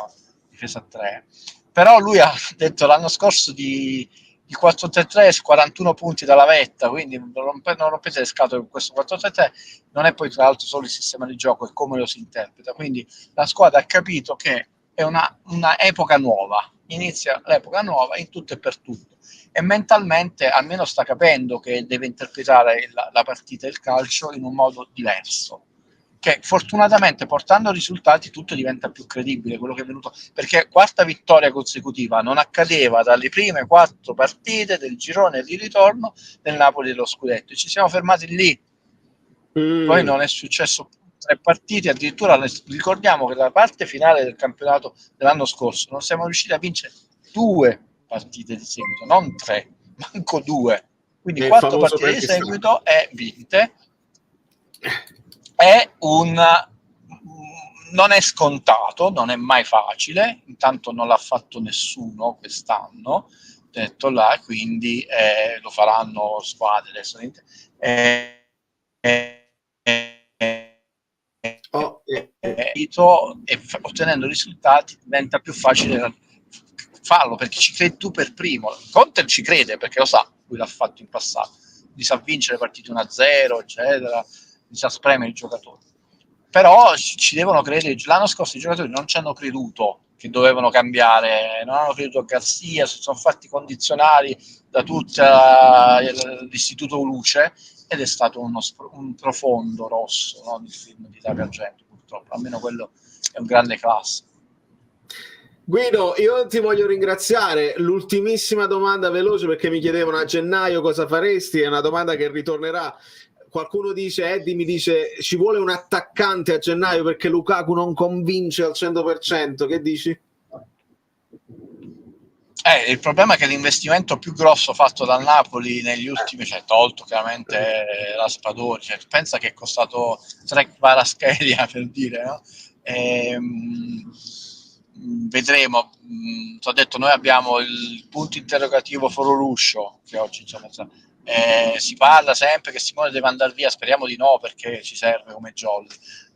difesa a 3, però lui ha detto l'anno scorso di 4-3-3 41 punti dalla vetta, quindi non rompete le scatole con questo 4-3-3, non è poi tra l'altro solo il sistema di gioco, è come lo si interpreta, quindi la squadra ha capito che è una epoca nuova, inizia l'epoca nuova in tutto e per tutto, e mentalmente almeno sta capendo che deve interpretare la partita e il calcio in un modo diverso, che fortunatamente portando risultati tutto diventa più credibile, quello che è venuto, perché quarta vittoria consecutiva non accadeva dalle prime 4 partite del girone di ritorno del Napoli dello scudetto, e ci siamo fermati lì. Poi non è successo 3 partite, addirittura ricordiamo che la parte finale del campionato dell'anno scorso non siamo riusciti a vincere 2 partite di seguito, non 3, manco 2, quindi 4 partite di seguito e vinte. È non è scontato, non è mai facile, intanto non l'ha fatto nessuno quest'anno, detto là, quindi lo faranno squadre adesso, e ottenendo risultati diventa più facile farlo, perché ci credi tu per primo. Conte ci crede perché lo sa, lui l'ha fatto in passato, gli sa vincere partite 1-0 eccetera, gli sa spremere i giocatori, però ci devono credere. L'anno scorso i giocatori non ci hanno creduto che dovevano cambiare, non hanno creduto a Garzia, si sono fatti condizionali da tutto l'istituto Luce, ed è stato un profondo rosso, no, il film di Dario Argento, purtroppo, almeno quello è un grande classico. Guido, io ti voglio ringraziare. L'ultimissima domanda veloce, perché mi chiedevano a gennaio cosa faresti, è una domanda che ritornerà. Qualcuno dice, Eddie mi dice, ci vuole un attaccante a gennaio perché Lukaku non convince al 100%, che dici? Il problema è che l'investimento più grosso fatto dal Napoli negli ultimi, tolto chiaramente Raspadori, pensa che è costato 3 Kvaratskhelia, per dire, no? Vedremo. Ti ho detto, noi abbiamo il punto interrogativo Foroluscio, che oggi si parla sempre che Simone deve andare via, speriamo di no, perché ci serve come jolly.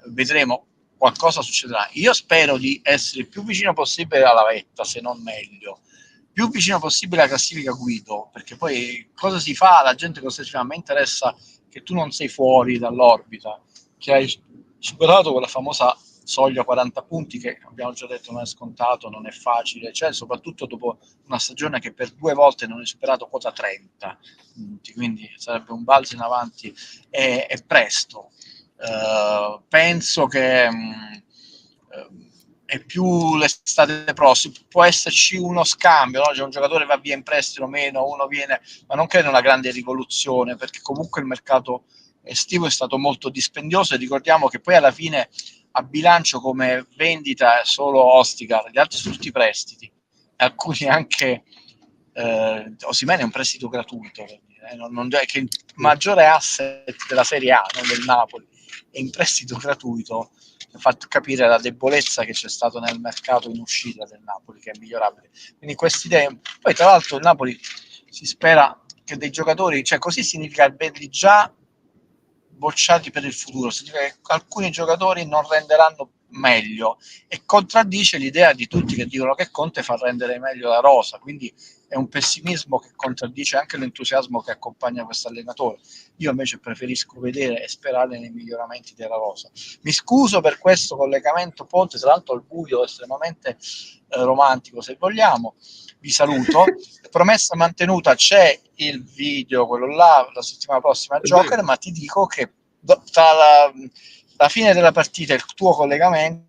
Vedremo, qualcosa succederà. Io spero di essere il più vicino possibile alla vetta, se non meglio, più vicino possibile alla classifica Guido, perché poi cosa si fa, la gente cosa si fa, a me interessa che tu non sei fuori dall'orbita, che hai superato quella famosa soglia 40 punti, che abbiamo già detto non è scontato, non è facile, cioè soprattutto dopo una stagione che per 2 volte non hai superato quota 30 punti, quindi sarebbe un balzo in avanti e presto. Penso che è più l'estate prossima, può esserci uno scambio, no? C'è un giocatore va via in prestito meno, uno viene, ma non credo una grande rivoluzione, perché comunque il mercato estivo è stato molto dispendioso, e ricordiamo che poi alla fine a bilancio come vendita è solo Ostigar, gli altri sono tutti prestiti, alcuni anche Osimhen è un prestito gratuito, per dire, che il maggiore asset della Serie A, non del Napoli, è in prestito gratuito, ha fatto capire la debolezza che c'è stato nel mercato in uscita del Napoli, che è migliorabile. Quindi queste idee, poi tra l'altro il Napoli si spera che dei giocatori, cioè così significa averli già bocciati per il futuro, significa che alcuni giocatori non renderanno meglio, e contraddice l'idea di tutti che dicono che Conte fa rendere meglio la rosa, quindi è un pessimismo che contraddice anche l'entusiasmo che accompagna questo allenatore. Io invece preferisco vedere e sperare nei miglioramenti della rosa. Mi scuso per questo collegamento Ponte, tra l'altro al buio, estremamente romantico se vogliamo. Vi saluto. Promessa mantenuta, c'è il video, quello là, la settimana prossima a Joker, ma ti dico che tra la fine della partita e il tuo collegamento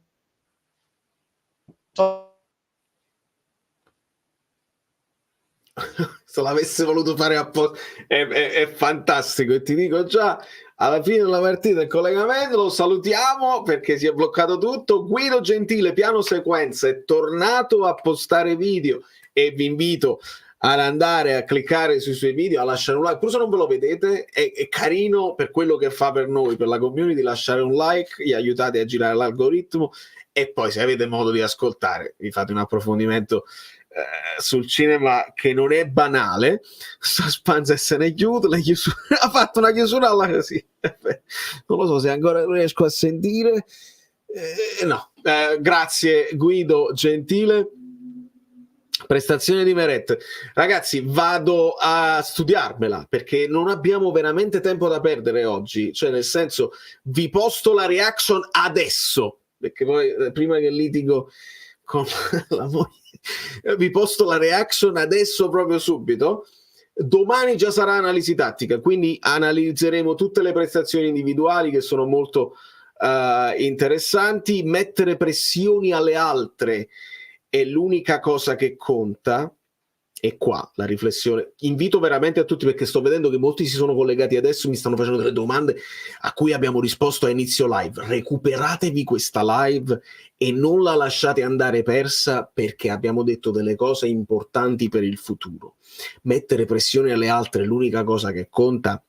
se l'avesse voluto fare apposta, è fantastico, e ti dico già alla fine della partita il collegamento, lo salutiamo perché si è bloccato tutto. Guido Gentile, piano sequenza, è tornato a postare video e vi invito ad andare a cliccare sui suoi video, a lasciare un like, pure se non ve lo vedete, è carino per quello che fa per noi, per la community, lasciare un like, gli aiutate a girare l'algoritmo, e poi se avete modo di ascoltare vi fate un approfondimento sul cinema che non è banale. Suspense se ne chiude, ha fatto una chiusura alla così, non lo so se ancora riesco a sentire, no, grazie Guido Gentile. Prestazione di Meret, ragazzi, vado a studiarmela perché non abbiamo veramente tempo da perdere oggi, cioè nel senso vi posto la reaction adesso perché poi prima che litigo con la moglie vi posto la reaction adesso proprio subito. Domani già sarà analisi tattica, quindi analizzeremo tutte le prestazioni individuali che sono molto interessanti. Mettere pressioni alle altre è l'unica cosa che conta. E qua la riflessione, invito veramente a tutti, perché sto vedendo che molti si sono collegati adesso, mi stanno facendo delle domande a cui abbiamo risposto a inizio live. Recuperatevi questa live e non la lasciate andare persa, perché abbiamo detto delle cose importanti per il futuro. Mettere pressione alle altre è l'unica cosa che conta.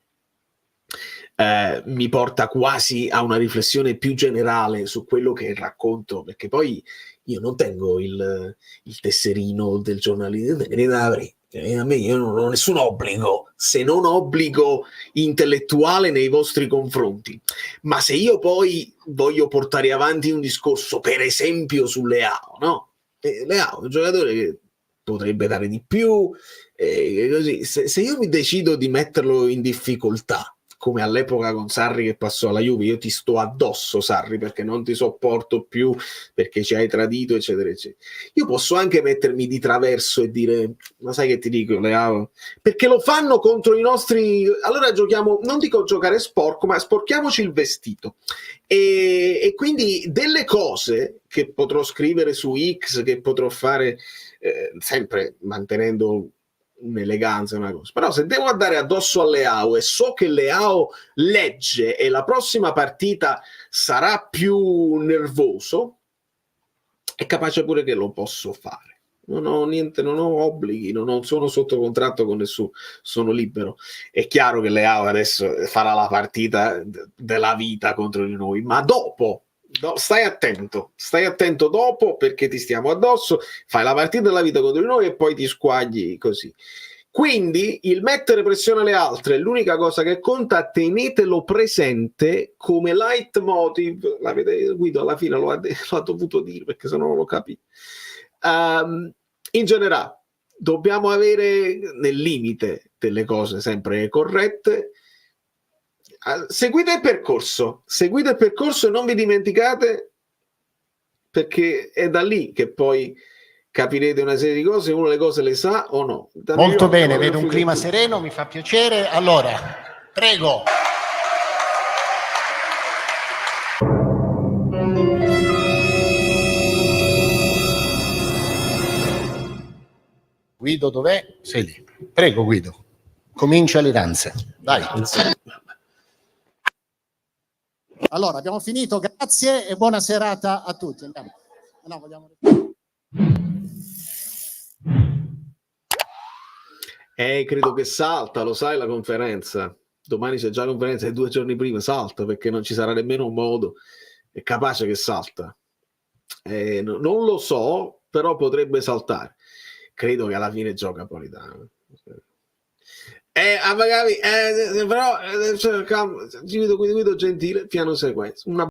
Mi porta quasi a una riflessione più generale su quello che racconto, perché poi io non tengo il tesserino del giornalismo, a me io non ho nessun obbligo, se non obbligo intellettuale nei vostri confronti, ma se io poi voglio portare avanti un discorso, per esempio su Leao, no? Leao è un giocatore che potrebbe dare di più, così. Se io mi decido di metterlo in difficoltà, come all'epoca con Sarri che passò alla Juve, io ti sto addosso Sarri perché non ti sopporto più, perché ci hai tradito, eccetera eccetera, io posso anche mettermi di traverso e dire, ma sai che ti dico Leao, perché lo fanno contro i nostri, allora giochiamo, non dico giocare sporco, ma sporchiamoci il vestito, e quindi delle cose che potrò scrivere su X, che potrò fare sempre mantenendo un'eleganza, una cosa, però se devo andare addosso a Leao e so che Leao legge e la prossima partita sarà più nervoso, è capace pure che lo posso fare. Non ho niente, non ho obblighi, non sono sotto contratto con nessuno, sono libero. È chiaro che Leao adesso farà la partita della vita contro di noi, ma dopo stai attento dopo, perché ti stiamo addosso, fai la partita della vita contro di noi e poi ti squagli così. Quindi il mettere pressione alle altre è l'unica cosa che conta, tenetelo presente come leitmotiv. L'avete Guido alla fine l'ha dovuto dire perché sennò non lo capisco. In generale dobbiamo avere nel limite delle cose sempre corrette. Seguite il percorso e non vi dimenticate, perché è da lì che poi capirete una serie di cose, uno le cose le sa o no. Molto bene, vedo un clima sereno, mi fa piacere. Allora, prego. Guido dov'è? Sei lì. Prego Guido, comincia le danze. Vai. Allora, abbiamo finito, grazie e buona serata a tutti. Andiamo. No, vogliamo... Credo che salta, lo sai, la conferenza. Domani c'è già la conferenza e 2 giorni prima salta, perché non ci sarà nemmeno un modo. È capace che salta. Non lo so, però potrebbe saltare. Credo che alla fine gioca Politano. Magari, però Guido Gentile, piano sequenza.